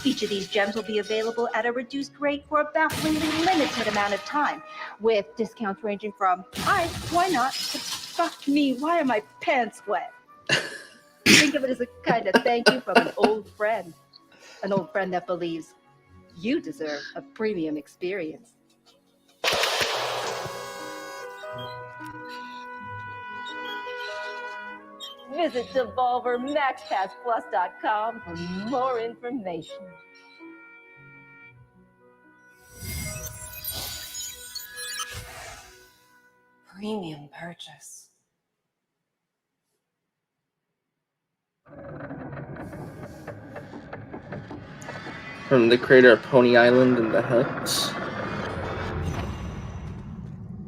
Each of these gems will be available at a reduced rate for a bafflingly limited amount of time, with discounts ranging from, hi, why not, to fuck me, why are my pants wet? Think of it as a kind of thank you from an old friend that believes you deserve a premium experience. Visit DevolverMaxPassPlus.com for more information. Premium purchase. From the creator of Pony Island and the Huts.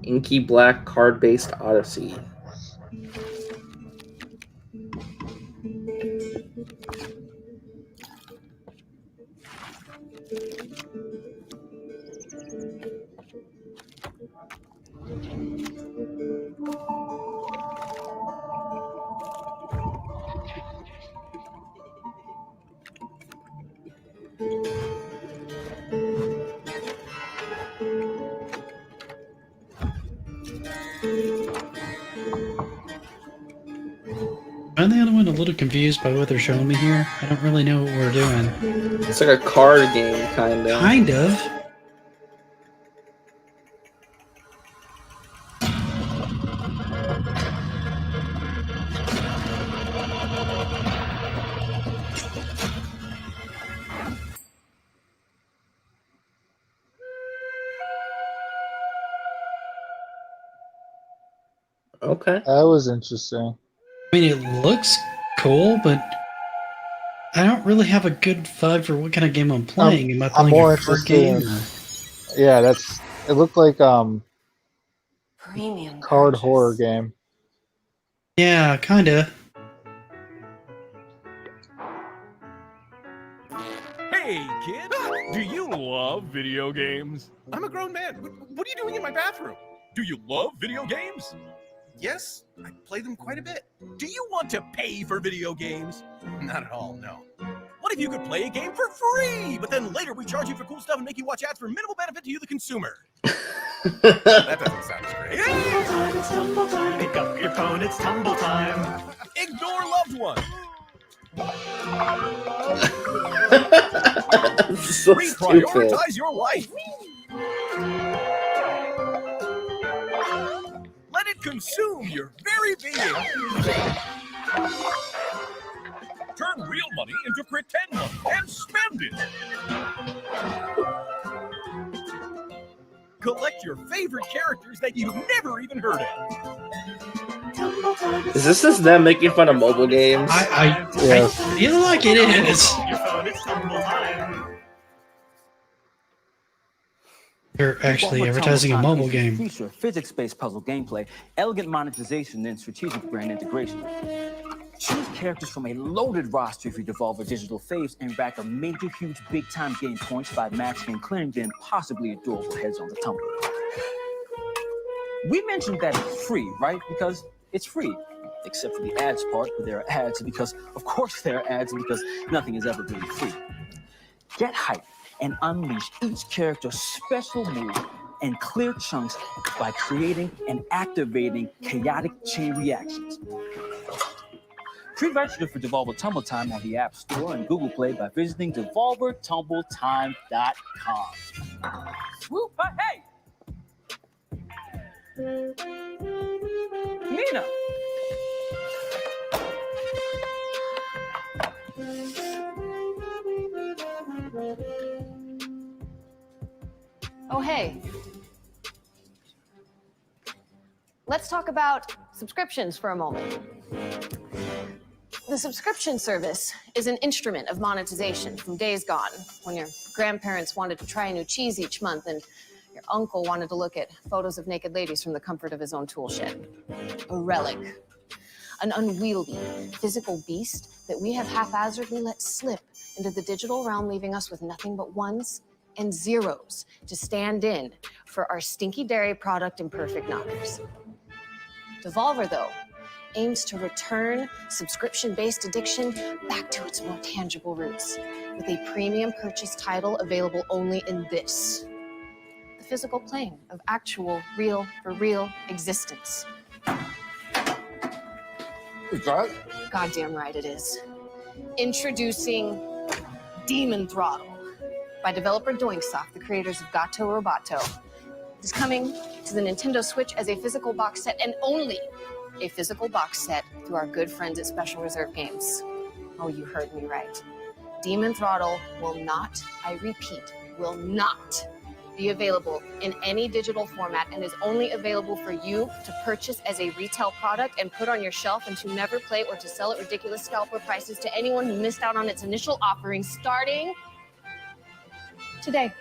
Inky Black card-based Odyssey. I'm the only one a little confused by what they're showing me here. I don't really know what we're doing. It's like a card game, kind of. Kind of. Okay. That was interesting. I mean, it looks cool, but I don't really have a good vibe for what kind of game I'm playing. Am I playing more a card interested game? in- Yeah, it looked like Premium card purchase. horror game. Yeah, kinda. Hey, kid! Do you love video games? I'm a grown man. What are you doing in my bathroom? Do you love video games? Yes, I play them quite a bit. Do you want to pay for video games? Not at all, no. What if you could play a game for free, but then later we charge you for cool stuff and make you watch ads for minimal benefit to you, the consumer? That doesn't sound as great. Tumble time, it's tumble time. Pick up your phone, it's tumble time. Ignore loved one. So Reprioritize your life. Let it consume your very being. Turn real money into pretend money and spend it. Collect your favorite characters that you've never even heard of. Is this just them making fun of mobile games? I feel like it is. Your phone, it's tumble time. They're actually advertising a mobile game. Feature physics-based puzzle gameplay, elegant monetization, and strategic brand integration. Choose characters from a loaded roster of your Devolver Digital faves and rack up major, huge, big-time game points by matching and clearing the impossibly adorable heads on the tumble. We mentioned that it's free, right? Because it's free. Except for the ads part, where there are ads, because of course there are ads, because nothing is ever really free. Get hyped and unleash each character's special move and clear chunks by creating and activating chaotic chain reactions. Pre-register for Devolver Tumble Time on the App Store and Google Play by visiting devolvertumbletime.com. Whoop, hey! Nina! Oh, hey. Let's talk about subscriptions for a moment. The subscription service is an instrument of monetization from days gone, when your grandparents wanted to try a new cheese each month and your uncle wanted to look at photos of naked ladies from the comfort of his own tool shed. A relic. An unwieldy, physical beast that we have haphazardly let slip into the digital realm, leaving us with nothing but ones and zeros to stand in for our stinky dairy product and perfect knockers. Devolver, though, aims to return subscription-based addiction back to its more tangible roots with a premium purchase title available only in this, the physical plane of actual, real, for real existence. Is that? Goddamn right it is. Introducing Demon Throttle by developer Doinksoft, the creators of Gato Roboto. It's coming to the Nintendo Switch as a physical box set, and only a physical box set through our good friends at Special Reserve Games. Oh, you heard me right. Demon Throttle will not, I repeat, will not be available in any digital format and is only available for you to purchase as a retail product and put on your shelf and to never play or to sell at ridiculous scalper prices to anyone who missed out on its initial offering starting today.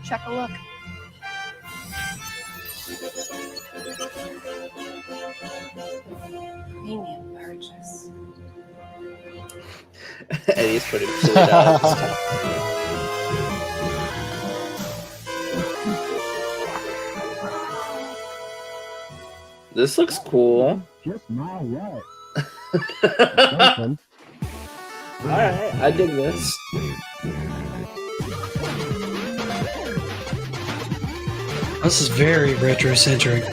Check a look. Premium purchase. Eddie's putting $4. This looks cool. Just my luck. Alright, I dig this. This is very retro-centric.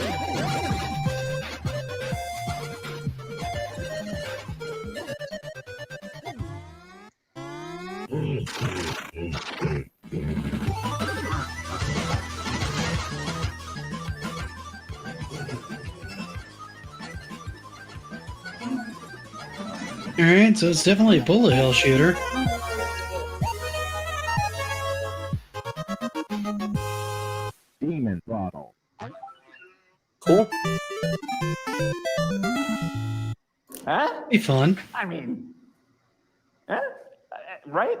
Alright, so it's definitely a bullet hell shooter. Demon Throttle. Cool. Huh? Be fun. I mean, huh? Right?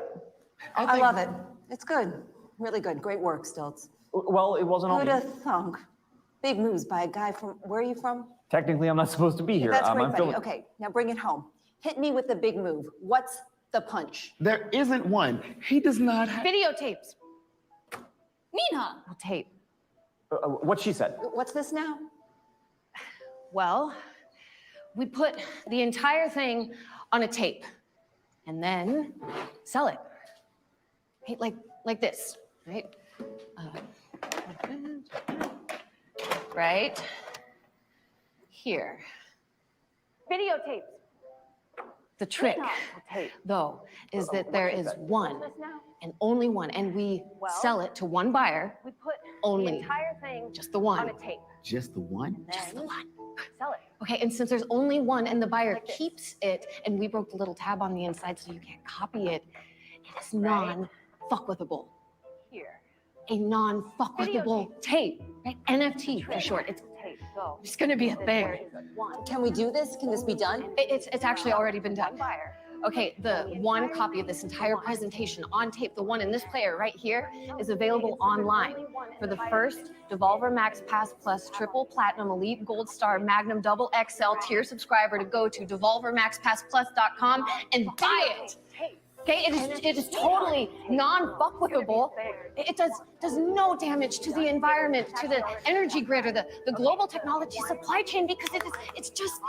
I love it. It's good. Really good. Great work, Stilts. Well, it wasn't Who'd only... have thunk? Big moves by a guy from... Where are you from? Technically, I'm not supposed to be here. That's great, I'm buddy. filming. Okay, now bring it home. Hit me with the big move. What's the punch? There isn't one. He does not have... Videotapes. Nina! Well, tape. What she said. What's this now? Well, we put the entire thing on a tape and then sell it. Right? Like this, right? Right here. Videotapes. The trick, though, is that there is one and only one, and we sell it to one buyer. We put only the entire thing just the one. on a tape. Just the one? Just the one. Sell it. Okay, and since there's only one and the buyer keeps it, and we broke the little tab on the inside so you can't copy it, it is non-fuckwithable. Here. A non-fuckwithable tape, right? NFT for short. It's gonna be a thing. Can we do this? Can this be done? It's actually already been done. Okay, the one copy of this entire presentation on tape, the one in this player right here, is available online. For the first Devolver Max Pass Plus Triple Platinum Elite Gold Star Magnum Double XL tier subscriber to go to devolvermaxpassplus.com and buy it. Okay, it is totally non-fuckable. It does no damage to the environment, to the energy grid, or the global technology supply chain, because it's just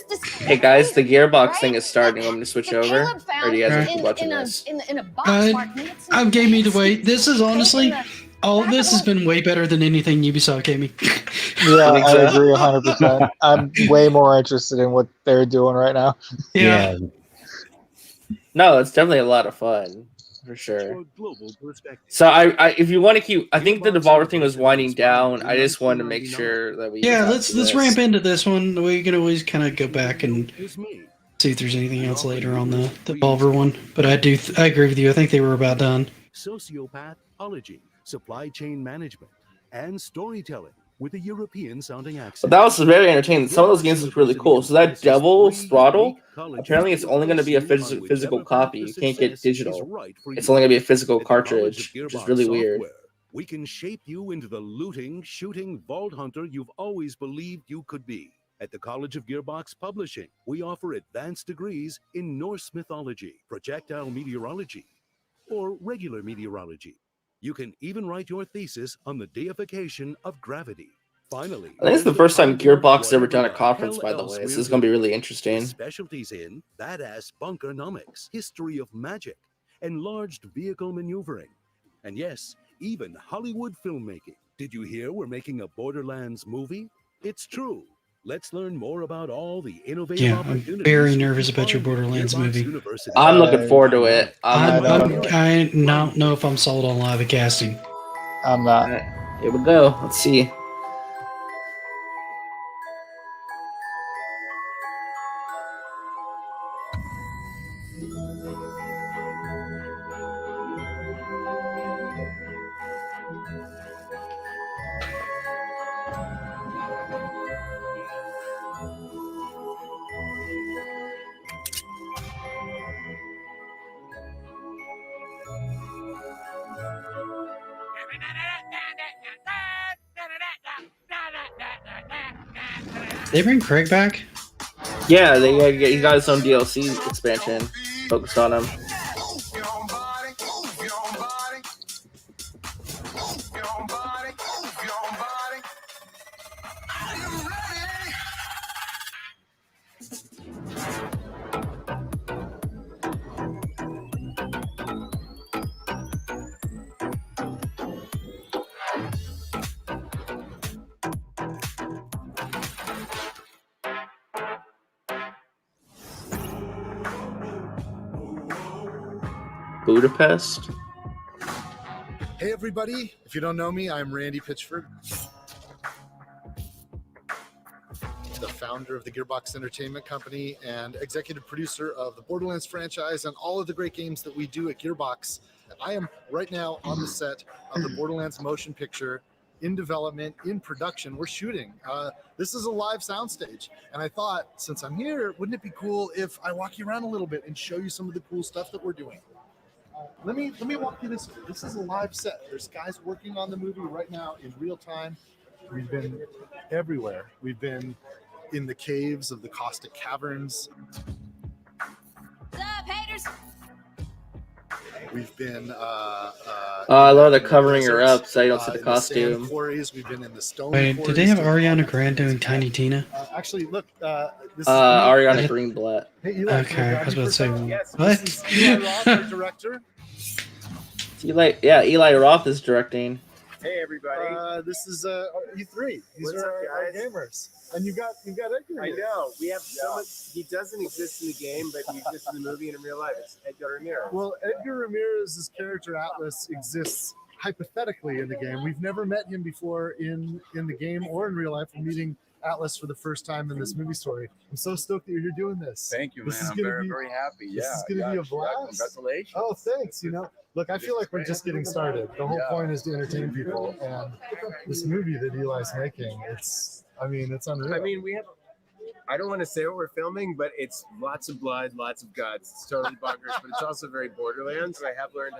this. Hey guys, the Gearbox thing is starting. I'm going to switch over. Or do you guys keep watching this? In a box, Mark, I gave me the wait. This is honestly, all this has been way better than anything Ubisoft gave me. Yeah, I agree 100%. I'm way more interested in what they're doing right now. Yeah. No, it's definitely a lot of fun, for sure. So I if you want to keep, I think the Devolver thing was winding down. I just wanted to make sure that we. Yeah, let's ramp into this one. We can always kind of go back and see if there's anything else later on the Devolver one. But I agree with you. I think they were about done. Sociopathology, supply chain management, and storytelling with a European sounding accent. That was very entertaining. Some of those games look really cool. So that Devil's Throttle, apparently it's only going to be a physical copy. You can't get digital. It's only going to be a physical cartridge, which is really weird. We can shape you into the looting, shooting vault hunter you've always believed you could be. At the College of Gearbox Publishing, we offer advanced degrees in Norse mythology, projectile meteorology, or regular meteorology. You can even write your thesis on the deification of gravity. Finally, I think it's the first time Gearbox has ever done a conference, by the way. This is going to be really interesting. Specialties in badass bunkernomics, history of magic, enlarged vehicle maneuvering, and yes, even Hollywood filmmaking. Did you hear we're making a Borderlands movie? It's true. Let's learn more about all the innovative opportunities. I'm very nervous about your Borderlands movie. I'm looking forward to it. I don't know if I'm sold on live casting. I'm not. Here we go. Let's see. They bring Craig back? Yeah, he got his own DLC expansion focused on him. Budapest. Hey everybody, if you don't know me, I'm Randy Pitchford, the founder of the Gearbox Entertainment Company and executive producer of the Borderlands franchise and all of the great games that we do at Gearbox. I am right now on the set of the Borderlands motion picture, in development, in production. We're shooting. This is a live soundstage, and I thought, since I'm here, wouldn't it be cool if I walk you around a little bit and show you some of the cool stuff that we're doing? Let me walk you this way. This is a live set. There's guys working on the movie right now in real time. We've been everywhere. We've been in the caves of the Caustic Caverns. What's up, haters? We've been I love they're covering her up so you don't see the costume. Quarries. We've been in the stone. Wait, did they have Ariana Grande doing Tiny Tina? Actually, look. This Ariana Greenblatt. Hey, Eli, okay, I was about to say This is Eli Roth, the director. Eli Roth is directing. Hey everybody. This is E3. These are our gamers. And you got Edgar. I know. We have so much. He doesn't exist in the game, but he exists in the movie and in real life. It's Edgar Ramirez. Well, Edgar Ramirez's character Atlas exists hypothetically in the game. We've never met him before in the game or in real life. We're meeting Atlas for the first time in this movie story. I'm so stoked that you're doing this. Thank you, man. I'm very happy. This is going to be a blast. Congratulations. Oh, thanks. Look, I feel like we're just getting started. The whole point is to entertain people, and this movie that Eli's making, it's unreal. I don't want to say what we're filming, but it's lots of blood, lots of guts. It's totally bonkers, but it's also very Borderlands. I have learned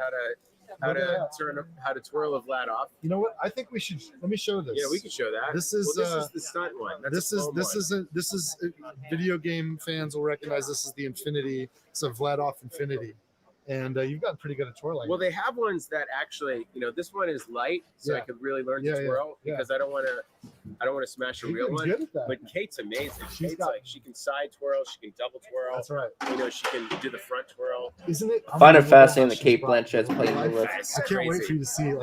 how to twirl a Vlad off. You know what? I think we should. Let me show this. Yeah, we can show that. This is the stunt one. This is video game fans will recognize this is the Infinity. It's a Vlad off Infinity. And you've gotten pretty good at twirling. Well, they have ones that actually, this one is light, so I could really learn to twirl because I don't want to smash a real one. Good at that. But Kate's amazing. She can side twirl, she can double twirl. That's right. She can do the front twirl. Isn't it? I find it fascinating that Kate Blanchett's playing the list. I can't wait for you to see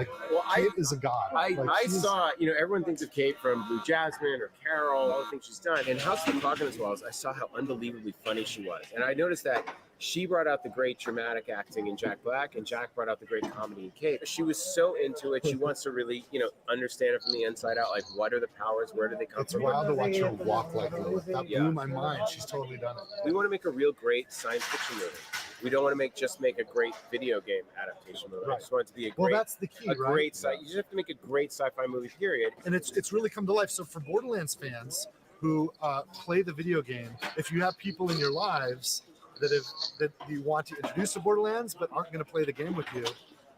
Kate is a god. I saw, everyone thinks of Kate from Blue Jasmine or Carol, all the things she's done. And House of the Clock as well as I saw how unbelievably funny she was. And I noticed that she brought out the great dramatic acting in Jack Black, and Jack brought out the great comedy in Kate. She was so into it. She wants to really, understand it from the inside out. Like, what are the powers? Where do they come from? It's wild to watch her walk like that. That blew my mind. She's totally done it. We want to make a real great science fiction movie. We don't want to just make a great video game adaptation movie. I just want it to be a great. Well, that's the key, great You just have to make a great sci-fi movie. Period. And it's really come to life. So for Borderlands fans who play the video game, if you have people in your lives that you want to introduce to Borderlands but aren't going to play the game with you,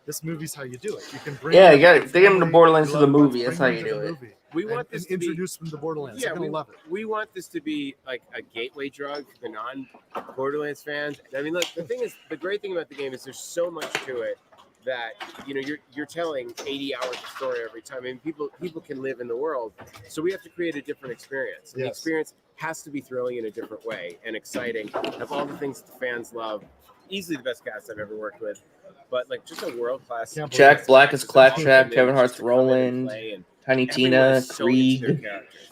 this movie's how you do it. You can bring you got to get them to Borderlands to the movie. That's how you do it. We want this to introduce them to Borderlands. They're going to love it. We want this to be like a gateway drug for the non-Borderlands fans. I mean, look, the great thing about the game is there's so much to it that you're telling 80 hours of story every time. I mean, people can live in the world, so we have to create a different experience. Yes. The experience has to be thrilling in a different way and exciting. Have all the things that the fans love. Easily the best cast I've ever worked with, but like just a world class. Jack Black is Claptrap, Kevin Hart's Roland, Tiny Tina, Krieg.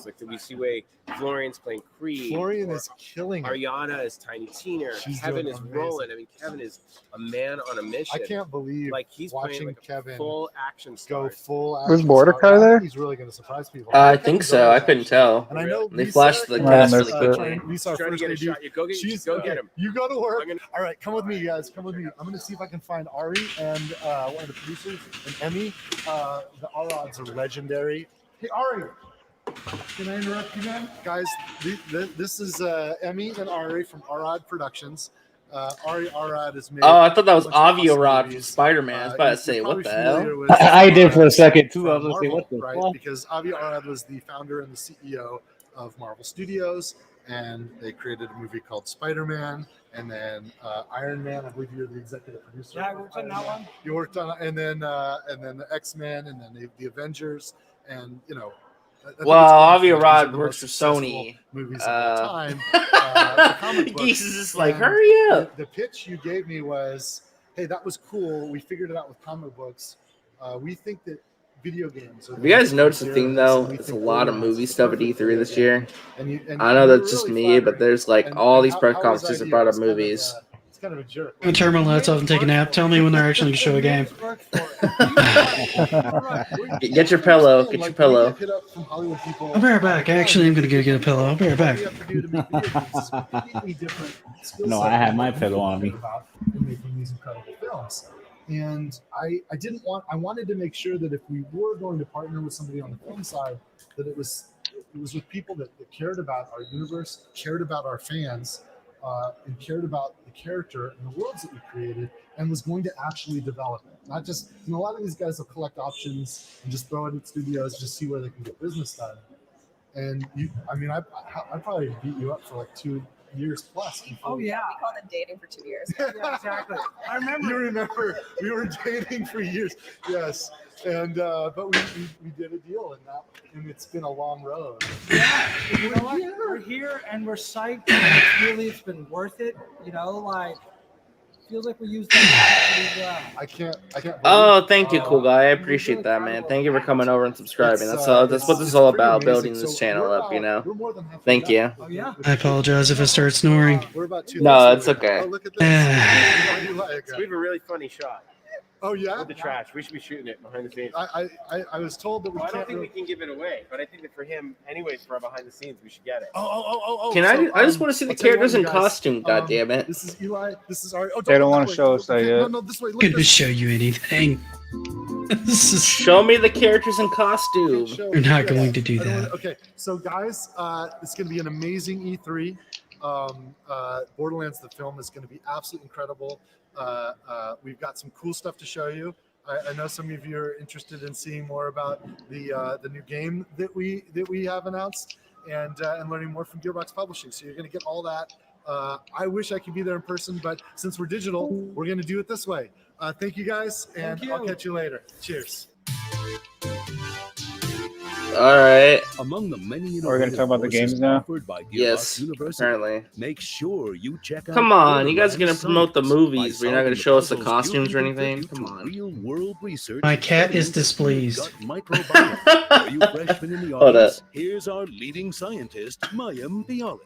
Like we see way Florian's playing Krieg. Florian is killing it. Ariana is Tiny Tina. Kevin is Roland. I mean, Kevin is a man on a mission. I can't believe he's watching playing Kevin full action star. go full action. Was Mordecai there? He's really going to surprise people. I think so. I couldn't tell. And I know they flashed the cast really quickly. Lisa, our first get a shot. You go get him. You go to work. All right, come with me, guys. Come with me. I'm going to see if I can find Ari and one of the producers and Emmy. The Arads are legendary. Hey, Ari. Can I interrupt you, man? Guys, this is Emmy and Ari from Arad Productions. Ari Arad is made. Oh, I thought that was Avi Arad from Spider-Man. I was about to say, what the hell? I did for a second too. I was Marvel, like, what the fuck? Because Avi Arad was the founder and the CEO of Marvel Studios, and they created a movie called Spider-Man, and then Iron Man. I believe you're the executive producer. Yeah, I worked on that one. You worked on, and then the X-Men, and then the Avengers, and Well, Avi Arad works for Sony. Movies of all time. Geese is just like, hurry up. The pitch you gave me was, hey, that was cool. We figured it out with comic books. We think that video games. Have you guys noticed the theme though? It's a lot of movie stuff at E3 this year. I know that's just me, but there's like all these press conferences about our movies. Kind of a jerk. I'm gonna turn my lights off and take a nap. Tell me when they're actually gonna show a game. Get your pillow. Get your pillow. I'll be right back. I actually am gonna go get a pillow. I'll be right back. No, I have my pillow on me. Making these incredible films. And I wanted to make sure that if we were going to partner with somebody on the film side, that it was with people that cared about our universe, cared about our fans, and cared about the character and the worlds that we created, and was going to actually develop it. Not just, a lot of these guys will collect options and just throw it at studios, just see where they can get business done. And I probably beat you up for like 2 years plus. Oh yeah, we called it dating for 2 years. Yeah, exactly. I remember. You remember we were dating for years. Yes, and but we did a deal, and it's been a long road. Yeah, you know what? We're here and we're psyched. It's been worth it. Feels like we used that pretty well. I can't. Oh, thank you, cool guy. I appreciate that, man. Thank you for coming over and subscribing. That's what this is all about, building this channel up, Thank you. Oh, yeah. I apologize if I start snoring. No, it's okay. Look at this. We have a really funny shot. Oh yeah. With the trash, we should be shooting it behind the scenes. I was told that we can't. I don't think we can give it away, but I think that for him, anyways, for our behind the scenes, we should get it. Oh. Can I just want to see the characters in costume. God damn it! This is Eli. This is Ari. Oh, they don't want to show us that yet. No, this way. Couldn't show you anything. Show me the characters in costume. You're not going to do that. Okay, so guys, it's going to be an amazing E3. Borderlands the film is going to be absolutely incredible. We've got some cool stuff to show you. I know some of you are interested in seeing more about the new game that we have announced and learning more from Gearbox Publishing. So you're going to get all that. I wish I could be there in person, but since we're digital, we're going to do it this way. Thank you guys, and I'll catch you later. Cheers. All right. Among the many We're going to talk about the games now. By Yes, University, apparently. Make sure you check out. Come on, you guys are going to promote the Science movies, by but you're not going to solving show us the puzzles costumes or you can anything? contribute Come to on. Real-world research. My cat is displeased. Gut microbiome. For you freshmen in the Hold audience, here's our leading scientist, Mayim Bialik.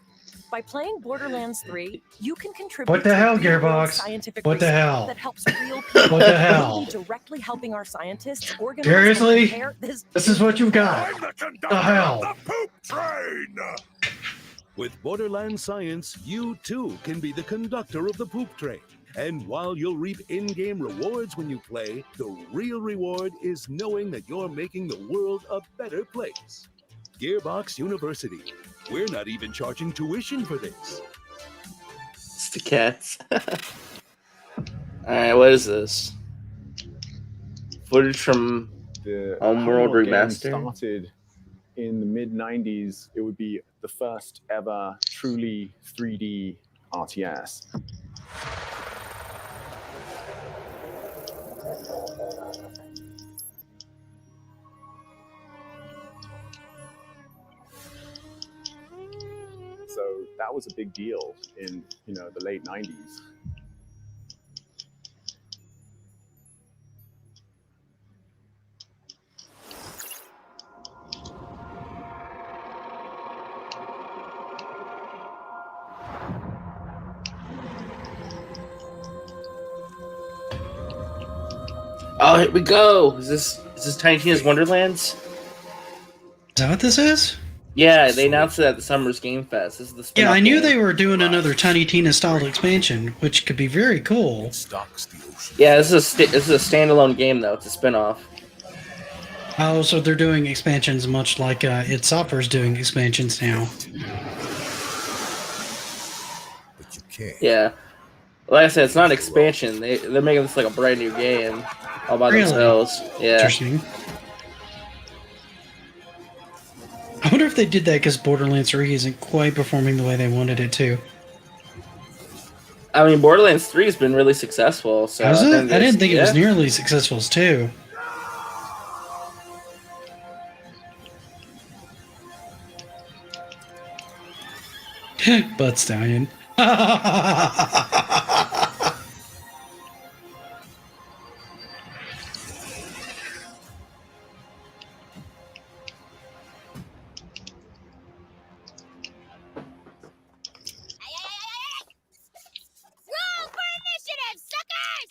By playing Borderlands 3, you can contribute What the hell, to real-world Gearbox? scientific What the research hell? that helps real people. What the hell? We'll be directly helping our scientists organize Seriously? and compare this. This is what you've got. The hell? Poop train. With Borderlands Science, you too can be the conductor of the poop train. And while you'll reap in-game rewards when you play, the real reward is knowing that you're making the world a better place. Gearbox University. We're not even charging tuition for this. It's the cats. Alright, what is this? Footage from The Homeworld Homeworld game Remaster? started in the mid-90s. It would be the first ever truly 3D RTS. So that was a big deal in, the late 90s. Oh, here we go. Is this Tiny Tina's Wonderlands? Is that what this is? Yeah, they announced it at the Summer's Game Fest. This is the Yeah, spin-off I knew game. they were doing another Tiny Tina style expansion, which could be very cool. Yeah, this is a standalone game though. It's a spin-off. Oh, so they're doing expansions much like id Software's doing expansions now. Yeah. Like I said, it's not an expansion. They're making this like a brand new game all by Really? themselves. Yeah. Interesting. I wonder if they did that because Borderlands 3 isn't quite performing the way they wanted it to. I mean, Borderlands 3 has been really successful. So Has it? I didn't think it was yeah. nearly as successful as 2. Butt Stallion. Roll for initiative, suckers!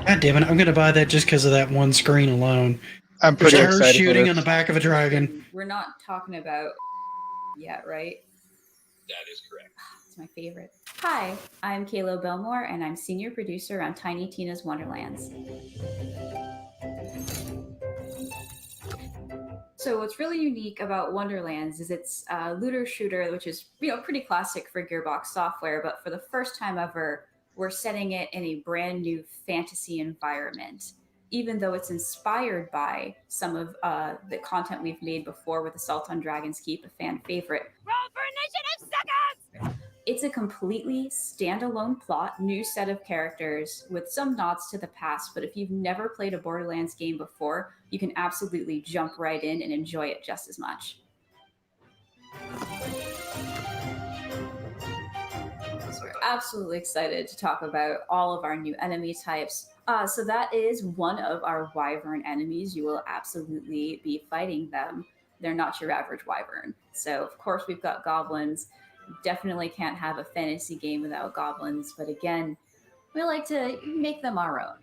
God damn it, I'm gonna buy that just because of that one screen alone. I'm There's pretty her excited for shooting this. on the back of a dragon. We're not talking about yet, right? That is correct. It's my favorite. Hi, I'm Kayla Belmore, and I'm senior producer on Tiny Tina's Wonderlands. So what's really unique about Wonderlands is it's a looter shooter, which is pretty classic for Gearbox software, but for the first time ever, we're setting it in a brand new fantasy environment. Even though it's inspired by some of the content we've made before with Assault on Dragon's Keep, a fan favorite. Roll for initiative, suckers! It's a completely standalone plot, new set of characters with some nods to the past, but if you've never played a Borderlands game before, you can absolutely jump right in and enjoy it just as much. So we're absolutely excited to talk about all of our new enemy types. So that is one of our wyvern enemies. You will absolutely be fighting them. They're not your average wyvern. So of course we've got goblins. Definitely can't have a fantasy game without goblins, but again, we like to make them our own.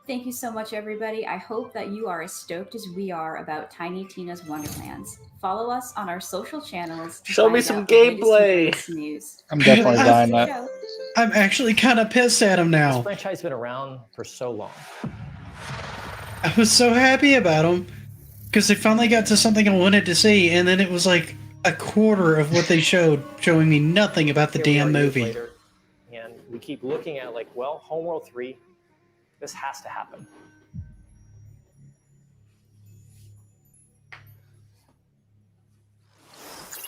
Thank you so much, everybody. I hope that you are as stoked as we are about Tiny Tina's Wonderlands. Follow us on our social channels. To Show me find some out the latest and gameplay. greatest news. I'm definitely buying that. Ciao. I'm actually kind of pissed at them now. This franchise has been around for so long. I was so happy about them because they finally got to something I wanted to see, and then it was like a quarter of what they showed, showing me nothing about the damn movie. Later, and we keep looking at like, well, Homeworld 3, this has to happen.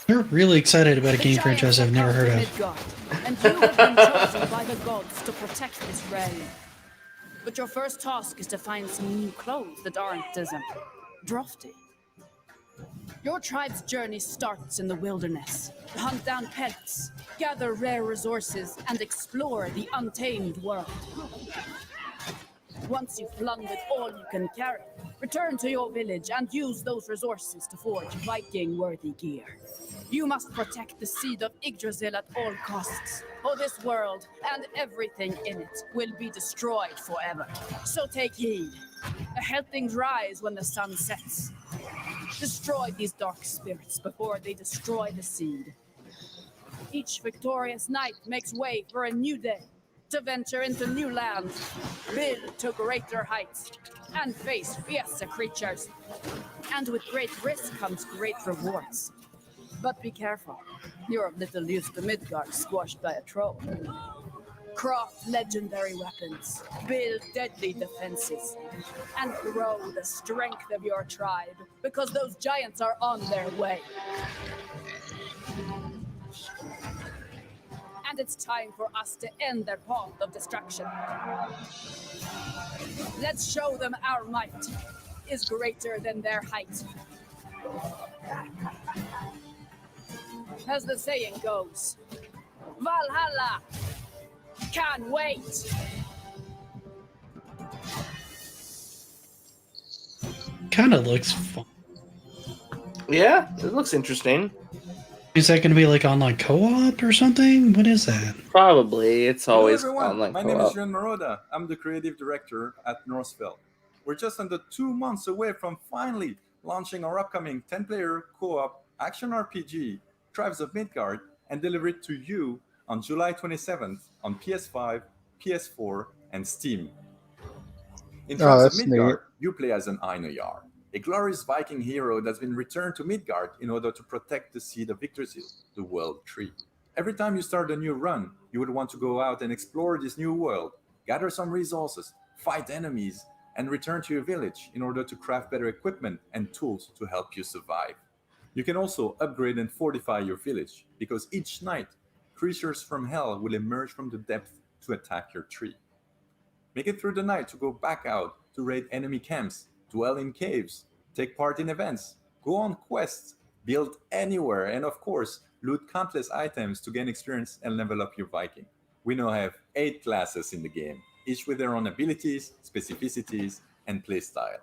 They're really excited about a game franchise I've never heard of. Midgard, and you have been chosen by the gods to protect this realm. But your first task is to find some new clothes that aren't as drafty. Your tribe's journey starts in the wilderness. Hunt down pets, gather rare resources, and explore the untamed world. Once you've plundered all you can carry, return to your village and use those resources to forge Viking-worthy gear. You must protect the seed of Yggdrasil at all costs, or this world and everything in it will be destroyed forever. So take heed. Ahead things rise when the sun sets. Destroy these dark spirits before they destroy the seed. Each victorious knight makes way for a new day, to venture into new lands, build to greater heights, and face fiercer creatures. And with great risk comes great rewards. But be careful, you're of little use to Midgard squashed by a troll. Craft legendary weapons, build deadly defenses, and grow the strength of your tribe, because those giants are on their way. And it's time for us to end their path of destruction. Let's show them our might is greater than their height. As the saying goes, Valhalla! Can't wait! Kind of looks fun. Yeah, it looks interesting. Is that going to be like online co-op or something? What is that? Probably. It's always Hello everyone, online my co-op. name is Jen Maroda. I'm the creative director at Northville. We're just under 2 months away from finally launching our upcoming 10-player co-op action RPG, Tribes of Midgard, and deliver it to you on July 27th on PS5, PS4, and Steam. In Tribes of Midgard, you play as an Einarjar, a glorious Viking hero that's been returned to Midgard in order to protect the seed of Yggdrasil, the world tree. Every time you start a new run, you would want to go out and explore this new world, gather some resources, fight enemies, and return to your village in order to craft better equipment and tools to help you survive. You can also upgrade and fortify your village, because each night, creatures from hell will emerge from the depth to attack your tree. Make it through the night to go back out to raid enemy camps, dwell in caves, take part in events, go on quests, build anywhere, and of course, loot countless items to gain experience and level up your Viking. We now have 8 classes in the game, each with their own abilities, specificities, and playstyle.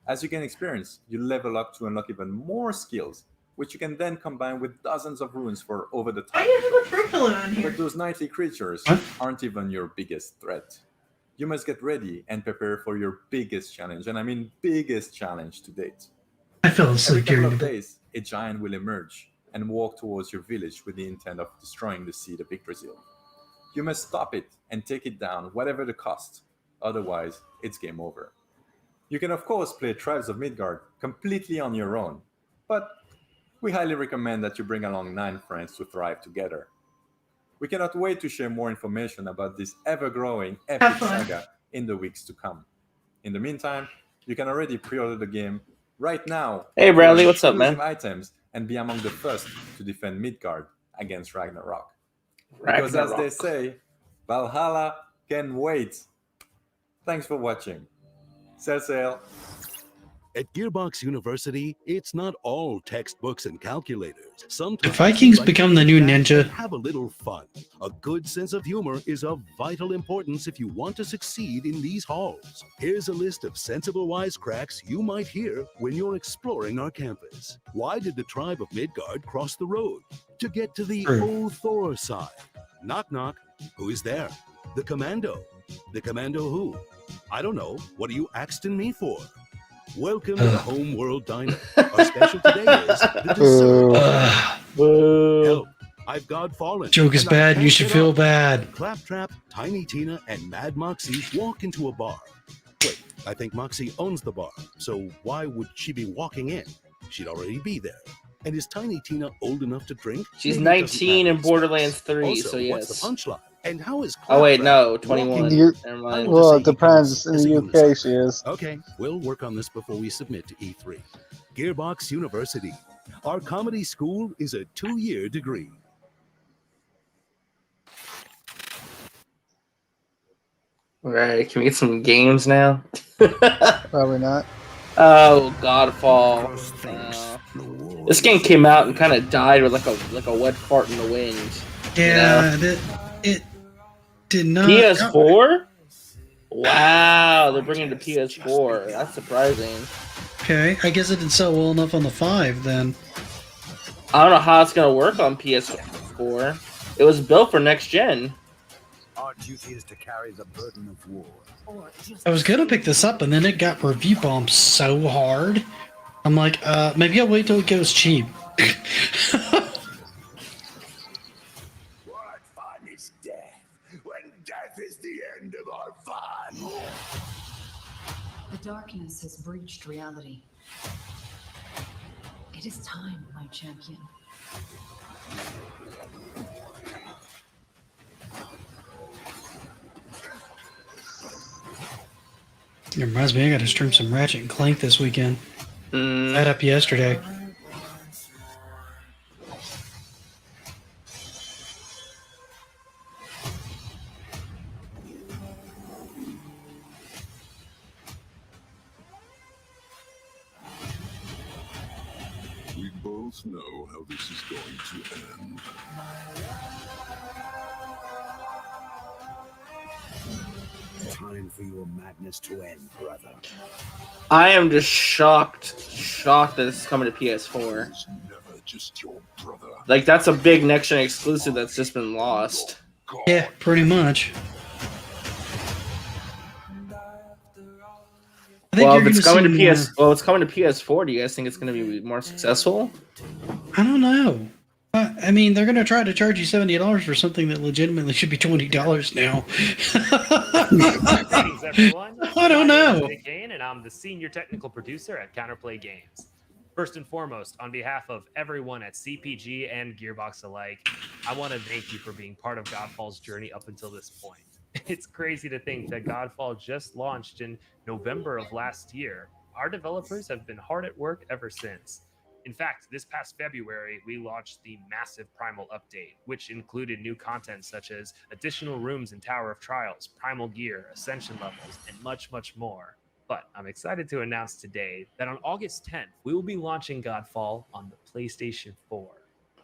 As you gain experience, you level up to unlock even more skills, which you can then combine with dozens of runes for over the top. But those nightly creatures aren't even your biggest threat. You must get ready and prepare for your biggest challenge, and I mean biggest challenge to date. I fell asleep Every couple during of the days, a giant will emerge and walk towards your village with the intent of destroying the seed of Yggdrasil. You must stop it and take it down, whatever the cost. Otherwise, it's game over. You can of course play Tribes of Midgard completely on your own, but we highly recommend that you bring along 9 friends to thrive together. We cannot wait to share more information about this ever-growing epic saga in the weeks to come. In the meantime, you can already pre-order the game right now. Hey, Bradley, for what's up, man? exclusive items and be among the first to defend Midgard against Ragnarok. Because as they say, Valhalla can wait. Thanks for watching. Sail. At Gearbox University, it's not all textbooks and calculators. Sometimes The Vikings become the new ninja. Have a little fun. A good sense of humor is of vital importance if you want to succeed in these halls. Here's a list of sensible wisecracks you might hear when you're exploring our campus. Why did the tribe of Midgard cross the road? To get to the old Thor side. Knock knock. Who is there? The commando. The commando who? I don't know. What are you axing me for? Welcome to Homeworld Diner. Our special today is the dessert. Help. I've Godfallen. Joke is and I bad. can't You should get feel up. bad. Claptrap, Tiny Tina, and Mad Moxie walk into a bar. Wait, I think Moxie owns the bar, so why would she be walking in? She'd already be there. And is Tiny Tina old enough to drink? She's Maybe it doesn't 19 matter in in Borderlands specs. 3, Also, so what's the yes. punchline? And how is Oh wait, Claptrap no, 21. walking- Never I mind. will just Well, say it depends. he In goes the as a UK, unicycle. she is. Okay, we'll work on this before we submit to E3. Gearbox University. Our comedy school is a 2-year degree. All right, can we get some games now? Probably not. Oh, Godfall. This game came out and kind of died with like a wet fart in the wind. Yeah, You know? it did not. PS4? Wow, they're bringing it to PS4. That's surprising. Okay, I guess it didn't sell well enough on the 5 then. I don't know how it's gonna work on PS4. It was built for next gen. Our duty is to carry the burden of war. I was gonna pick this up, and then it got review bombed so hard. I'm like, maybe I'll wait till it goes cheap. What fun is death when death is the end of our fun? The darkness has breached reality. It is time, my champion. It reminds me, I gotta stream some Ratchet and Clank this weekend. That up yesterday. We both know how this is going to end. Time for your madness to end, brother. I am just shocked that this is coming to PS4. Never just your brother. Like, that's a big next-gen exclusive that's just been lost. Yeah, pretty much. Well, if it's coming to it's coming to PS4. Do you guys think it's going to be more successful? I don't know. I mean, they're going to try to charge you $70 for something that legitimately should be $20 now. Greetings, everyone. I don't know. My name is Nick Kane, and I'm the senior technical producer at Counterplay Games. First and foremost, on behalf of everyone at CPG and Gearbox alike, I want to thank you for being part of Godfall's journey up until this point. It's crazy to think that Godfall just launched in November of last year. Our developers have been hard at work ever since. In fact, this past February, we launched the massive Primal update, which included new content such as additional rooms in Tower of Trials, Primal gear, Ascension levels, and much, much more. But I'm excited to announce today that on August 10th, we will be launching Godfall on the PlayStation 4.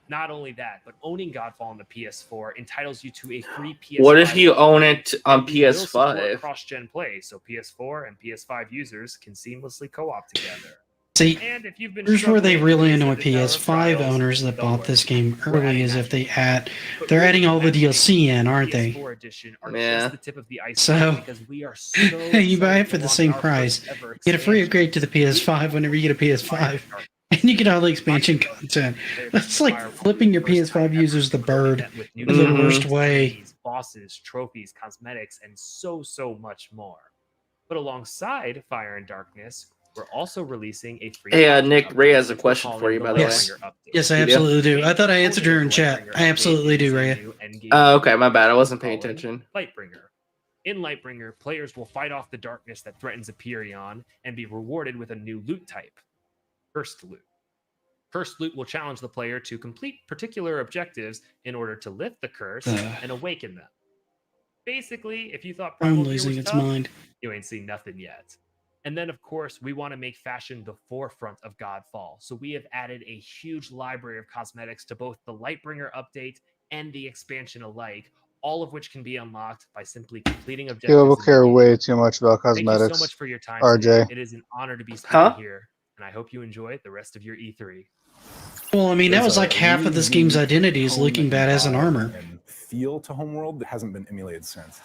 Not only that, but owning Godfall on the PS4 entitles you to a free PS5. What if you own it on PS5? Cross-gen play, so PS4 and PS5 users can seamlessly co-op together. See, And if you've been here's where they struggling really with annoy the Tower of PS5 Trials, owners that don't bought worry. this game We're early, adding is that if they're adding all the DLC in, aren't they? PS4 edition are Yeah. just the tip of the iceberg So, because we are so you buy it excited for to the launch same our price. first ever Get a free expansion. upgrade to the PS5 whenever you get a PS5. And you get all the expansion content. That's like flipping your PS5 users the bird in the worst way. enemies, bosses, trophies, cosmetics, and so much more. But alongside Fire and Darkness, we're also releasing a free. Hey, content Nick, update, Ray has a which we're question for calling you, the by the way. Lightbringer update. Yes, I You do? absolutely do. I thought I answered her in chat. I absolutely do, Ray. Okay, my bad. I wasn't paying attention. Lightbringer. In Lightbringer, players will fight off the darkness that threatens Aperion and be rewarded with a new loot type, Cursed Loot. Cursed Loot will challenge the player to complete particular objectives in order to lift the curse and awaken them. Basically, if you thought I'm Primal Gear losing was its tough, mind. you ain't seen nothing yet. And then, of course, we want to make fashion the forefront of Godfall. So we have added a huge library of cosmetics to both the Lightbringer update and the expansion alike, all of which can be unlocked by simply completing objectives. People care way too much about Thank you cosmetics. so much for your time RJ. today. It is an honor to be speaking here, and I hope you enjoy the rest of your E3. Well, I mean, that was There's like a half of this really game's unique identity is tone looking and badass in vibe armor. and feel to Homeworld that hasn't been emulated since.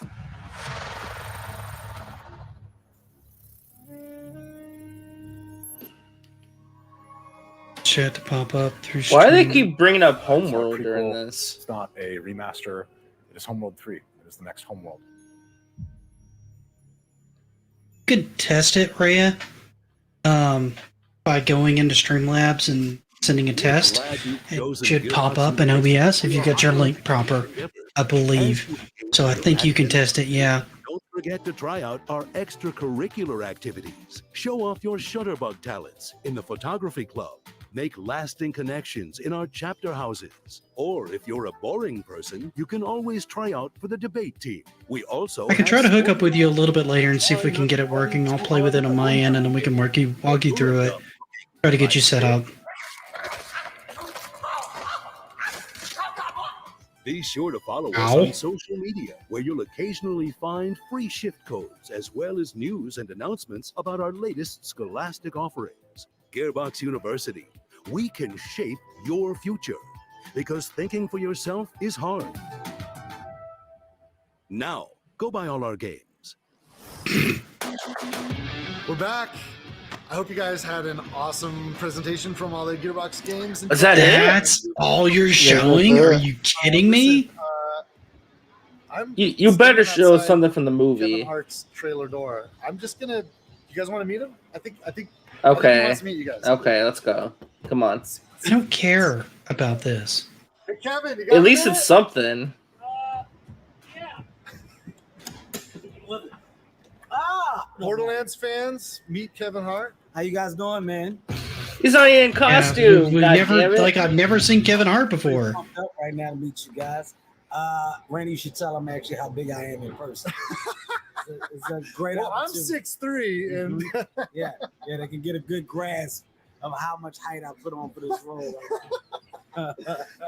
shit to pop up through. Why do they stream. keep bringing up Homeworld during this? It's not a remaster. It is Homeworld 3. It is the next Homeworld. You could test it, Rhea, by going into Streamlabs and sending a test. It should pop up in OBS if you get your link proper, I believe. So I think you can test it, yeah. Don't forget to try out our extracurricular activities. Show off your Shutterbug talents in the photography club. Make lasting connections in our chapter houses. Or if you're a boring person, you can always try out for the debate team. We also I can try to hook up with you a little bit later and see if we can get it working. I'll play with it on my end and then we can walk you through it. Try to get you set up. Be sure to follow us Ow. on social media, where you'll occasionally find free shift codes, as well as news and announcements about our latest scholastic offerings. Gearbox University, we can shape your future, because thinking for yourself is hard. Now, go buy all our games. We're back. I hope you guys had an awesome presentation from all the Gearbox games. Is that it? That's all you're showing? Are you kidding me? You better show outside something from the movie. Kevin Hart's trailer door. I'm just gonna. You guys want to meet him? I think. Okay. he wants to meet you guys. Okay, let's go. Come on. I don't care about this. Hey, Kevin, you got At least a it's something. Borderlands fans, meet Kevin Hart. How you guys doing, man? He's not even in costume. we God never, damn it. like I've never seen Kevin Hart before. Pumped up right now to meet you guys. Randy, you should tell them actually how big I am in person. It's a great Well, I'm opportunity. 6'3", and yeah, they can get a good grasp of how much height I put on for this role.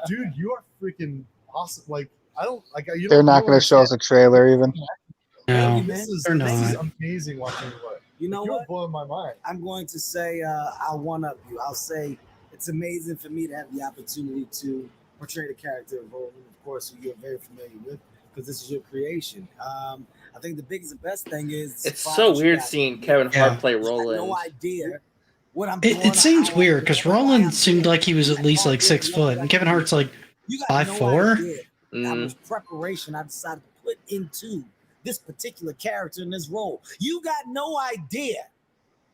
dude, you are freaking awesome. Like, I don't like. You They're don't not going to show us a trailer even. No, This is they're not. amazing watching you play. You know You're what? blowing my mind. I'm going to say I'll one-up you. I'll say it's amazing for me to have the opportunity to portray the character of Roland, of course, who you're very familiar with, because this is your creation. I think the biggest and best thing is It's so weird seeing Kevin Hart play Roland. No idea what I'm It seems weird because Roland seemed like he was at least like 6 foot, and Kevin Hart's like 5'4". How much preparation I decided to put into this particular character in this role. You got no idea.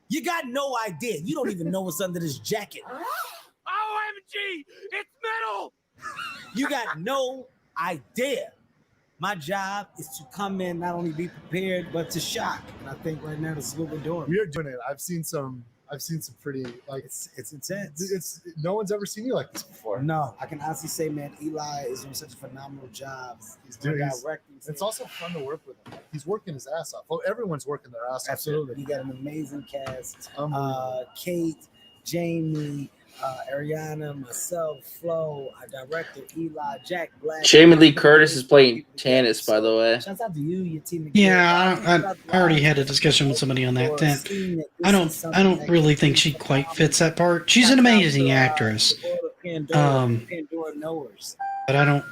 You got no idea. You don't even know what's under this jacket. OMG! It's metal! You got no idea. My job is to come in, not only be prepared, but to shock. And I think right now this is what we're doing. We are doing it. I've seen some pretty, like, it's intense. It's no one's ever seen you like this before. No, I can honestly say, man, Eli is doing such a phenomenal job. He's directing. It's also fun to work with him. He's working his ass off. Well, everyone's working their ass off. Absolutely. You got an amazing cast. Kate, Jamie, Ariana, myself, Flo, our director, Eli, Jack Black. Jamie Lee Curtis is playing Tannis, by the way. Shouts out to you, your team. Yeah, I already had a discussion with somebody on that. I don't really think she quite fits that part. She's an amazing actress. Pandora knowers. But I don't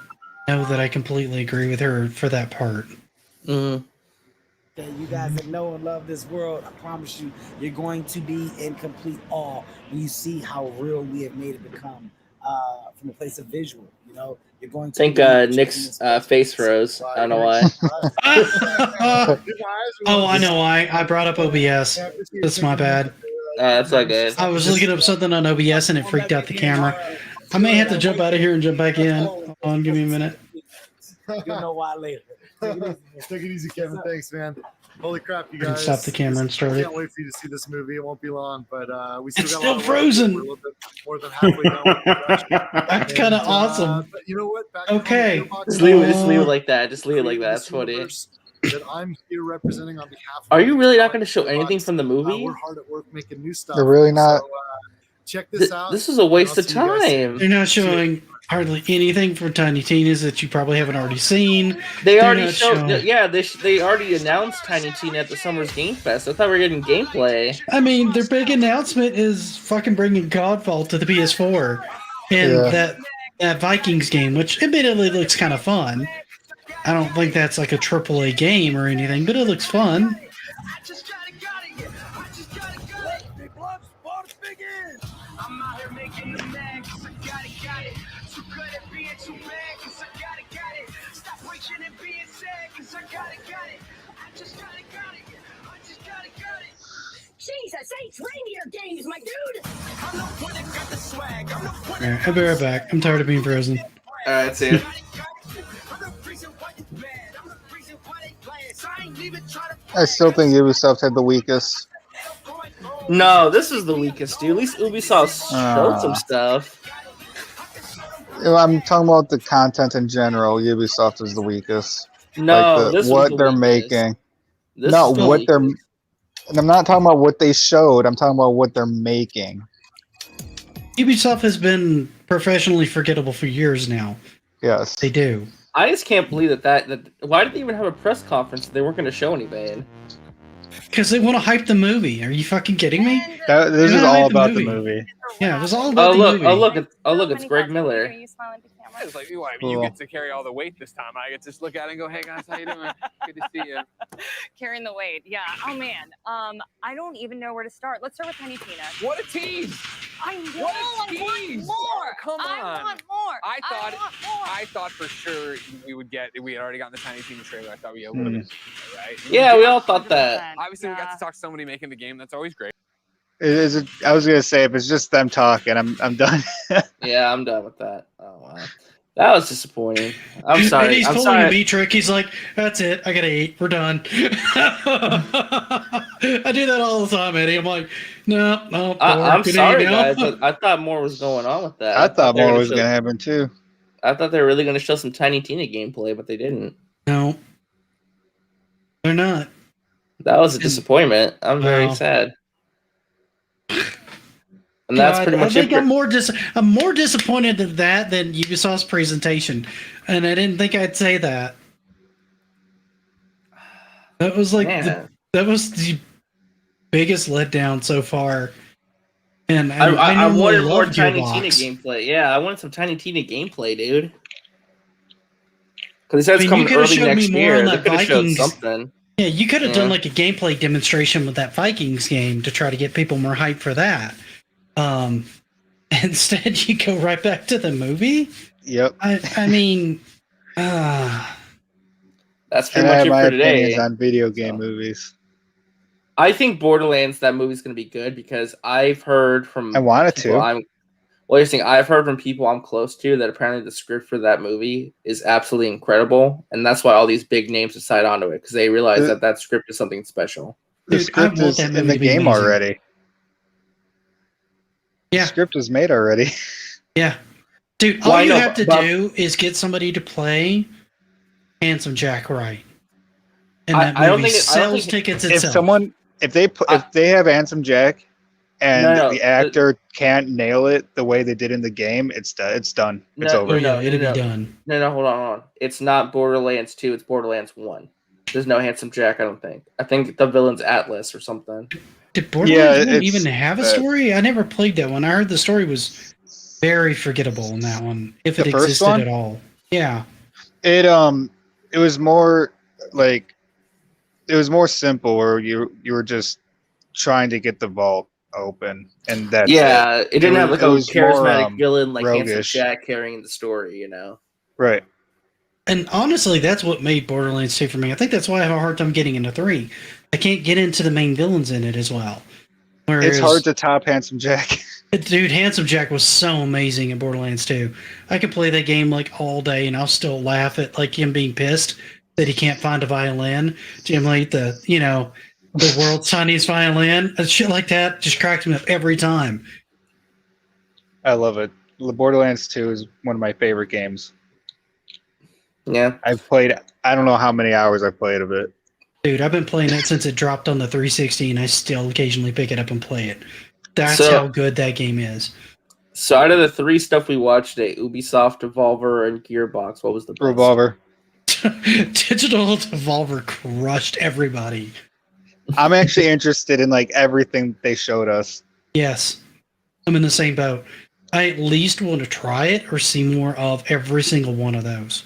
know that I completely agree with her for that part. Okay, you guys that know and love this world, I promise you, you're going to be in complete awe when you see how real we have made it become from a place of visual. You know, you're going to. I think Nick's face froze. I don't know why. Oh, I know why. I brought up OBS. That's my bad. That's not good. I was looking up something on OBS and it freaked out the camera. I may have to jump out of here and jump back in. Hold on, give me a minute. You'll know why later. Take it easy, Kevin. Thanks, man. Holy crap, you I can guys. stop the camera and start I it. can't wait for you to see this movie. It won't be long, but we still It's got a still lot of work. frozen. We're a little bit more than halfway done with the production. That's kind of awesome. But you know what? Back Okay. Just leave it like that. Just leave it like that. That's funny. That I'm here representing on behalf of. Are you really not going to show anything from the movie? We're hard at work making new stuff. They're really not. So, check this out. This is a waste of time. They're not showing hardly anything for Tiny Tina's that you probably haven't already seen. They They're already not showed. showing- Yeah, they already announced Tiny Tina at the Summer's Game Fest. I thought we were getting gameplay. I mean, their big announcement is fucking bringing Godfall to the PS4, and that Vikings game, which admittedly looks kind of fun. I don't think that's like a AAA game or anything, but it looks fun. I'm out here making Jesus, H reindeer games, my dude. Alright, I'll be right back. I'm tired of being frozen. Alright, see ya. I still think Ubisoft had the weakest. No, this is the weakest, dude. At least Ubisoft showed some stuff. I'm talking about the content in general. Ubisoft is the weakest. No, like what they're making. Not what they're. And I'm not talking about what they showed. I'm talking about what they're making. Ubisoft has been professionally forgettable for years now. Yes, they do. I just can't believe that. Why did they even have a press conference if they weren't going to show anything? Because they want to hype the movie. Are you fucking kidding me? This is all about the movie. Yeah, it was all about the movie. Oh look, it's Greg Miller. It's like, you get to carry all the weight this time. I get to just look at it and go, hey guys, how you doing? Good to see you. Carrying the weight, yeah. Oh man, I don't even know where to start. Let's start with Tiny Tina. What a tease! I know. What a I tease! want more. Come on. I want more. I thought for sure we had already gotten the Tiny Tina trailer. I thought we would have been right. Yeah, we all thought that. Obviously, we got to talk to somebody making the game. That's always great. I was gonna say if it's just them talking, I'm done. Yeah, I'm done with that. Oh wow, that was disappointing. I'm sorry. And he's I'm pulling sorry. a B trick. He's like, "That's it. I gotta eat. We're done." I do that all the time, Eddie. I'm like, no. I'm sorry, guys. But I thought more was going on with that. I thought more was gonna happen too. I thought they were really gonna show some Tiny Tina gameplay, but they didn't. No, they're not. That was a disappointment. I'm very sad. And that's pretty much I think it. I'm more disappointed in that than Ubisoft's presentation, and I didn't think I'd say that. That was like that was the biggest letdown so far. And I wanted more love Tiny Gearbox. Tina gameplay. Yeah, I wanted some Tiny Tina gameplay, dude. Because it said it's coming early next year. They could have showed something. Yeah, you could have done like a gameplay demonstration with that Vikings game to try to get people more hyped for that. Instead, you go right back to the movie. Yep. I mean, that's pretty much it for today. On video game movies. I think Borderlands, that movie's going to be good because I've heard from. I wanted to. I've heard from people I'm close to that apparently the script for that movie is absolutely incredible, and that's why all these big names decide onto it because they realize that script is something special. The script is in the game already. Yeah, the script is made already. Yeah, dude. All you have to do is get somebody to play Handsome Jack right, and that movie sells tickets itself. If they have Handsome Jack, and the actor can't nail it the way they did in the game, it's done. It's over. It'll be done. No, hold on. It's not Borderlands 2. It's Borderlands 1. There's no Handsome Jack, I don't think. I think the villain's Atlas or something. Did Borderlands 1 even have a story? I never played that one. I heard the story was very forgettable in that one, if it existed at all. Yeah. It was more like it was more simple, where you were just trying to get the vault open, and that's it didn't have like a charismatic villain like roguish. Handsome Jack carrying the story, you know. Right. And honestly, that's what made Borderlands 2 for me. I think that's why I have a hard time getting into 3. I can't get into the main villains in it as well. Whereas, it's hard to top Handsome Jack. Dude, Handsome Jack was so amazing in Borderlands 2. I could play that game like all day, and I'll still laugh at like him being pissed that he can't find a violin. Jim Lee, the world's tiniest violin, and shit like that just cracks me up every time. I love it. Borderlands 2 is one of my favorite games. Yeah. I've played, I don't know how many hours I've played of it. Dude, I've been playing it since it dropped on the 360, and I still occasionally pick it up and play it. That's how good that game is. So out of the 3 stuff we watched today, Ubisoft, Devolver, and Gearbox, what was the best? Revolver. Digital Devolver crushed everybody. I'm actually interested in like everything they showed us. Yes. I'm in the same boat. I at least want to try it or see more of every single one of those.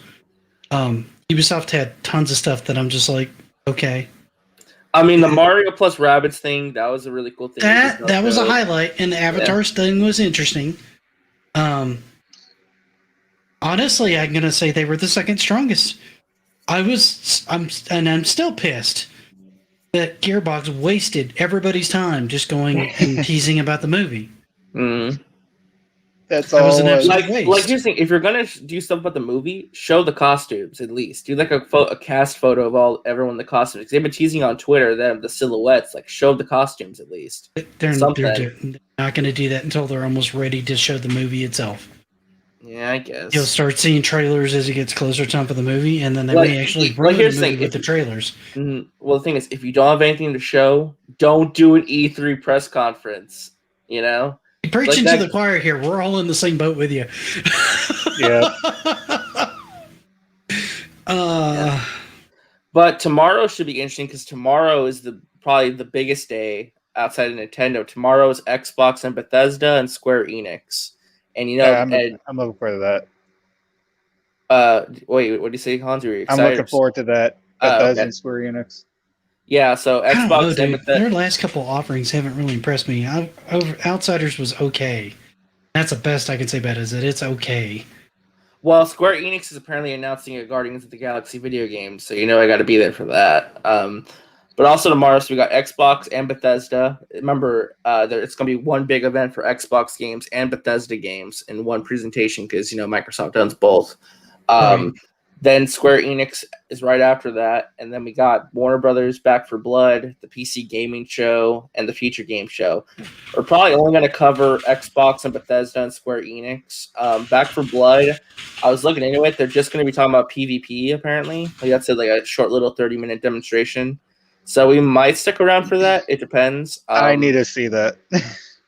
Ubisoft had tons of stuff that I'm just like, okay. I mean, the Mario plus Rabbids thing, that was a really cool thing. That was a highlight, and the Avatars thing was interesting. Honestly, I'm going to say they were the second strongest. I'm still pissed that Gearbox wasted everybody's time just going and teasing about the movie. Mm. That's that all. Was an absolute waste. Like here's the thing: if you're gonna do stuff about the movie, show the costumes at least. Do like a cast photo of everyone in the costumes. They've been teasing on Twitter the silhouettes. Like show the costumes at least. They're not going to do that until they're almost ready to show the movie itself. Yeah, I guess you'll start seeing trailers as it gets closer time for the movie, and then they may actually ruin the movie with the trailers. Well, the thing is, if you don't have anything to show, don't do an E3 press conference. You know. You're preaching to the choir here. We're all in the same boat with you. Yeah. But tomorrow should be interesting because tomorrow is probably the biggest day outside of Nintendo. Tomorrow is Xbox and Bethesda and Square Enix. And I'm looking forward to that. Wait, what do you say, Hans? Are you excited? I'm looking forward to that. Bethesda and Square Enix. Yeah, so Xbox and Bethesda. Their last couple offerings haven't really impressed me. Outsiders was okay. That's the best I can say about it, is that it's okay. Well, Square Enix is apparently announcing a Guardians of the Galaxy video game, so I got to be there for that. But also tomorrow, so we got Xbox and Bethesda. Remember, it's going to be one big event for Xbox games and Bethesda games in one presentation because, Microsoft owns both. Right. Then Square Enix is right after that. And then we got Warner Brothers Back for Blood, the PC Gaming Show, and the Future Game Show. We're probably only going to cover Xbox and Bethesda and Square Enix. Back for Blood, I was looking into it. They're just going to be talking about PvP, apparently. That's a short little 30-minute demonstration. So we might stick around for that. It depends. I need to see that.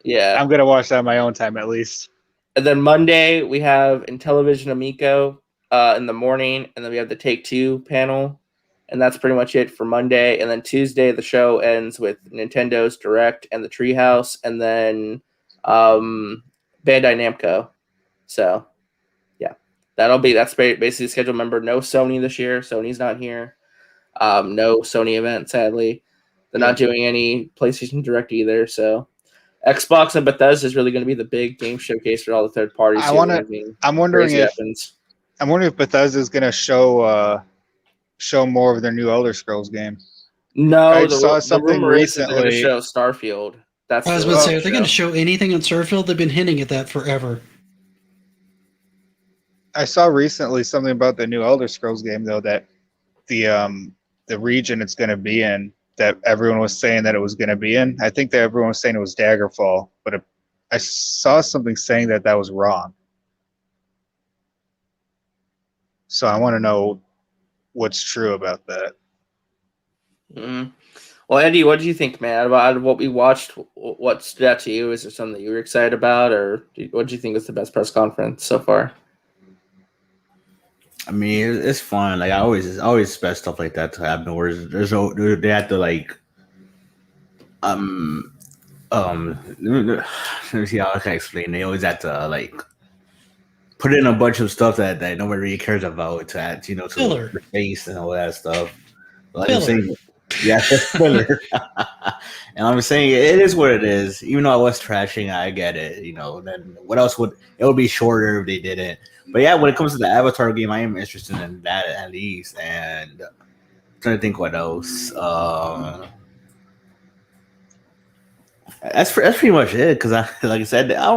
Yeah. I'm going to watch that on my own time at least. And then Monday, we have Intellivision Amico in the morning, and then we have the Take-Two panel. And that's pretty much it for Monday. And then Tuesday, the show ends with Nintendo's Direct and the Treehouse, and then Bandai Namco. So, yeah. That's basically the schedule. Remember, no Sony this year. Sony's not here. No Sony event, sadly. They're not doing any PlayStation Direct either. So Xbox and Bethesda is really going to be the big game showcase for all the third parties. I'm wondering if Bethesda is going to show more of their new Elder Scrolls game. No, I saw something recently. They're going to show Starfield. I was about to say, if they're going to show anything on Starfield, they've been hinting at that forever. I saw recently something about the new Elder Scrolls game, though, that the region it's going to be in, that everyone was saying that it was going to be in. I think that everyone was saying it was Daggerfall, but I saw something saying that was wrong. So I want to know what's true about that. Mm-hmm. Well, Eddie, what did you think, man, about what we watched? What stood out to you? Is there something that you were excited about, or what did you think was the best press conference so far? I mean, it's fun. Like I always expect stuff like that to happen. Where they have to let me see how I can explain. They always have to put in a bunch of stuff that nobody really cares about to add, to the face and all that stuff. Like I'm saying, yeah, filler. And I'm saying it is what it is. Even though I was trashing, I get it. Then what else would it would be shorter if they didn't. But yeah, when it comes to the Avatar game, I am interested in that at least. And I'm trying to think what else. That's pretty much it. Because like I said, I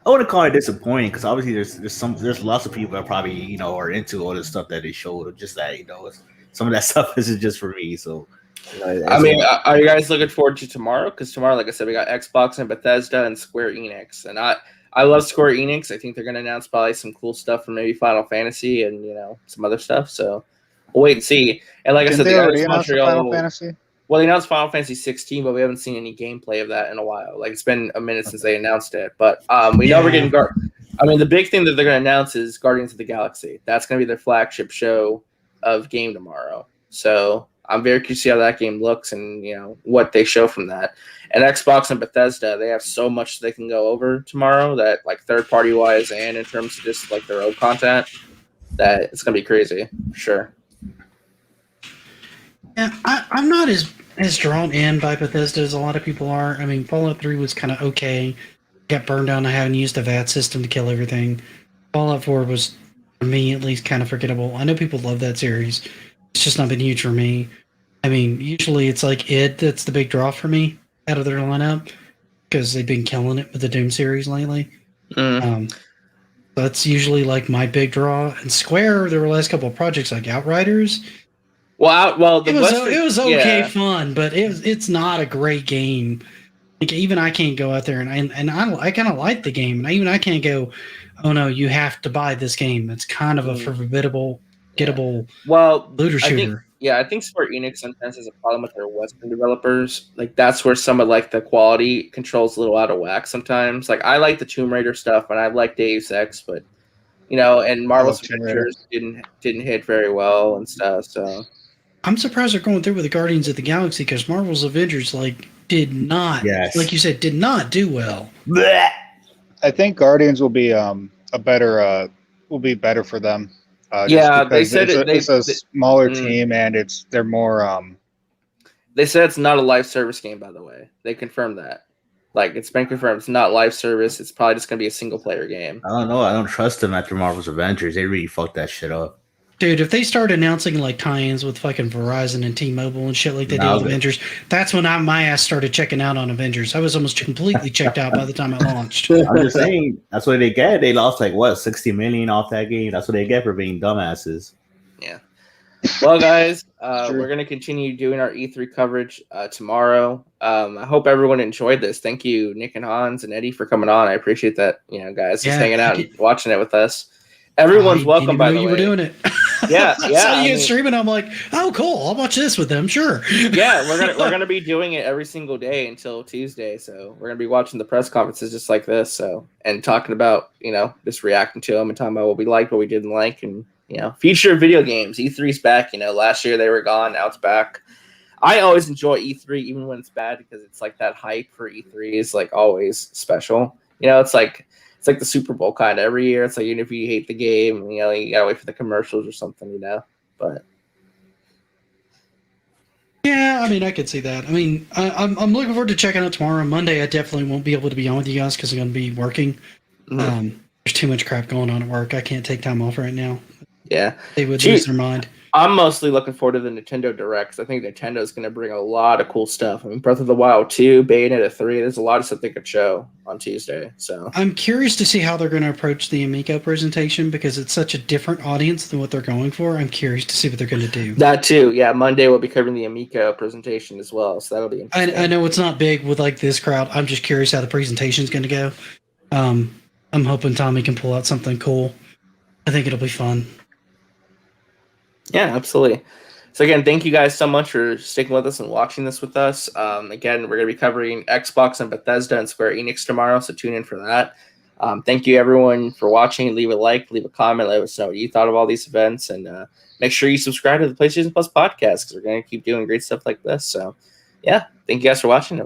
wouldn't call it disappointing. Because obviously there's lots of people that probably are into all the stuff that they showed. Just that some of that stuff isn't just for me. So. I mean, are you guys looking forward to tomorrow? Because tomorrow, like I said, we got Xbox and Bethesda and Square Enix, and I love Square Enix. I think they're going to announce probably some cool stuff from maybe Final Fantasy and some other stuff. So we'll wait and see. And like I said, they already announced Final Fantasy. Well, they announced Final Fantasy 16, but we haven't seen any gameplay of that in a while. Like it's been a minute since they announced it, but we know we're getting. The big thing that they're going to announce is Guardians of the Galaxy. That's going to be their flagship show of game tomorrow. So. I'm very curious to see how that game looks and, what they show from that. And Xbox and Bethesda, they have so much they can go over tomorrow that, third-party wise and in terms of just, their own content, that it's going to be crazy, for sure. Yeah, I'm not as drawn in by Bethesda as a lot of people are. I mean, Fallout 3 was kind of okay. Got burned down. I haven't used a VAT system to kill everything. Fallout 4 was, for me, at least, kind of forgettable. I know people love that series. It's just not been huge for me. I mean, usually it's like that's the big draw for me out of their lineup because they've been killing it with the Doom series lately. That's usually like my big draw. And Square, there were last couple of projects like Outriders. It was okay fun, but it's not a great game. Like even I can't go out there and I kind of like the game, and even I can't go, oh no, you have to buy this game. It's kind of a gettable looter shooter. I think Square Enix sometimes has a problem with their Western developers. Like that's where some of like the quality control's a little out of whack sometimes. Like I like the Tomb Raider stuff and I like Deus Ex, but and Marvel's Avengers didn't hit very well and stuff. So I'm surprised they're going through with the Guardians of the Galaxy because Marvel's Avengers did not, like you said, did not do well. Blech. I think Guardians will be better for them. They said it's a smaller team and they're more. They said it's not a live service game, by the way. They confirmed that. Like it's been confirmed, it's not live service. It's probably just gonna be a single player game. I don't know. I don't trust them after Marvel's Avengers. They really fucked that shit up. Dude, if they start announcing tie-ins with fucking Verizon and T-Mobile and shit like they did with Avengers, that's when my ass started checking out on Avengers. I was almost completely checked out by the time it launched. I'm just saying, that's what they get. They lost $60 million off that game. That's what they get for being dumbasses. Yeah. Well, guys, we're gonna continue doing our E3 coverage tomorrow. I hope everyone enjoyed this. Thank you, Nick and Hans and Eddie, for coming on. I appreciate that. Guys, just hanging out and watching it with us. Everyone's welcome, by the way. You were doing it. Yeah. I saw you streaming. I'm like, oh, cool. I'll watch this with them. Sure. Yeah, we're gonna be doing it every single day until Tuesday. So we're gonna be watching the press conferences just like this. So and talking about just reacting to them and talking about what we liked, what we didn't like, and future video games. E3's back. Last year they were gone. Now it's back. I always enjoy E3 even when it's bad because it's like that hype for E3 is like always special. It's like the Super Bowl kind of every year. It's like even if you hate the game, you gotta wait for the commercials or something, But yeah, I mean, I could see that. I mean, I'm looking forward to checking out tomorrow. Monday, I definitely won't be able to be on with you guys because I'm going to be working. There's too much crap going on at work. I can't take time off right now. Yeah, they would lose their mind. I'm mostly looking forward to the Nintendo Directs. I think Nintendo is going to bring a lot of cool stuff. I mean, Breath of the Wild 2, Bayonetta 3. There's a lot of stuff they could show on Tuesday. So I'm curious to see how they're going to approach the Amico presentation because it's such a different audience than what they're going for. I'm curious to see what they're going to do. That too, yeah. Monday we'll be covering the Amico presentation as well, so that'll be interesting. I know it's not big with this crowd. I'm just curious how the presentation is going to go. I'm hoping Tommy can pull out something cool. I think it'll be fun. Yeah, absolutely. So again, thank you guys so much for sticking with us and watching this with us. Again, we're going to be covering Xbox and Bethesda and Square Enix tomorrow, so tune in for that. Thank you, everyone, for watching. Leave a like, leave a comment, let us know what you thought of all these events, and make sure you subscribe to the PlayStation Plus podcast because we're going to keep doing great stuff like this. So, yeah, thank you guys for watching.